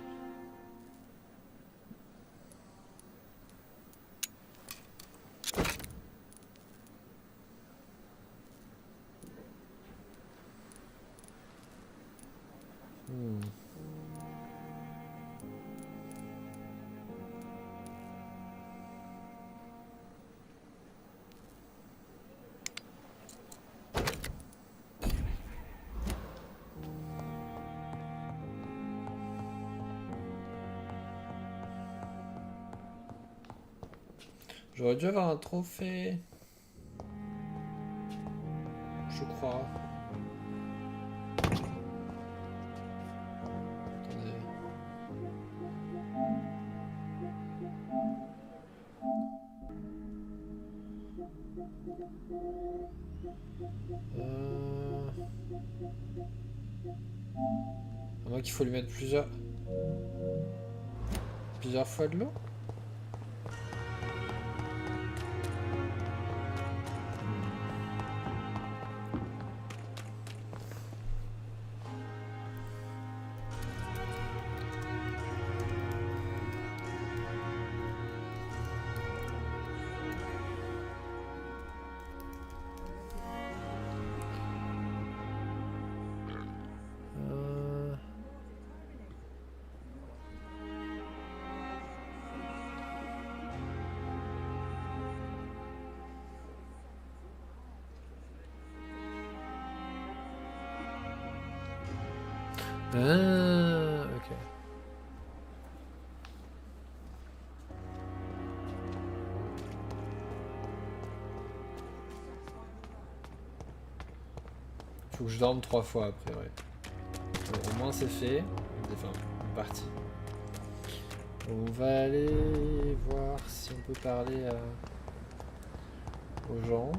J'aurais dû avoir un trophée. Je crois. Attendez. À moins qu'il faut lui mettre plusieurs fois de l'eau. Ah, ok. Faut que je dorme 3 fois après, ouais. Bon, au moins c'est fait. Enfin, parti. On va aller voir si on peut parler aux gens.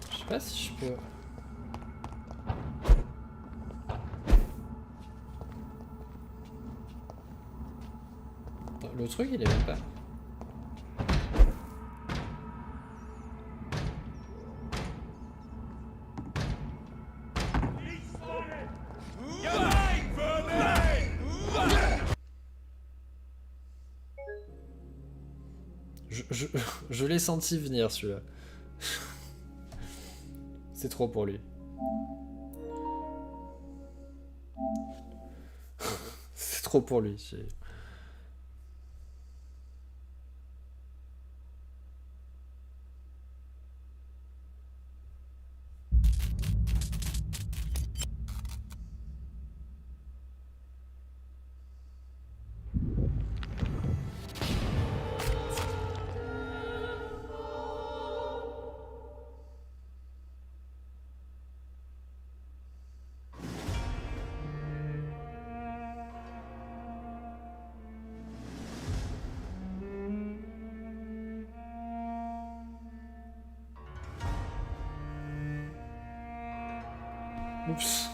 Je sais pas si je peux... Le truc il est même pas... Je l'ai senti venir celui-là. C'est trop pour lui. C'est trop pour lui. Oups.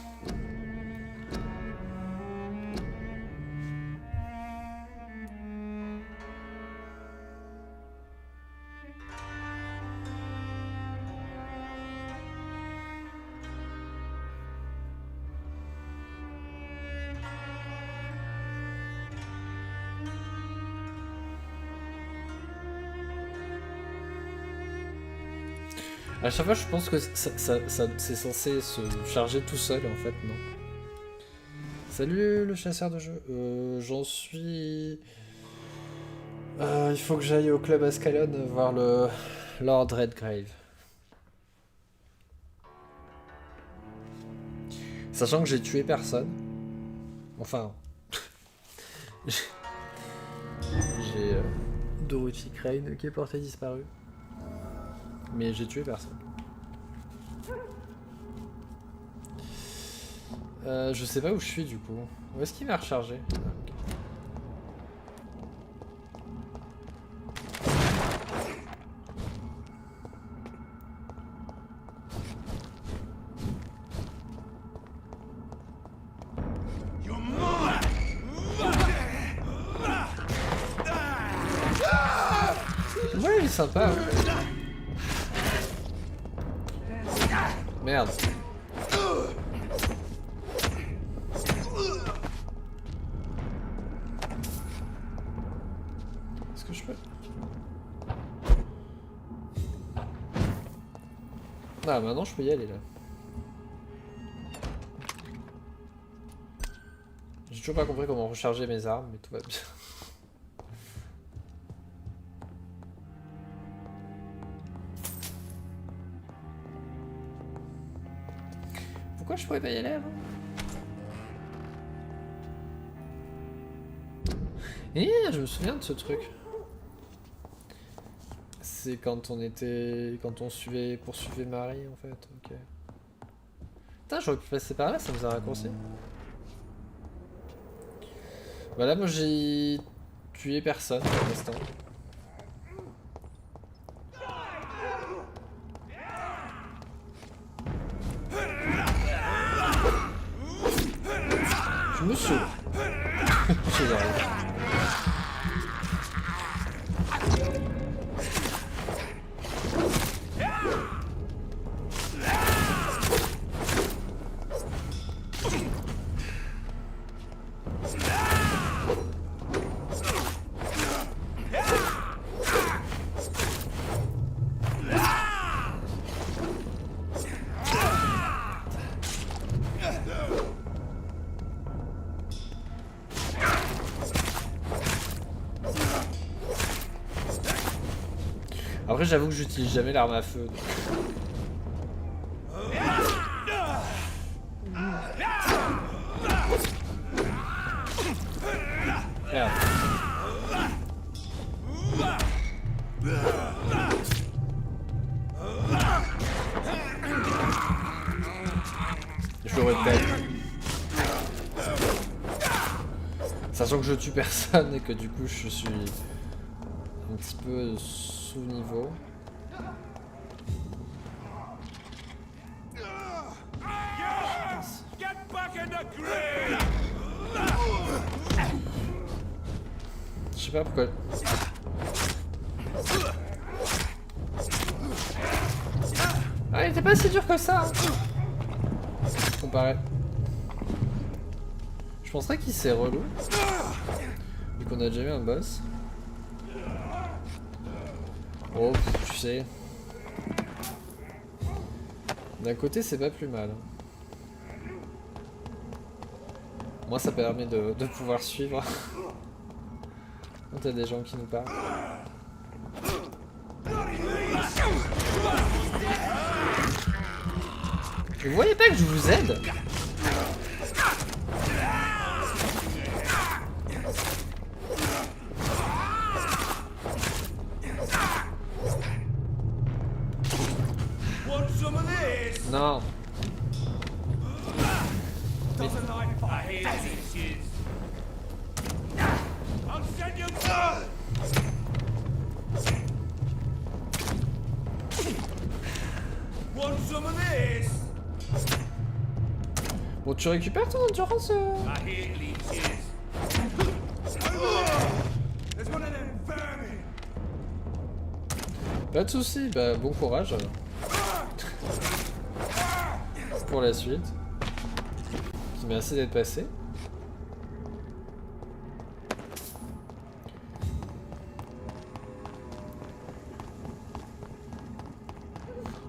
À chaque fois, je pense que c'est censé se charger tout seul, en fait, non. Salut le chasseur de jeux. J'en suis... il faut que j'aille au club Ascalon voir le Lord Redgrave. Sachant que j'ai tué personne. Enfin... j'ai Dorothy Crane qui est portée disparue. Mais j'ai tué personne. Je sais pas où je suis du coup. Où est-ce qu'il m'a rechargé? Ouais, il est sympa. Merde. Est-ce que je peux... Ah, maintenant je peux y aller là. J'ai toujours pas compris comment recharger mes armes, mais tout va bien. Pourquoi je pourrais pas y aller avant? Eh, je me souviens de ce truc. C'est quand on était... Quand on poursuivait Marie en fait, ok. Putain, j'aurais pu passer par là, ça nous a raccourci. Voilà, moi j'ai tué personne pour l'instant. Monsieur. Monsieur arrive. Après, j'avoue que j'utilise jamais l'arme à feu. Donc... Merde. Je le répète. Sachant que je tue personne et que du coup je suis un petit peu sous niveau. Je sais pas pourquoi. Ah, il était pas si dur que ça. Hein. Comparé. Je penserais qu'il s'est relou. Vu qu'on a déjà eu un boss. Oh, tu sais. D'un côté, c'est pas plus mal. Moi, ça permet de pouvoir suivre. Quand t'as des gens qui nous parlent. Vous voyez pas que je vous aide? Non. Mais... Bon, tu récupères ton endurance Pas de soucis, bah bon courage pour la suite. Merci d'être passé.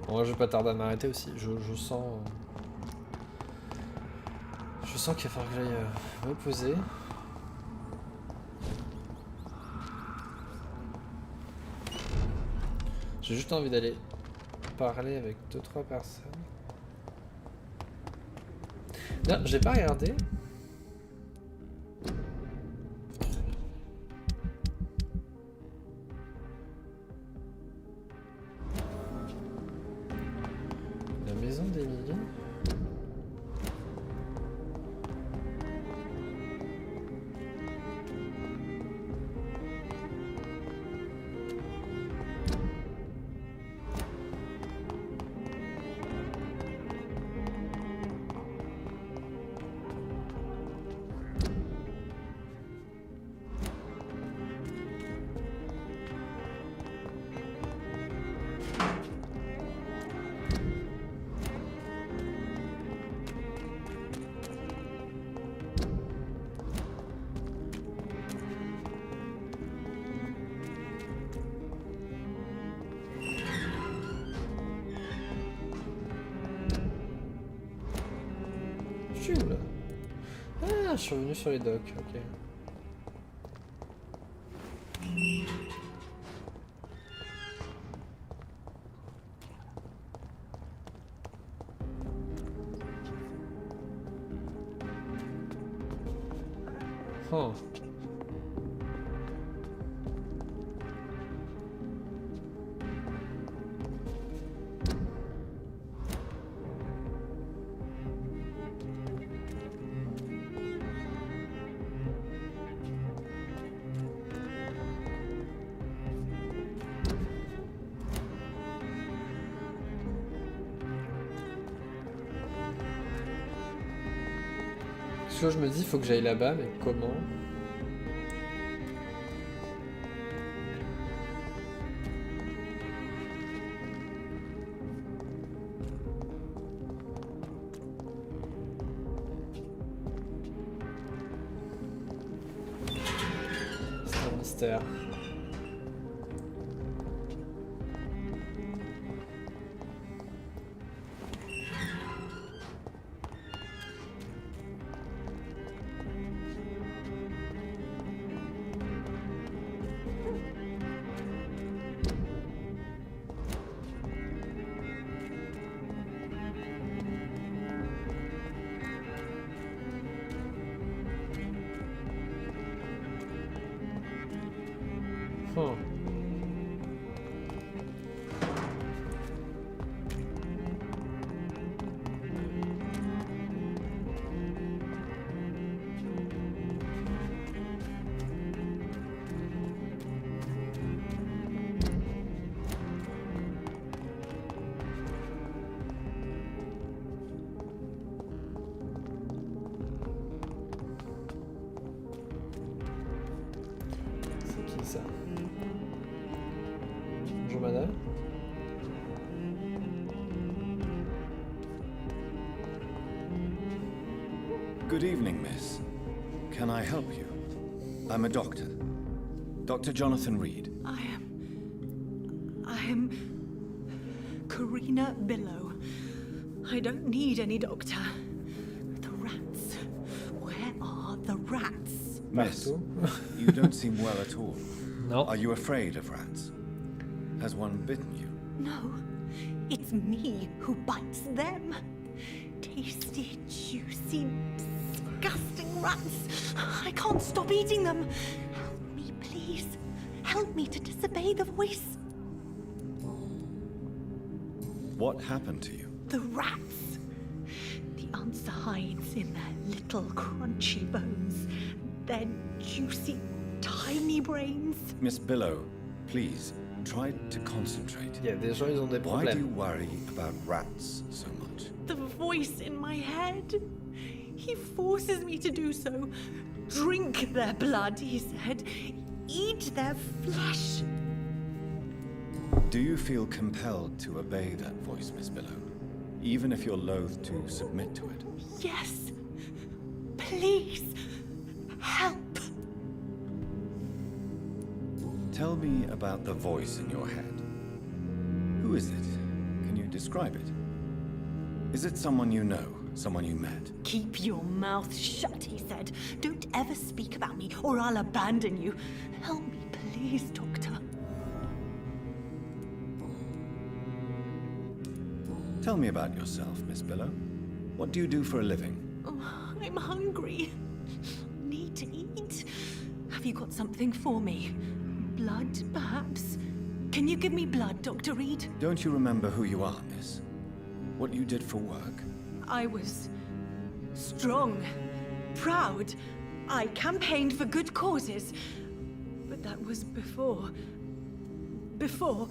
Bon, moi je vais pas tarder à m'arrêter aussi, je sens... Je sens qu'il va falloir que j'aille me poser. J'ai juste envie d'aller parler avec 2-3 personnes. Non, j'ai pas regardé. La maison d'Emily. Ah, je suis revenu sur les docks, ok. Oh. Parce que je me dis, il faut que j'aille là-bas, mais comment? C'est un mystère. Oh. C'est qui ça? Bonjour madame. Good evening, miss. Can I help you? I'm a doctor. Dr. Jonathan Reed. I am Karina Billow. I don't need any doctor. The rats. Where are the rats? Miss, you don't seem well at all. No. Are you afraid of rats? Has one bitten you? No, it's me who bites them. Tasty, juicy, disgusting rats. I can't stop eating them. Help me, please. Help me to disobey the voice. What happened to you? The rats. The answer hides in their little crunchy bones. Their juicy, tiny brains. Miss Billow, please, try to concentrate. Il y a des gens, ils ont des Why do you problèmes. worry about rats so much? The voice in my head. He forces me to do so. Drink their blood, he said. Eat their flesh. Do you feel compelled to obey that voice, Miss Billow? Even if you're loath to submit to it? Yes. Please. Help. Tell me about the voice in your head. Who is it? Can you describe it? Is it someone you know? Someone you met? Keep your mouth shut, he said. Don't ever speak about me, or I'll abandon you. Help me, please, Doctor. Tell me about yourself, Miss Billow. What do you do for a living? Oh, I'm hungry. Need to eat. Have you got something for me? Blood, perhaps? Can you give me blood, Dr. Reed? Don't you remember who you are, miss? What you did for work? I was strong, proud. I campaigned for good causes. But that was before. Before.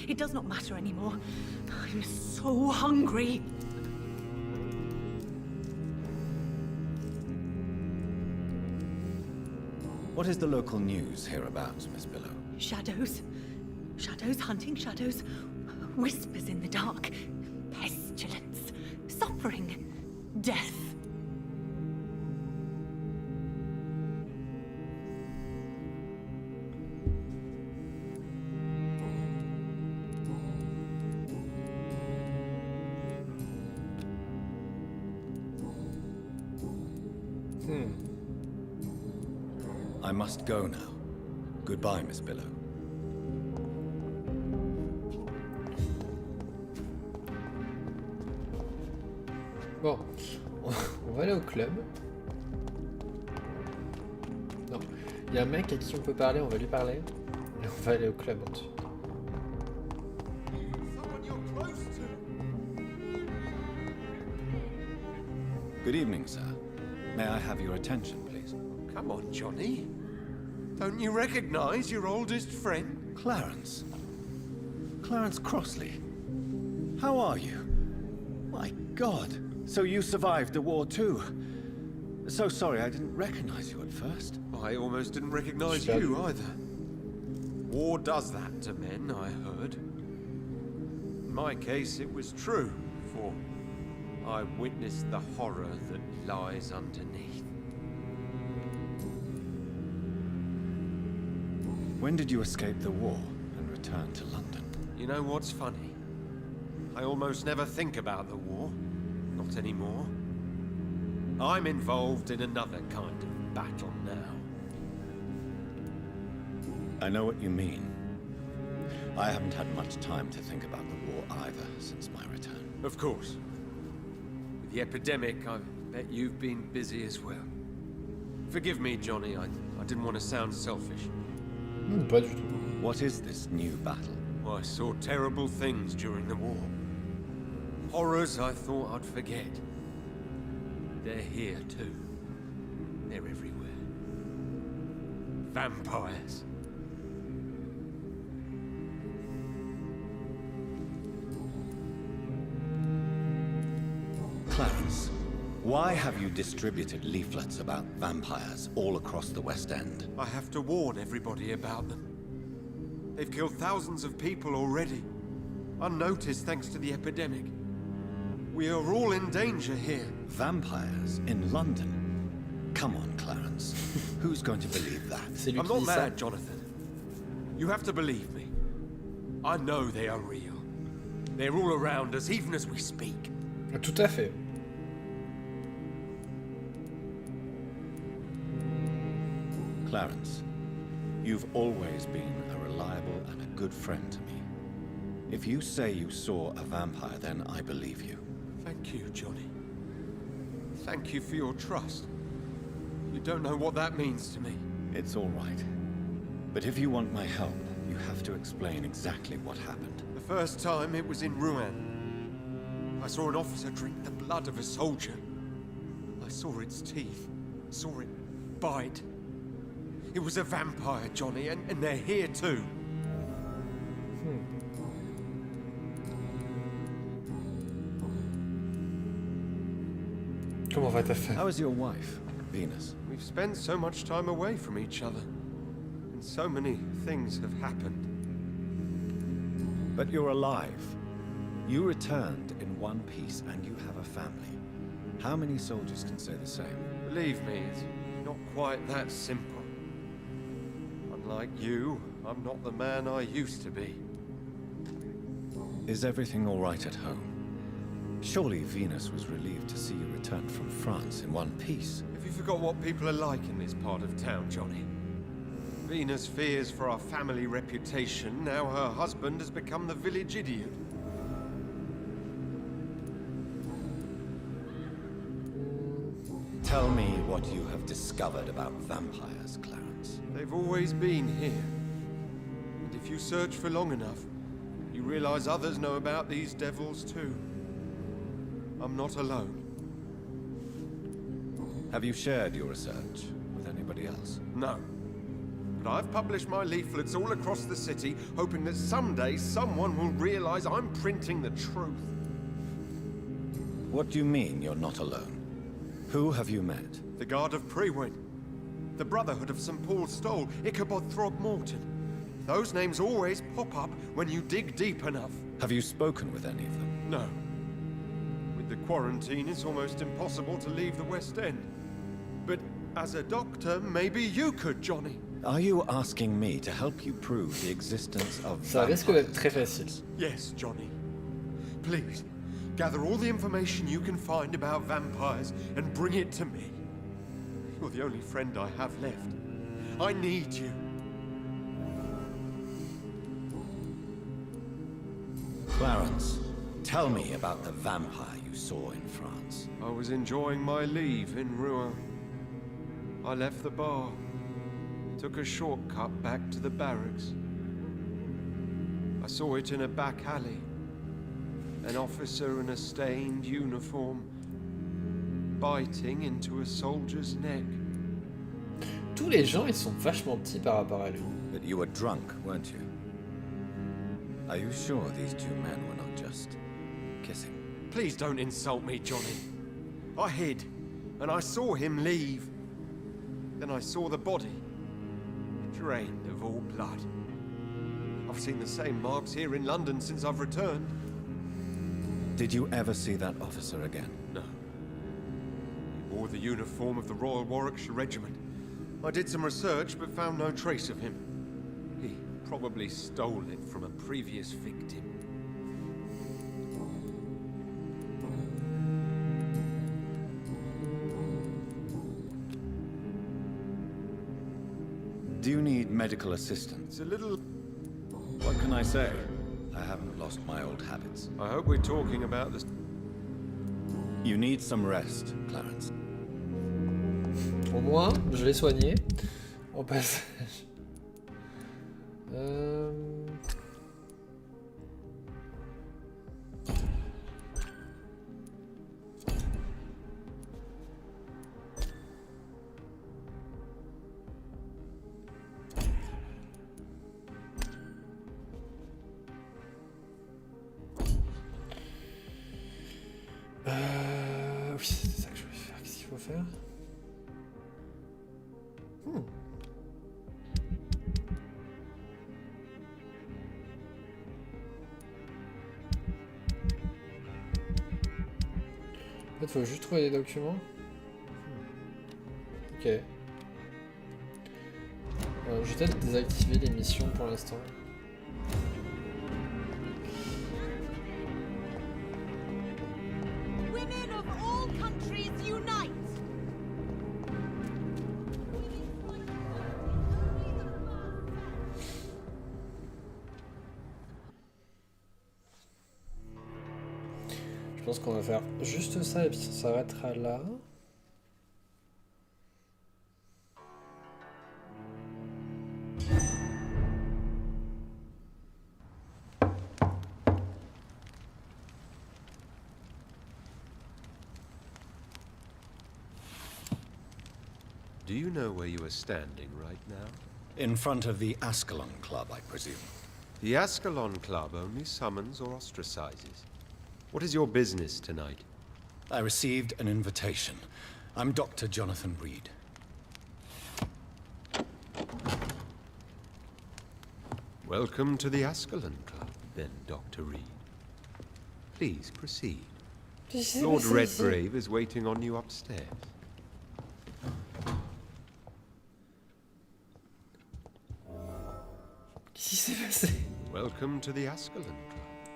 It does not matter anymore. I'm so hungry. What is the local news hereabouts, Miss Billow? Shadows. Shadows hunting shadows. Whispers in the dark. Pestilence. Suffering. Death. I must go now. Goodbye, Miss Billow. Bon, on va aller au club. Non, il y a un mec à qui on peut parler, on va lui parler. Et on va aller au club ensuite. Good evening, sir. May I have your attention, please? Come on, Johnny. Don't you recognize your oldest friend? Clarence. Clarence Crossley. How are you? My God. So you survived the war too. So sorry I didn't recognize you at first. I almost didn't recognize you either. War does that to men, I heard. In my case, it was true, for I witnessed the horror that lies underneath. When did you escape the war and return to London? You know what's funny? I almost never think about the war. Not anymore. I'm involved in another kind of battle now. I know what you mean. I haven't had much time to think about the war either since my return. Of course. With the epidemic, I bet you've been busy as well. Forgive me, Johnny, I didn't want to sound selfish. Pas du tout. What is this new battle? I saw terrible things during the war. Horrors I thought I'd forget. They're here too. They're everywhere. Vampires. Clarence, why have you distributed leaflets about vampires all across the West End? I have to warn everybody about them. They've killed thousands of people already, unnoticed thanks to the epidemic. We are all in danger here. Vampires in London? Come on, Clarence. Who's going to believe that? C'est lui I'm qui not dit ça. mad, Jonathan. You have to believe me. I know they are real. They're all around us, even as we speak. Tout à fait. Clarence, you've always been a reliable and a good friend to me. If you say you saw a vampire, then I believe you. Thank you, Johnny. Thank you for your trust. You don't know what that means to me. It's all right. But if you want my help, you have to explain exactly what happened. The first time it was in Rouen. I saw an officer drink the blood of a soldier. I saw its teeth, saw it bite. It was a vampire, Johnny, and they're here too. Comment va ta femme? How is your wife, Venus? We've spent so much time away from each other, and so many things have happened. But you're alive. You returned in one piece and you have a family. How many soldiers can say the same? Believe me, it's not quite that simple. Unlike you, I'm not the man I used to be. Is everything all right at home? Surely Venus was relieved to see you return from France in one piece. Have you forgot what people are like in this part of town, Johnny? Venus fears for our family reputation. Now her husband has become the village idiot. Tell me what you have discovered about vampires, Clarence. They've always been here. And if you search for long enough, you realize others know about these devils too. I'm not alone. Have you shared your research with anybody else? No. But I've published my leaflets all across the city, hoping that someday someone will realize I'm printing the truth. What do you mean you're not alone? Who have you met? The Guard of Prewin, the Brotherhood of St. Paul's Stole, Ichabod Throgmorton. Those names always pop up when you dig deep enough. Have you spoken with any of them? No. With the quarantine, it's almost impossible to leave the West End. But as a doctor, maybe you could, Johnny. Are you asking me to help you prove the existence of Ça risque d'être vampires? très facile. Yes, Johnny. Please, gather all the information you can find about vampires and bring it to me. You're the only friend I have left. I need you. Clarence, tell me about the vampire you saw in France. I was enjoying my leave in Rouen. I left the bar, took a shortcut back to the barracks. I saw it in a back alley. An officer in a stained uniform, biting into a soldier's neck. Tous les gens, ils sont vachement petits par rapport à lui. But you were drunk, weren't you? Are you sure these two men were not just kissing? Please don't insult me, Johnny. I hid, and I saw him leave. Then I saw the body, drained of all blood. I've seen the same marks here in London since I've returned. Did you ever see that officer again? No. He wore the uniform of the Royal Warwickshire Regiment. I did some research, but found no trace of him. He probably stole it from a previous victim. Do you need medical assistance? It's a little... What can I say? I haven't lost my old habits. I hope we're talking about this... You need some rest, Clarence. Au moins, je l'ai soigné. Au passage. Oui, c'est ça que je voulais faire. Qu'est-ce qu'il faut faire? En fait, faut juste trouver des documents. Ok. Je vais peut-être désactiver les missions pour l'instant. Women of all countries unite! Je pense qu'on va faire juste ça et puis ça s'arrêtera là. Do you know where you are standing right now? In front of the Ascalon Club, I presume. The Ascalon Club only summons or ostracizes. What is your business tonight? I received an invitation. I'm Dr. Jonathan Reed. Welcome to the Ascalon Club, then, Dr. Reed. Please proceed. Lord Redgrave is waiting on you upstairs. Qu'est-ce qui s'est passé? Welcome to the Ascalon Club,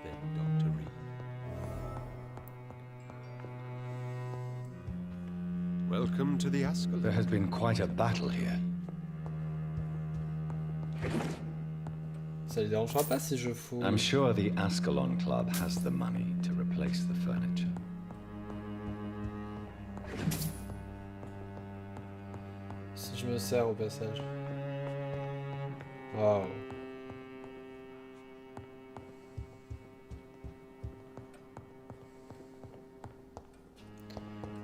then, Dr. Reed. Welcome to the Ascalon. There has been quite a battle here. Ça les dérangera pas si je fous. I'm sure the Ascalon Club has the money to replace the furniture. Si je me sers au passage. Waouh.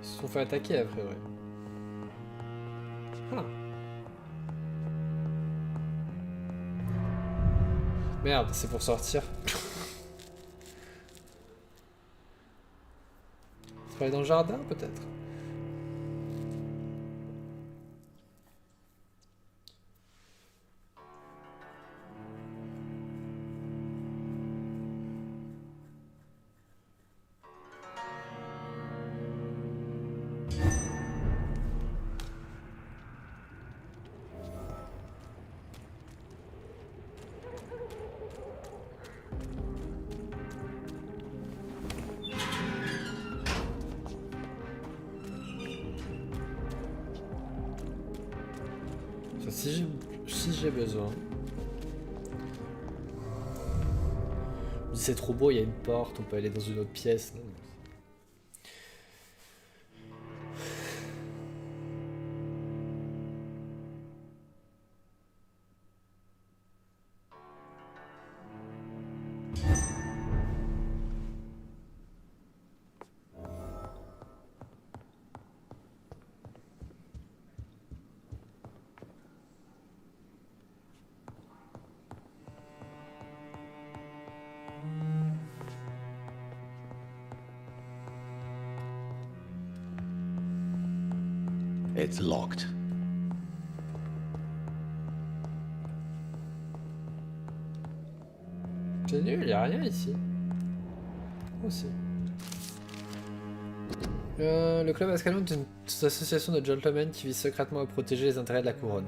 Ils se sont fait attaquer a priori. Ah. Merde, c'est pour sortir. Faut aller dans le jardin peut-être. Si j'ai besoin. C'est trop beau, il y a une porte, on peut aller dans une autre pièce. Non. It's locked. C'est nul, il n'y a rien ici. Aussi. Le club Ascalon est une association de gentlemen qui vise secrètement à protéger les intérêts de la couronne.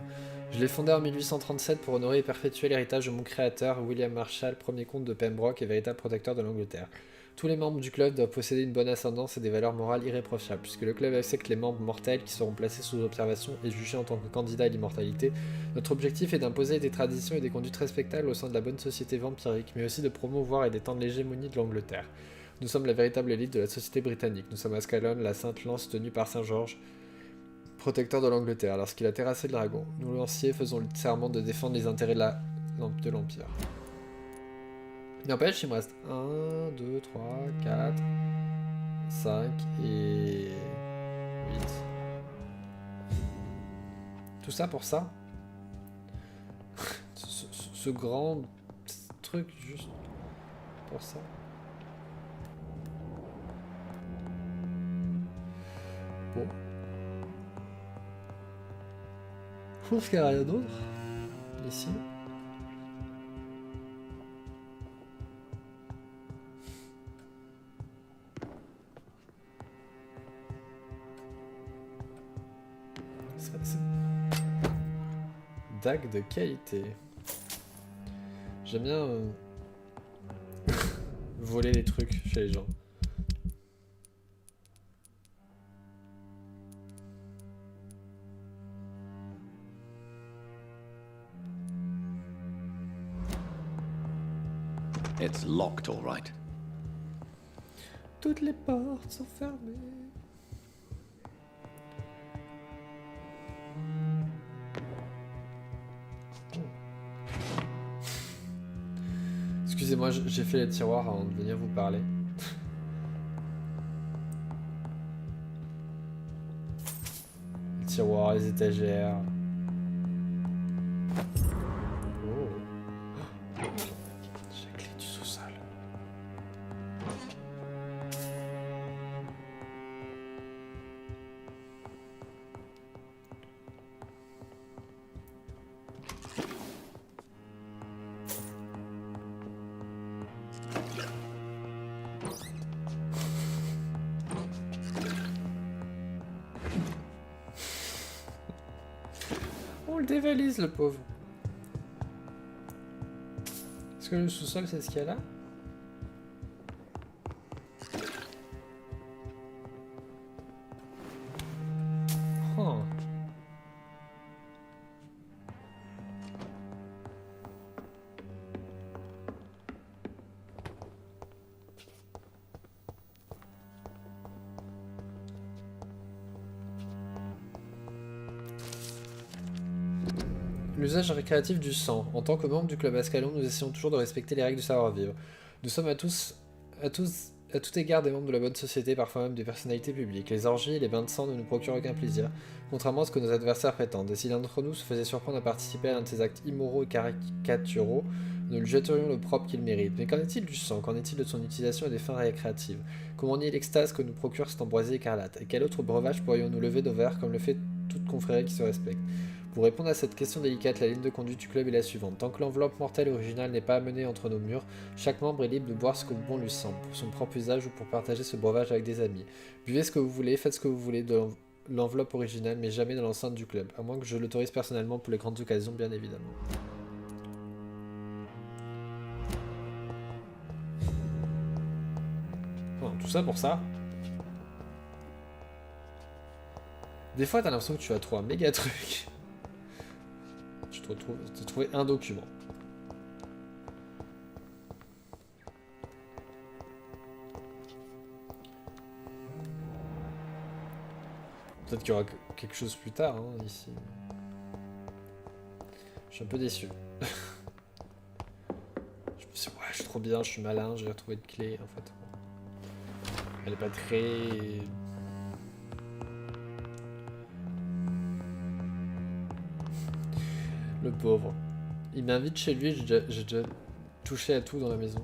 Je l'ai fondé en 1837 pour honorer et perpétuer l'héritage de mon créateur, William Marshall, premier comte de Pembroke et véritable protecteur de l'Angleterre. Tous les membres du club doivent posséder une bonne ascendance et des valeurs morales irréprochables, puisque le club accepte les membres mortels qui seront placés sous observation et jugés en tant que candidats à l'immortalité. Notre objectif est d'imposer des traditions et des conduites respectables au sein de la bonne société vampirique, mais aussi de promouvoir et d'étendre l'hégémonie de l'Angleterre. Nous sommes la véritable élite de la société britannique. Nous sommes Ascalon, la sainte lance tenue par Saint George, protecteur de l'Angleterre, lorsqu'il a terrassé le dragon. Nous, lanciers, faisons le serment de défendre les intérêts de la de l'Empire. N'empêche, il me reste 1, 2, 3, 4, 5 et 8. Tout ça pour ça? Ce grand truc juste pour ça? Bon. Je pense qu'il n'y a rien d'autre ici. Dague de qualité. J'aime bien voler les trucs chez les gens. It's locked, all right. Toutes les portes sont fermées. Excusez-moi, j'ai fait les tiroirs avant de venir vous parler. Les tiroirs, les étagères. Oh. J'ai la clé du sous-sol. On le dévalise, le pauvre. Est-ce que le sous-sol, c'est ce qu'il y a là? Oh. L'usage récréatif du sang. En tant que membre du club Ascalon, nous essayons toujours de respecter les règles du savoir-vivre. Nous sommes à tout égard des membres de la bonne société, parfois même des personnalités publiques. Les orgies et les bains de sang ne nous procurent aucun plaisir, contrairement à ce que nos adversaires prétendent. Et si l'un d'entre nous se faisait surprendre à participer à l'un de ces actes immoraux et caricaturaux, nous lui jeterions le propre qu'il mérite. Mais qu'en est-il du sang? Qu'en est-il de son utilisation à des fins récréatives? Comment nier l'extase que nous procure cette ambroisie écarlate? Et quel autre breuvage pourrions-nous lever nos verres comme le fait toute confrérie qui se respecte? Pour répondre à cette question délicate, la ligne de conduite du club est la suivante. Tant que l'enveloppe mortelle originale n'est pas amenée entre nos murs, chaque membre est libre de boire ce que bon lui semble, pour son propre usage ou pour partager ce breuvage avec des amis. Buvez ce que vous voulez, faites ce que vous voulez de l'enveloppe originale, mais jamais dans l'enceinte du club, à moins que je l'autorise personnellement pour les grandes occasions, bien évidemment. Bon, tout ça pour ça. Des fois, t'as l'impression que tu vas trouver un méga truc. T'as trouvé un document. Peut-être qu'il y aura quelque chose plus tard, hein, ici. Je suis un peu déçu. Je me suis dit, ouais, je suis trop bien, je suis malin, j'ai retrouvé de clé, en fait. Elle est pas très... Le pauvre. Il m'invite chez lui, j'ai déjà touché à tout dans la maison.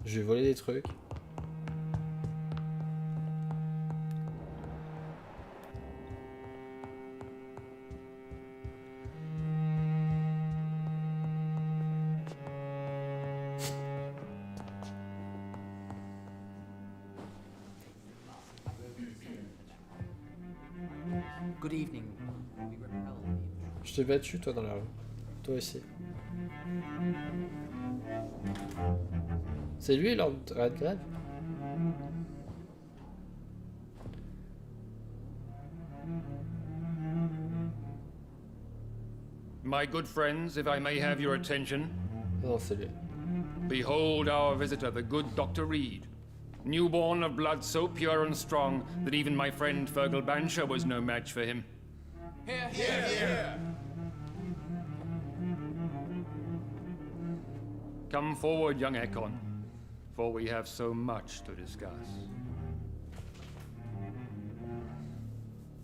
Je lui ai volé des trucs. Good evening. Je t'ai battu, toi, dans la rue. Toi aussi. C'est lui, l'ordre de grève? My good friends, if I may have your attention. Non, c'est lui. Behold our visitor, the good Dr. Reed. Newborn of blood so pure and strong that even my friend Fergal Bansher was no match for him. Here, here, here. Come forward, young Ekon, for we have so much to discuss.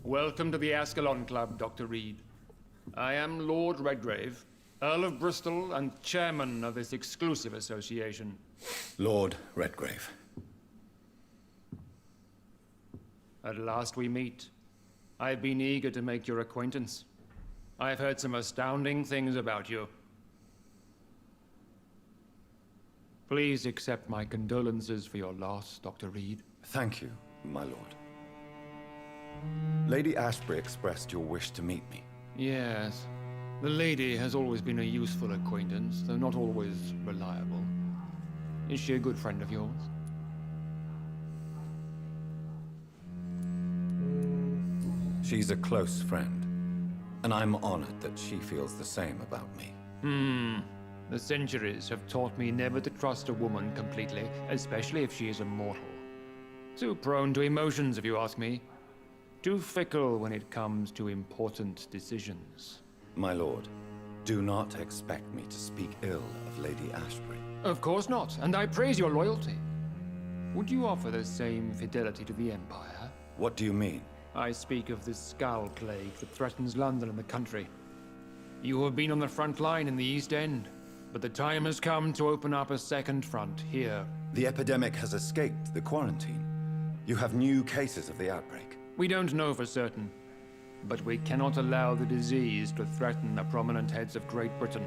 Welcome to the Ascalon Club, Dr. Reed. I am Lord Redgrave, Earl of Bristol and chairman of this exclusive association. Lord Redgrave. At last we meet. I've been eager to make your acquaintance. I've heard some astounding things about you. Please accept my condolences for your loss, Dr. Reed. Thank you, my lord. Lady Ashbury expressed your wish to meet me. Yes. The lady has always been a useful acquaintance, though not always reliable. Is she a good friend of yours? She's a close friend, and I'm honored that she feels the same about me. The centuries have taught me never to trust a woman completely, especially if she is a mortal. Too prone to emotions, if you ask me. Too fickle when it comes to important decisions. My lord, do not expect me to speak ill of Lady Ashbury. Of course not, and I praise your loyalty. Would you offer the same fidelity to the Empire? What do you mean? I speak of the Skull Plague that threatens London and the country. You have been on the front line in the East End, but the time has come to open up a second front here. The epidemic has escaped the quarantine. You have new cases of the outbreak. We don't know for certain, but we cannot allow the disease to threaten the prominent heads of Great Britain.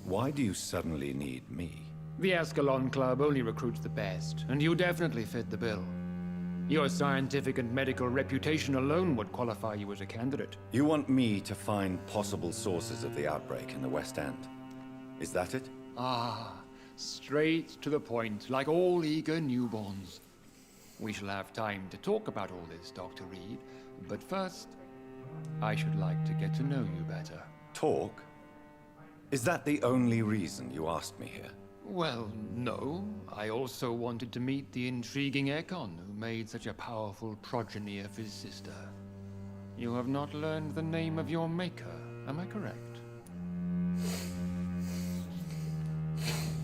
Why do you suddenly need me? The Ascalon Club only recruits the best, and you definitely fit the bill. Your scientific and medical reputation alone would qualify you as a candidate. You want me to find possible sources of the outbreak in the West End. Is that it? Ah, straight to the point, like all eager newborns. We shall have time to talk about all this, Dr. Reed, but first, I should like to get to know you better. Talk? Is that the only reason you asked me here? Well, no. I also wanted to meet the intriguing Ekon, who made such a powerful progeny of his sister. You have not learned the name of your maker, am I correct?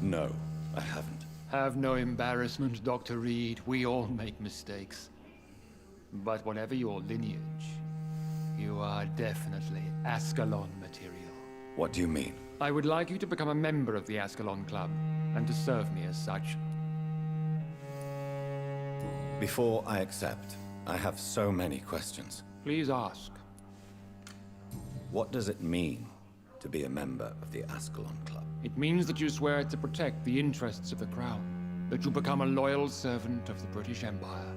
No, I haven't. Have no embarrassment, Dr. Reed. We all make mistakes. But whatever your lineage, you are definitely Ascalon material. What do you mean? I would like you to become a member of the Ascalon Club, and to serve me as such. Before I accept, I have so many questions. Please ask. What does it mean to be a member of the Ascalon Club? It means that you swear to protect the interests of the Crown, that you become a loyal servant of the British Empire.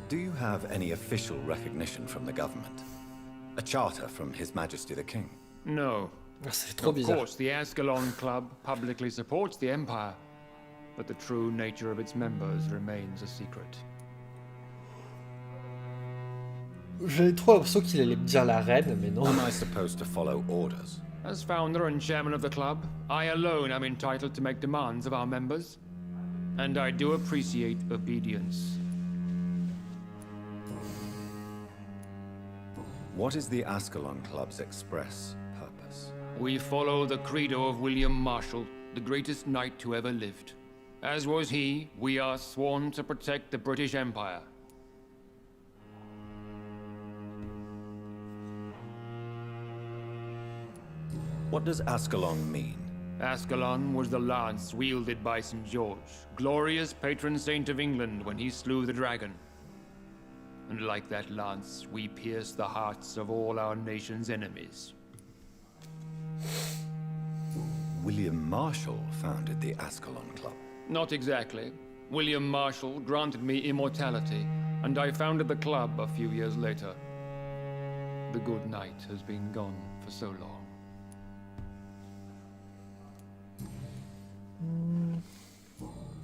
Do you have any official recognition from the government? A charter from His Majesty the King? No. C'est trop Of bizarre. course, the Ascalon Club publicly supports the Empire, but the true nature of its members remains a secret. J'avais trop l'impression qu'il allait me dire la reine, mais non. Am I supposed to follow orders? As founder and chairman of the club, I alone am entitled to make demands of our members, and I do appreciate obedience. What is the Ascalon Club's express purpose? We follow the credo of William Marshall, the greatest knight who ever lived. As was he, we are sworn to protect the British Empire. What does Ascalon mean? Ascalon was the lance wielded by St. George, glorious patron saint of England when he slew the dragon. And like that lance, we pierce the hearts of all our nation's enemies. William Marshall founded the Ascalon Club. Not exactly. William Marshall granted me immortality, and I founded the club a few years later. The good knight has been gone for so long.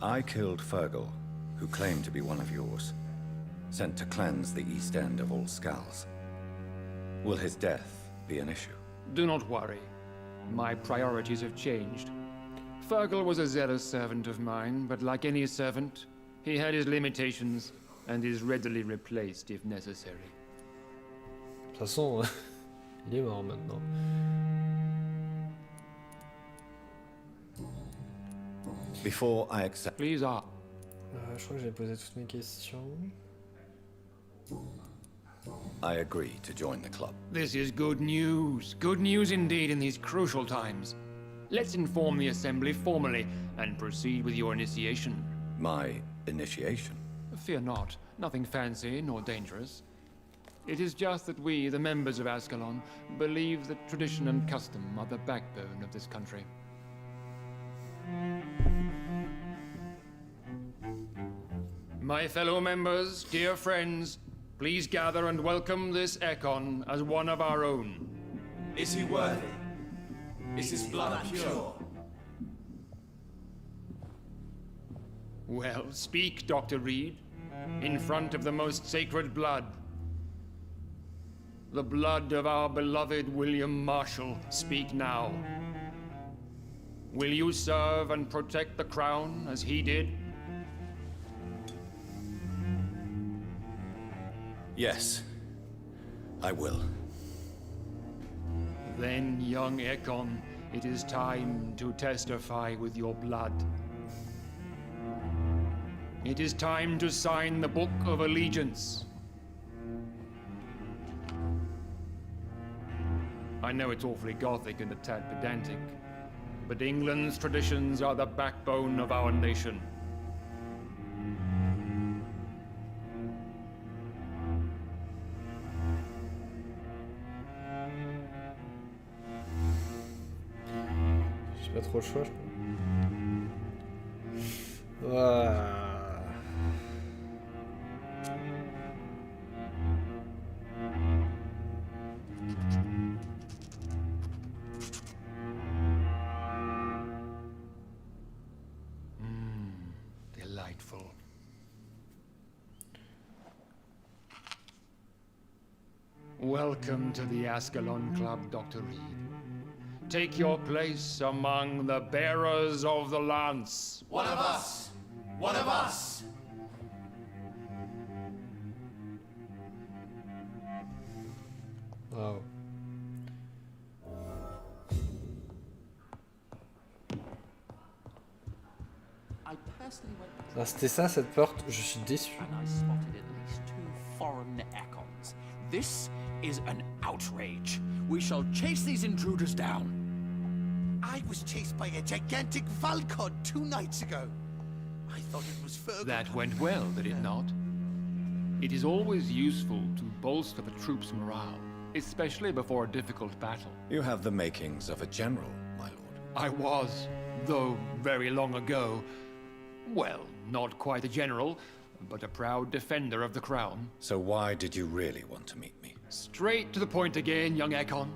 I killed Fergal, who claimed to be one of yours, sent to cleanse the East End of all skulls. Will his death be an issue? Do not worry. My priorities have changed. Fergal was a zealous servant of mine, but like any servant, he had his limitations and is readily replaced if necessary. toute façon, il est mort maintenant. Before I accept... Please, Je crois que j'ai posé toutes mes questions. I agree to join the club. This is good news. Good news indeed in these crucial times. Let's inform the Assembly formally and proceed with your initiation. My initiation? Fear not. Nothing fancy nor dangerous. It is just that we, the members of Ascalon, believe that tradition and custom are the backbone of this country. My fellow members, dear friends, please gather and welcome this Ekon as one of our own. Is he worthy? Is his blood pure? Well, speak, Dr. Reed, in front of the most sacred blood. The blood of our beloved William Marshall. Speak now. Will you serve and protect the crown as he did? Yes, I will. Then, young Ekon, it is time to testify with your blood. It is time to sign the Book of Allegiance. I know it's awfully gothic and a tad pedantic, but England's traditions are the backbone of our nation. J'ai pas trop le choix, je crois. Ouah. Delightful. Welcome to the Ascalon Club, Dr. Reed. Take your place among the bearers of the lance. One of us! One of us! Wow. I personally went Ah, c'était ça cette porte, je suis déçu. and I spotted at least 2 foreign Ekons. This is an outrage. We shall chase these intruders down. I was chased by a gigantic Valcod 2 nights ago. I thought it was Fergal. That went well, did it not? It is always useful to bolster the troops' morale, especially before a difficult battle. You have the makings of a general, my lord. I was, though very long ago. Well, not quite a general, but a proud defender of the crown. So why did you really want to meet me? Straight to the point again, young Ekon.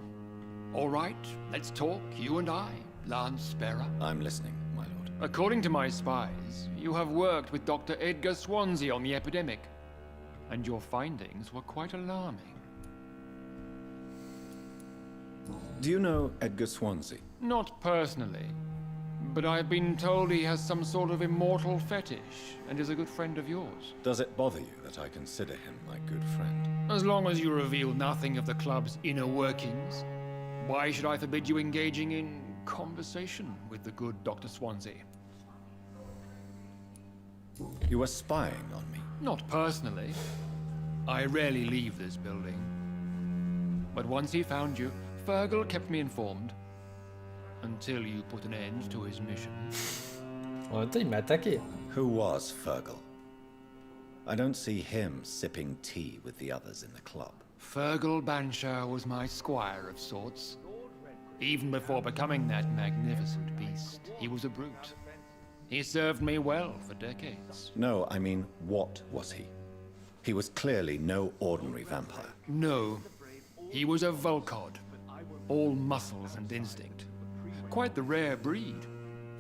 All right, let's talk, you and I, Lance Sparrow. I'm listening, my lord. According to my spies, you have worked with Dr. Edgar Swansea on the epidemic, and your findings were quite alarming. Do you know Edgar Swansea? Not personally, but I've been told he has some sort of immortal fetish and is a good friend of yours. Does it bother you that I consider him my good friend? As long as you reveal nothing of the club's inner workings, why should I forbid you engaging in conversation with the good Dr. Swansea? You were spying on me. Not personally. I rarely leave this building. But once he found you, Fergal kept me informed. Until you put an end to his mission. En même temps, il m'a attaqué. Who was Fergal? I don't see him sipping tea with the others in the club. Fergal Banshire was my squire of sorts. Even before becoming that magnificent beast, he was a brute. He served me well for decades. No, I mean, what was he? He was clearly no ordinary vampire. No, he was a Volcod, all muscles and instinct. Quite the rare breed,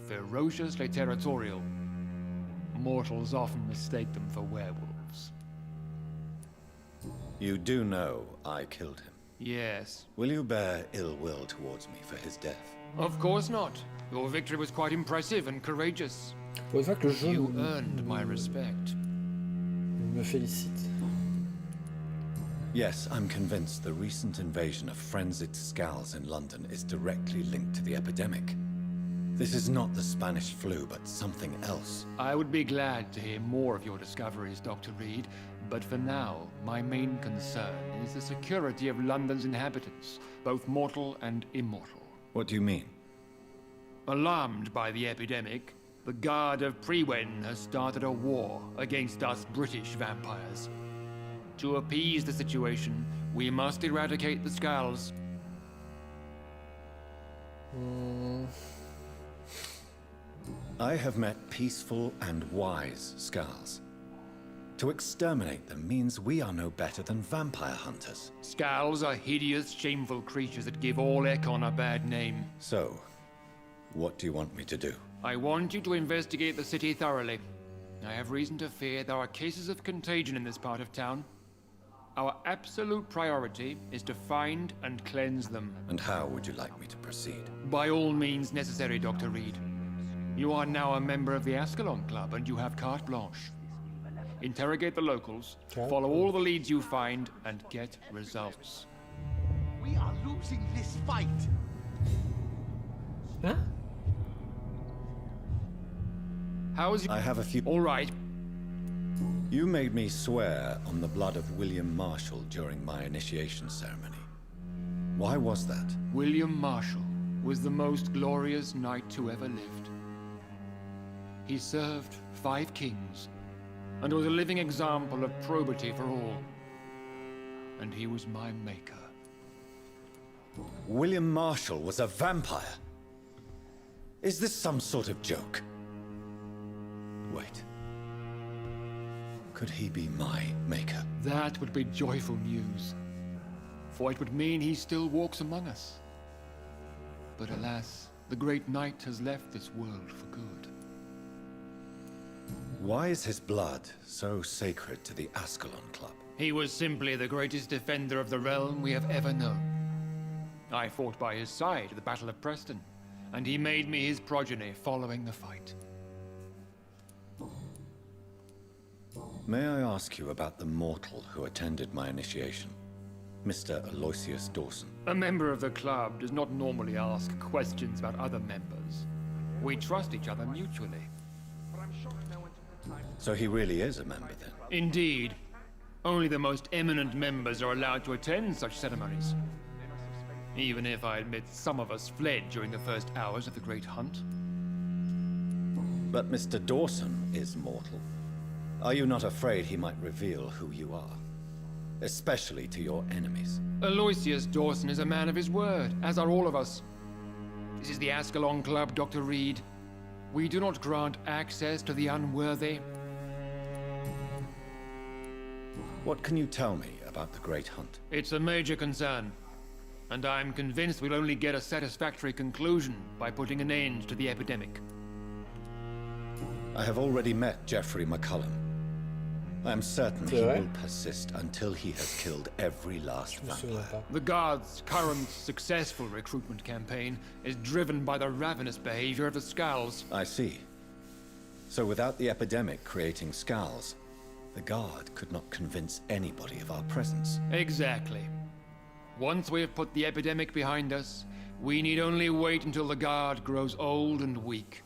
ferociously territorial. Mortals often mistake them for werewolves. You do know I killed him. Yes. Will you bear ill will towards me for his death? Of course not. Your victory was quite impressive and courageous. Pour une fois que le jeu You earned my respect. me félicite. Yes, I'm convinced the recent invasion of frenzied Skulls in London is directly linked to the epidemic. This is not the Spanish flu, but something else. I would be glad to hear more of your discoveries, Dr. Reed, but for now, my main concern is the security of London's inhabitants, both mortal and immortal. What do you mean? Alarmed by the epidemic, the Guard of Prewen has started a war against us British vampires. To appease the situation, we must eradicate the Skulls. I have met peaceful and wise Skulls. To exterminate them means we are no better than vampire hunters. Skulls are hideous, shameful creatures that give all Ekon a bad name. So, what do you want me to do? I want you to investigate the city thoroughly. I have reason to fear there are cases of contagion in this part of town. Our absolute priority is to find and cleanse them. And how would you like me to proceed? By all means necessary, Dr. Reed. You are now a member of the Ascalon Club and you have carte blanche. Interrogate the locals, follow all the leads you find, and get results. We are losing this fight. Huh? I have a few... All right. You made me swear on the blood of William Marshall during my initiation ceremony. Why was that? William Marshall was the most glorious knight who ever lived. He served 5 kings, and was a living example of probity for all. And he was my maker. William Marshall was a vampire? Is this some sort of joke? Wait. Could he be my maker? That would be joyful news, for it would mean he still walks among us. But alas, the great knight has left this world for good. Why is his blood so sacred to the Ascalon Club? He was simply the greatest defender of the realm we have ever known. I fought by his side at the Battle of Preston, and he made me his progeny following the fight. May I ask you about the mortal who attended my initiation? Mr. Aloysius Dawson. A member of the club does not normally ask questions about other members. We trust each other mutually. So he really is a member, then? Indeed. Only the most eminent members are allowed to attend such ceremonies. Even if I admit some of us fled during the first hours of the Great Hunt. But Mr. Dawson is mortal. Are you not afraid he might reveal who you are? Especially to your enemies. Aloysius Dawson is a man of his word, as are all of us. This is the Ascalon Club, Dr. Reed. We do not grant access to the unworthy. What can you tell me about the Great Hunt? It's a major concern, and I'm convinced we'll only get a satisfactory conclusion by putting an end to the epidemic. I have already met Geoffrey McCullum. I am certain he will persist until he has killed every last vampire. The Guard's current successful recruitment campaign is driven by the ravenous behavior of the Skulls. I see. So without the epidemic creating Skulls, the Guard could not convince anybody of our presence. Exactly. Once we have put the epidemic behind us, we need only wait until the Guard grows old and weak.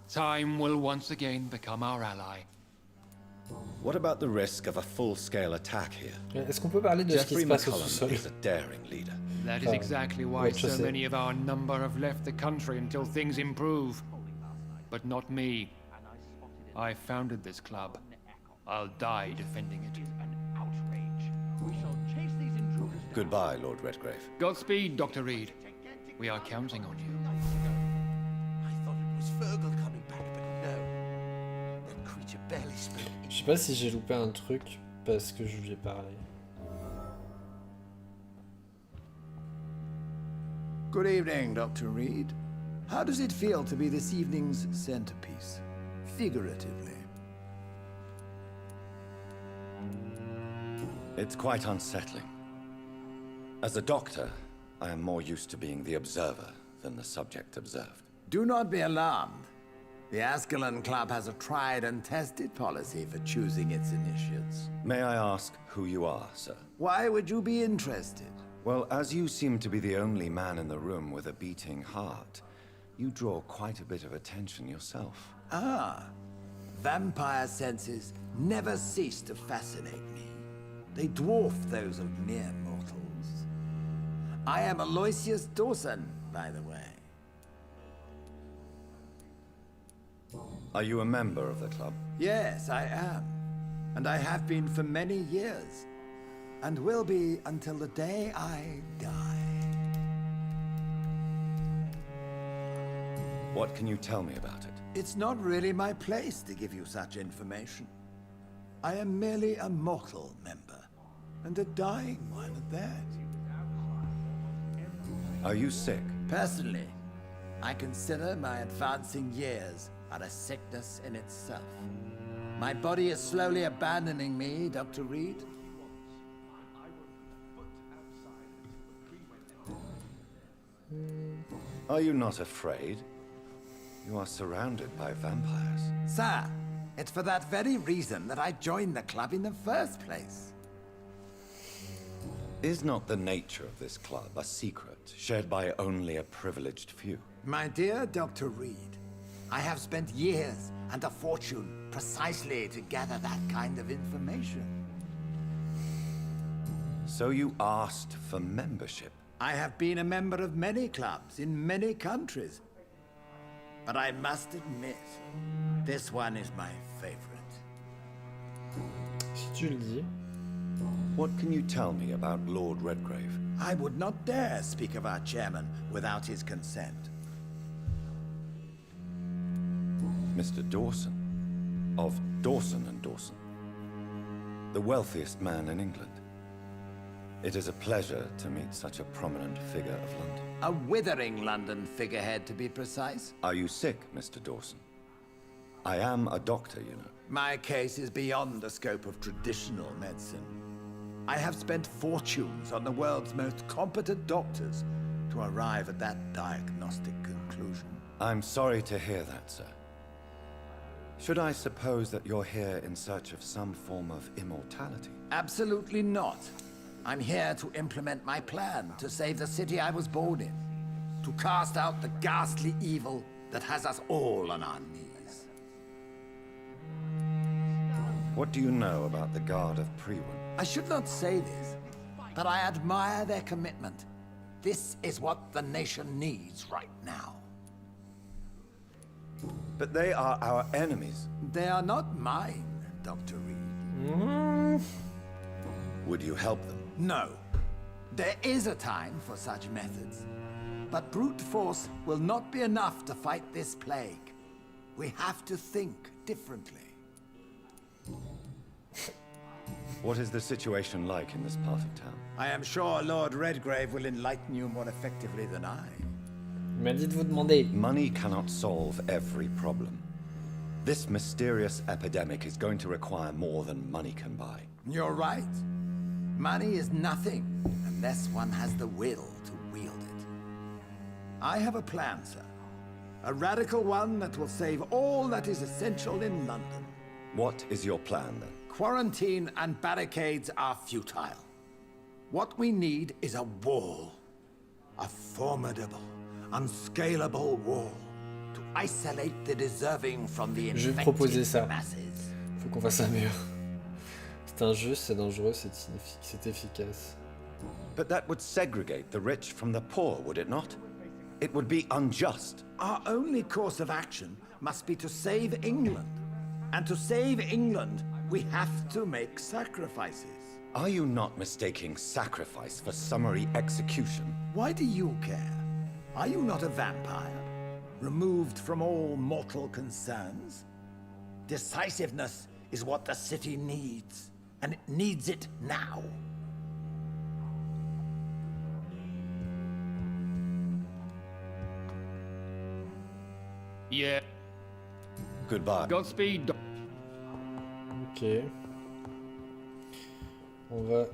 Time will once again become our ally. What about the risk of a full-scale attack here? Est-ce qu'on peut parler de ce qui se passe au sous-sol? Is a daring leader. That is exactly why so many of our number have left the country until things improve. But not me. I founded this club. I'll die defending it. Goodbye, Lord Redgrave. Godspeed, Dr. Reed. We are counting on you. I thought it was Fergal coming back, but no. That creature barely spoke. Je sais pas si j'ai loupé un truc parce que je lui ai parlé. Good evening, Dr. Reed. How does it feel to be this evening's centerpiece, figuratively? It's quite unsettling. As a doctor, I am more used to being the observer than the subject observed. Do not be alarmed. The Ascalon Club has a tried and tested policy for choosing its initiates. May I ask who you are, sir? Why would you be interested? Well, as you seem to be the only man in the room with a beating heart, you draw quite a bit of attention yourself. Ah, vampire senses never cease to fascinate me. They dwarf those of mere mortals. I am Aloysius Dawson, by the way. Are you a member of the club? Yes, I am. And I have been for many years. And will be until the day I die. What can you tell me about it? It's not really my place to give you such information. I am merely a mortal member, and a dying one at that. Are you sick? Personally, I consider my advancing years are a sickness in itself. My body is slowly abandoning me, Dr. Reed. Are you not afraid? You are surrounded by vampires. Sir, it's for that very reason that I joined the club in the first place. Is not the nature of this club a secret, shared by only a privileged few? My dear Dr. Reed, I have spent years and a fortune precisely to gather that kind of information. So you asked for membership? I have been a member of many clubs in many countries. But I must admit, this one is my favorite. Si tu le dis. What can you tell me about Lord Redgrave? I would not dare speak of our chairman without his consent. Mr. Dawson, of Dawson and Dawson, the wealthiest man in England. It is a pleasure to meet such a prominent figure of London. A withering London figurehead, to be precise. Are you sick, Mr. Dawson? I am a doctor, you know. My case is beyond the scope of traditional medicine. I have spent fortunes on the world's most competent doctors to arrive at that diagnostic conclusion. I'm sorry to hear that, sir. Should I suppose that you're here in search of some form of immortality? Absolutely not. I'm here to implement my plan to save the city I was born in. To cast out the ghastly evil that has us all on our knees. What do you know about the Guard of Priwen? I should not say this, but I admire their commitment. This is what the nation needs right now. But they are our enemies. They are not mine, Dr. Reed. Would you help them? No. There is a time for such methods. But brute force will not be enough to fight this plague. We have to think differently. What is the situation like in this part of town? I am sure Lord Redgrave will enlighten you more effectively than I. Il m'a dit de vous demander. Money cannot solve every problem. This mysterious epidemic is going to require more than money can buy. You're right. Money is nothing unless one has the will to wield it. I have a plan, sir. A radical one that will save all that is essential in London. What is your plan, then? Quarantine and barricades are futile. What we need is a wall. A formidable, unscalable wall. To isolate the deserving from the Je vais proposer ça. masses. Faut qu'on fasse un mur. C'est injuste, c'est dangereux, c'est efficace. But that would segregate the rich from the poor, would it not? It would be unjust. Our only course of action must be to save England. And to save England, we have to make sacrifices. Are you not mistaking sacrifice for summary execution? Why do you care? Are you not a vampire? Removed from all mortal concerns? Decisiveness is what the city needs. And it needs it now. Yeah. Goodbye. Godspeed. Ok. On va...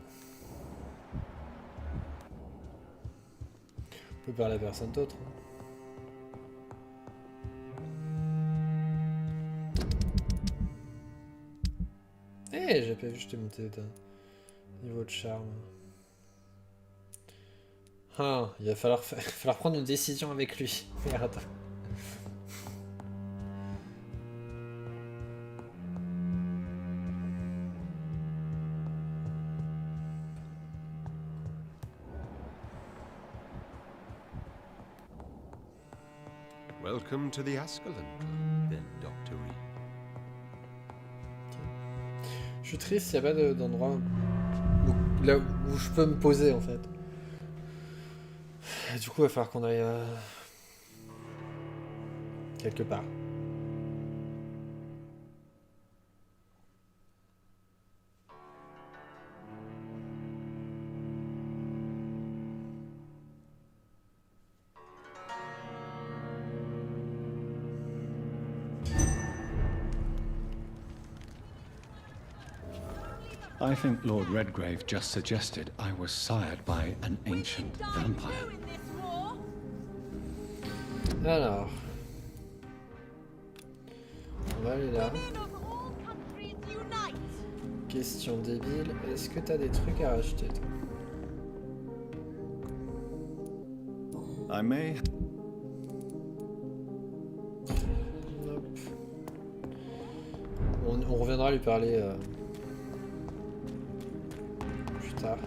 On peut parler à personne d'autre. Eh, j'ai pas vu, je t'ai monté d'un niveau de charme. Ah, il va falloir prendre une décision avec lui. Merde. Welcome to the Ascalon, then, Dr. Reed. Je suis triste, il n'y a pas d'endroit là où je peux me poser en fait. Et du coup, il va falloir qu'on aille quelque part. I think Lord Redgrave just suggested I was sired by an ancient vampire. Alors, on va aller là. Question débile, est-ce que t'as des trucs à racheter toi? I may. Hop. On reviendra lui parler plus tard.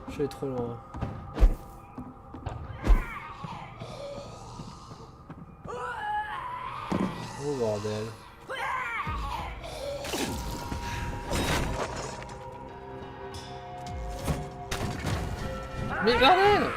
Je suis allé trop loin. Oh bordel. Mais bordel!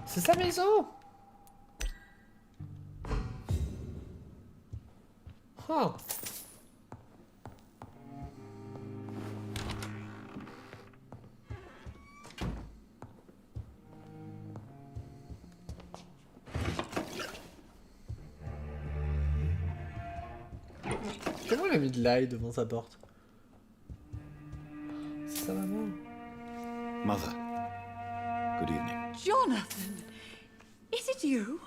C'est sa maison! Oh. Comment il a mis de l'ail devant sa porte? C'est sa maman. Mother. Good evening. Jonathan! Is it you?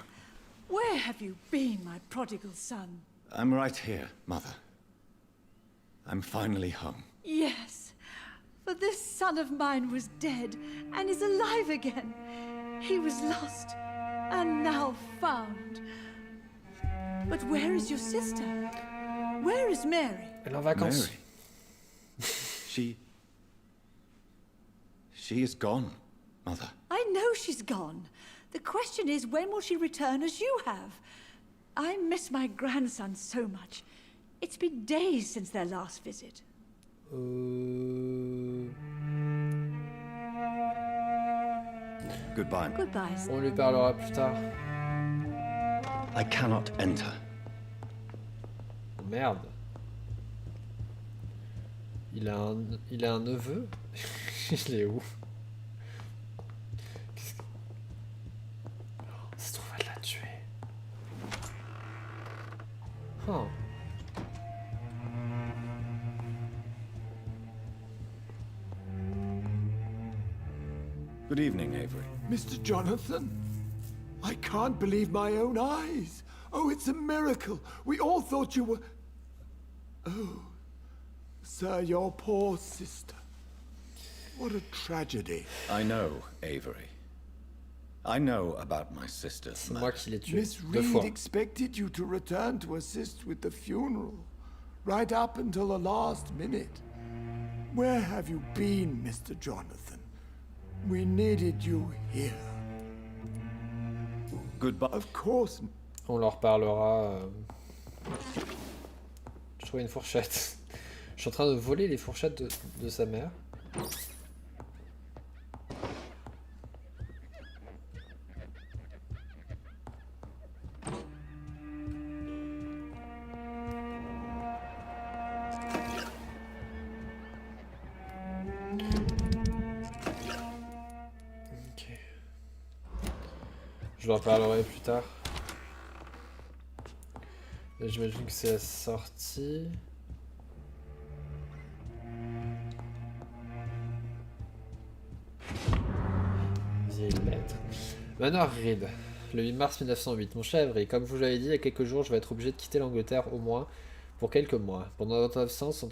Where have you been, my prodigal son? I'm right here, Mother. I'm finally home. Yes, for this son of mine was dead and is alive again. He was lost and now found. But where is your sister? Where is Mary? Elle est en vacances. Mary. She is gone, Mother. I know she's gone. The question is, when will she return as you have? I miss my grandson so much. It's been days since their last visit. Goodbye. Goodbye. On lui parlera plus tard. I cannot enter. Oh, merde. Il a un neveu. Il est où? Ça se trouve, elle l'a tué. Oh. Good evening, Avery. Mr. Jonathan, I can't believe my own eyes. Oh, it's a miracle. We all thought you were... Oh, sir, your poor sister. What a tragedy. I know, Avery. I know about my sister's C'est moi qui l'ai tué. Miss Reed expected you to return to assist with the funeral, right up until the last minute. Where have you been, Mr. Jonathan? We needed you here. Goodbye. Of course. On leur parlera. Je trouve une fourchette. Je suis en train de voler les fourchettes de sa mère. Je leur parlerai plus tard. J'imagine que c'est la sortie. Vieille lettre. Manoir Reed, le 8 mars 1908. Mon cher Avery, comme vous l'avez dit, il y a quelques jours, je vais être obligé de quitter l'Angleterre au moins pour quelques mois. Pendant votre absence,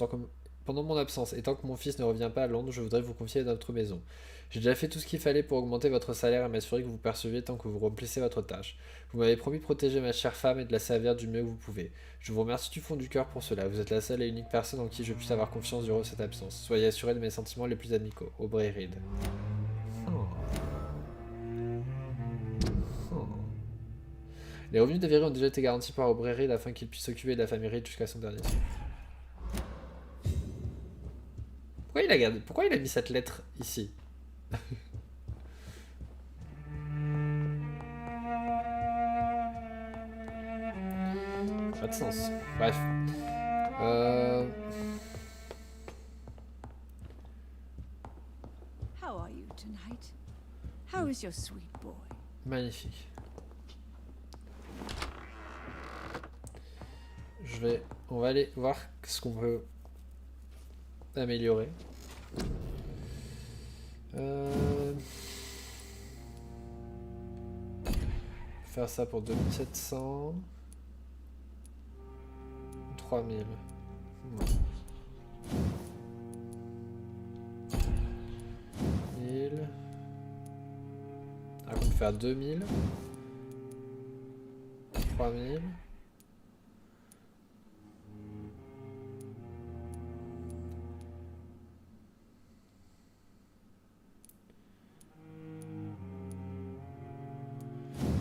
pendant mon absence, et tant que mon fils ne revient pas à Londres, je voudrais vous confier à notre maison. J'ai déjà fait tout ce qu'il fallait pour augmenter votre salaire et m'assurer que vous perceviez tant que vous remplissez votre tâche. Vous m'avez promis de protéger ma chère femme et de la servir du mieux que vous pouvez. Je vous remercie du fond du cœur pour cela. Vous êtes la seule et unique personne en qui je puisse avoir confiance durant cette absence. Soyez assurés de mes sentiments les plus amicaux. Aubrey Reed. Les revenus d'Avery ont déjà été garantis par Aubrey Reed afin qu'il puisse s'occuper de la famille Reed jusqu'à son dernier souffle. Pourquoi il a mis cette lettre ici? Pas de sens. Bref. How are you tonight? How is your sweet boy? Magnifique. On va aller voir ce qu'on peut améliorer. Faire ça pour 2700. 3000. On peut faire 2000. 3000.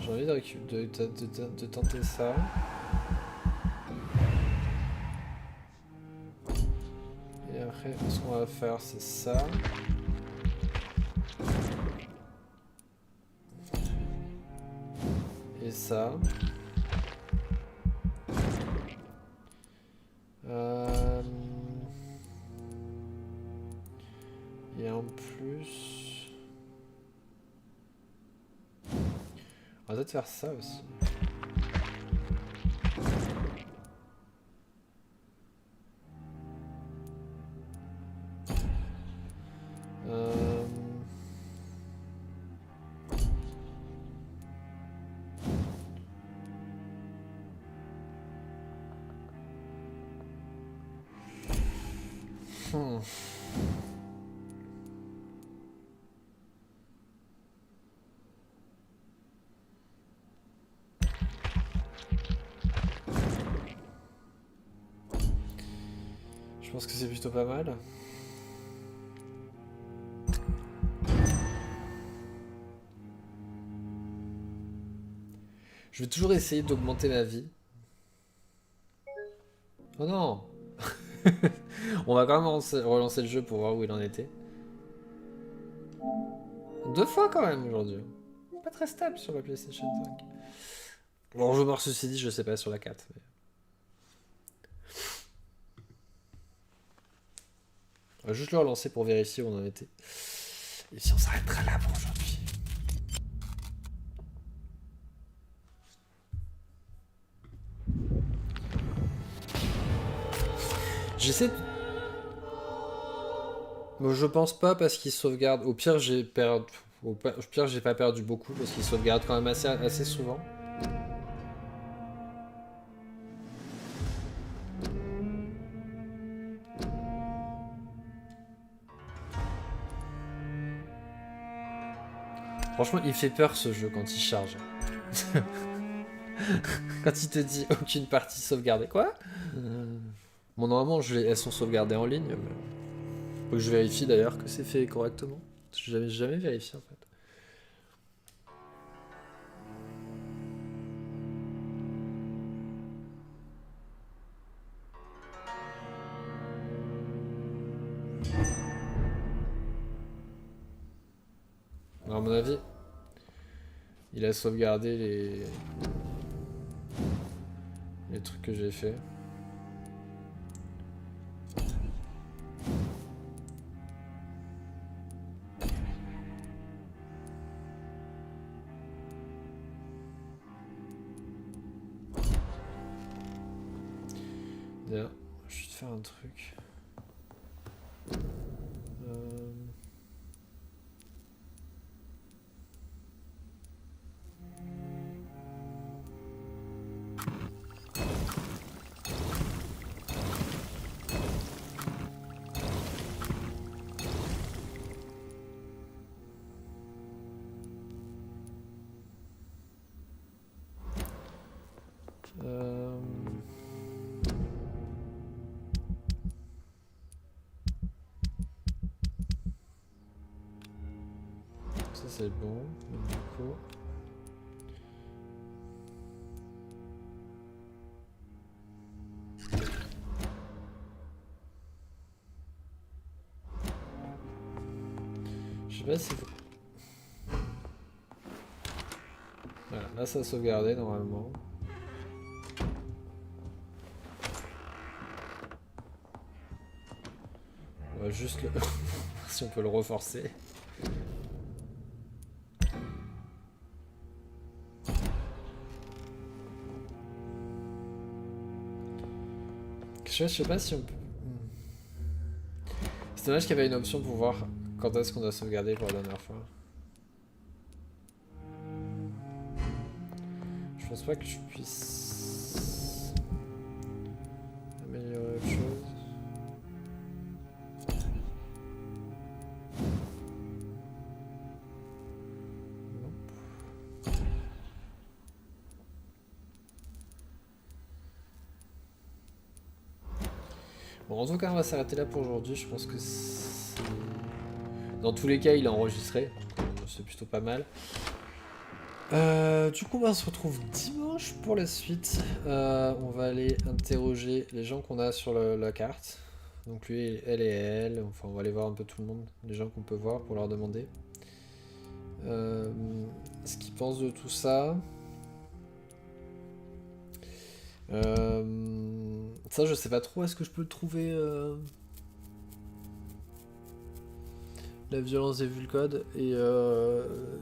J'ai envie de tenter ça. Et après, ce qu'on va faire, c'est ça. Et ça. Et en plus... On va peut-être faire ça aussi. Je pense que c'est plutôt pas mal. Je vais toujours essayer d'augmenter ma vie. Oh non. On va quand même relancer le jeu pour voir où il en était. 2 fois quand même aujourd'hui. Pas très stable sur la PlayStation 5. Bon, je meurs ceci dit, je sais pas sur la 4. Mais... on va juste le relancer pour vérifier où on en était. Et si on s'arrêtera là pour aujourd'hui. J'essaie de... Bon, je pense pas parce qu'il sauvegarde. Au pire, j'ai perdu... Au pire, j'ai pas perdu beaucoup parce qu'il sauvegarde quand même assez souvent. Franchement, il fait peur ce jeu quand il charge. Quand il te dit aucune partie sauvegardée. Quoi? Bon, normalement, elles sont sauvegardées en ligne. Mais... faut que je vérifie d'ailleurs que c'est fait correctement. Je n'avais jamais vérifié en fait. Alors, à mon avis, il a sauvegardé les trucs que j'ai fait. D'ailleurs, je vais te faire un truc. Ça c'est bon, du coup. Je sais pas si... voilà, là ça a sauvegardé normalement. On va juste le... si on peut le reforcer. Je sais pas si on peut... c'est dommage qu'il y avait une option pour voir quand est-ce qu'on doit sauvegarder pour la dernière fois. Je pense pas que je puisse améliorer autre chose. Bon, en tout cas, on va s'arrêter là pour aujourd'hui. Je pense que c'est... dans tous les cas, il est enregistré. C'est plutôt pas mal. Du coup, on se retrouve dimanche pour la suite. On va aller interroger les gens qu'on a sur la carte. Donc lui, elle et elle. Enfin, on va aller voir un peu tout le monde. Les gens qu'on peut voir pour leur demander ce qu'ils pensent de tout ça. Ça je sais pas trop, est-ce que je peux trouver la violence des Vulcodes et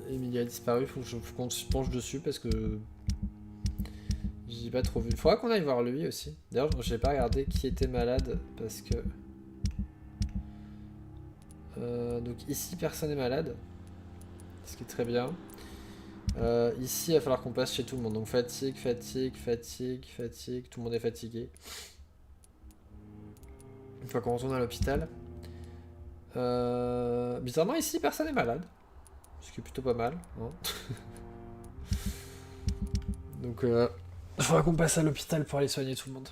Emilie a disparu, faut qu'on se penche dessus parce que j'ai pas trop vu. Faudra qu'on aille voir lui aussi. D'ailleurs j'ai pas regardé qui était malade parce que donc ici personne n'est malade, ce qui est très bien. Ici il va falloir qu'on passe chez tout le monde, donc fatigue, fatigue, fatigue, fatigue, tout le monde est fatigué. Une fois qu'on retourne à l'hôpital. Bizarrement ici personne n'est malade, ce qui est plutôt pas mal, hein. Donc il faudra qu'on passe à l'hôpital pour aller soigner tout le monde.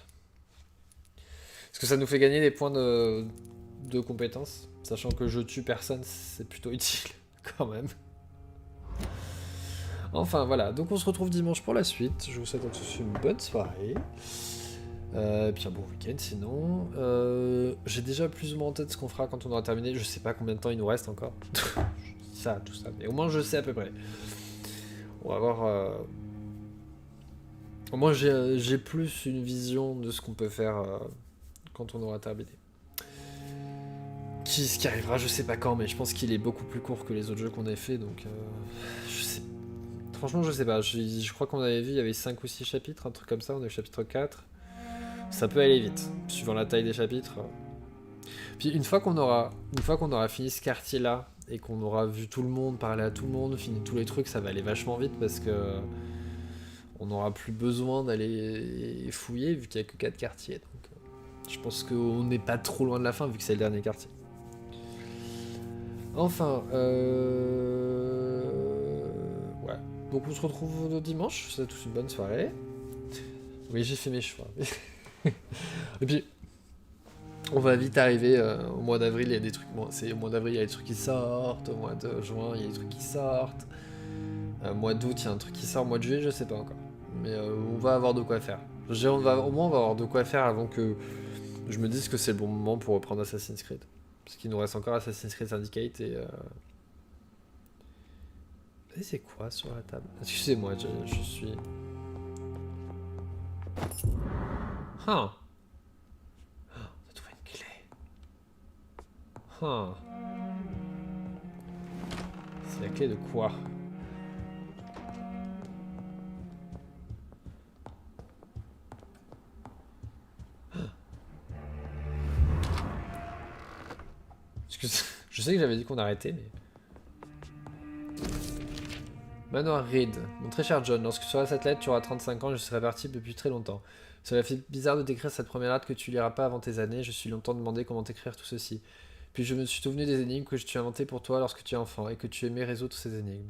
Parce que ça nous fait gagner des points de compétences. Sachant que je tue personne, c'est plutôt utile, quand même. Enfin, voilà. Donc on se retrouve dimanche pour la suite. Je vous souhaite à tous une bonne soirée. Et puis un bon week-end sinon. J'ai déjà plus ou moins en tête ce qu'on fera quand on aura terminé. Je sais pas combien de temps il nous reste encore. Ça, tout ça. Mais au moins je sais à peu près. On va voir... Au moins j'ai plus une vision de ce qu'on peut faire quand on aura terminé. Ce qui arrivera, je sais pas quand, mais je pense qu'il est beaucoup plus court que les autres jeux qu'on avait fait, donc je sais. Franchement, je sais pas. Je crois qu'on avait vu, il y avait 5 ou 6 chapitres, un truc comme ça. On est au chapitre 4. Ça peut aller vite, suivant la taille des chapitres. Puis une fois qu'on aura fini ce quartier-là et qu'on aura vu tout le monde, parlé à tout le monde, fini tous les trucs, ça va aller vachement vite parce que on n'aura plus besoin d'aller fouiller vu qu'il n'y a que 4 quartiers. Donc, je pense qu'on n'est pas trop loin de la fin vu que c'est le dernier quartier. Enfin, ouais. Donc on se retrouve dimanche. Je vous souhaite tous une bonne soirée. Oui, j'ai fait mes choix. Et puis, on va vite arriver au mois d'avril. Il y a des trucs. Bon, c'est au mois d'avril, il y a des trucs qui sortent. Au mois de juin, il y a des trucs qui sortent. Au mois d'août, il y a un truc qui sort. Au mois de juillet, je sais pas encore. Mais on va avoir de quoi faire. Au moins, on va avoir de quoi faire avant que je me dise que c'est le bon moment pour reprendre Assassin's Creed. Parce qu'il nous reste encore Assassin's Creed Syndicate et... c'est quoi sur la table? Excusez-moi, je suis... Ah, on a trouvé une clé. C'est la clé de quoi? Je sais que j'avais dit qu'on arrêtait, mais... Manoir Reed. Mon très cher John, lorsque tu auras cette lettre, tu auras 35 ans, je serai parti depuis très longtemps. Cela fait bizarre de t'écrire cette première lettre que tu liras pas avant tes années, je suis longtemps demandé comment t'écrire tout ceci. Puis je me suis souvenu des énigmes que je t'ai inventées pour toi lorsque tu es enfant, et que tu aimais résoudre ces énigmes.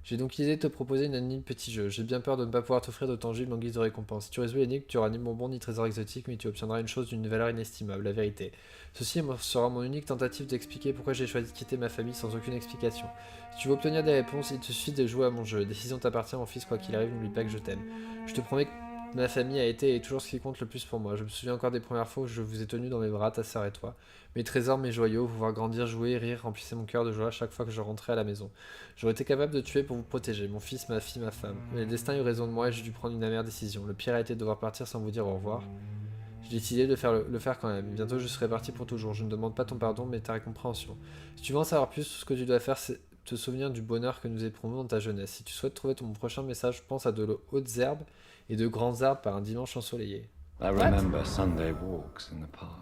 J'ai donc l'idée de te proposer une énigme petit jeu. J'ai bien peur de ne pas pouvoir t'offrir de tangible en guise de récompense. Si tu résous l'énigme, tu auras ni bonbon ni trésor exotique, mais tu obtiendras une chose d'une valeur inestimable, la vérité. Ceci sera mon unique tentative d'expliquer pourquoi j'ai choisi de quitter ma famille sans aucune explication. Si tu veux obtenir des réponses, il te suffit de jouer à mon jeu. La décision t'appartient, mon fils, quoi qu'il arrive, n'oublie pas que je t'aime. Je te promets que ma famille a été et est toujours ce qui compte le plus pour moi. Je me souviens encore des premières fois où je vous ai tenu dans mes bras, ta sœur et toi. Mes trésors, mes joyaux, vous voir grandir, jouer, rire, remplissez mon cœur de joie chaque fois que je rentrais à la maison. J'aurais été capable de tuer pour vous protéger, mon fils, ma fille, ma femme. Mais le destin a eu raison de moi et j'ai dû prendre une amère décision. Le pire a été de devoir partir sans vous dire au revoir. J'ai décidé de le faire quand même. Bientôt je serai parti pour toujours. Je ne demande pas ton pardon, mais ta compréhension. Si tu veux en savoir plus, tout ce que tu dois faire, c'est te souvenir du bonheur que nous éprouvons dans ta jeunesse. Si tu souhaites trouver mon prochain message, pense à de hautes herbes et de grands arbres par un dimanche ensoleillé. I remember Sunday walks in the park.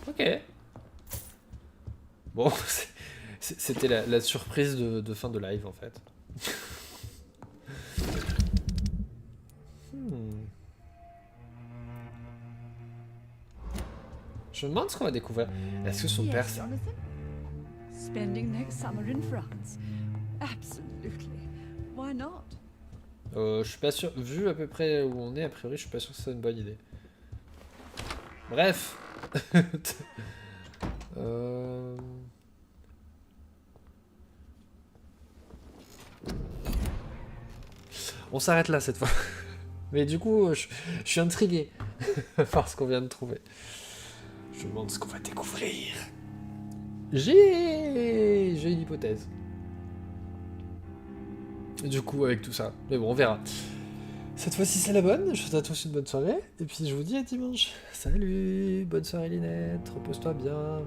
Ok. Bon, c'était la surprise de fin de live en fait. Je me demande ce qu'on va découvrir. Est-ce que son père, ça... Spending next summer in France. Absolutely. Why not? Je suis pas sûr. Vu à peu près où on est, a priori, je suis pas sûr que c'est une bonne idée. Bref. On s'arrête là cette fois. Mais du coup, je suis intrigué par ce qu'on vient de trouver. Je me demande ce qu'on va découvrir. J'ai une hypothèse. Du coup, avec tout ça. Mais bon, on verra. Cette fois-ci, c'est la bonne. Je vous souhaite à tous une bonne soirée. Et puis, je vous dis à dimanche. Salut. Bonne soirée, Linette. Repose-toi bien. Bye.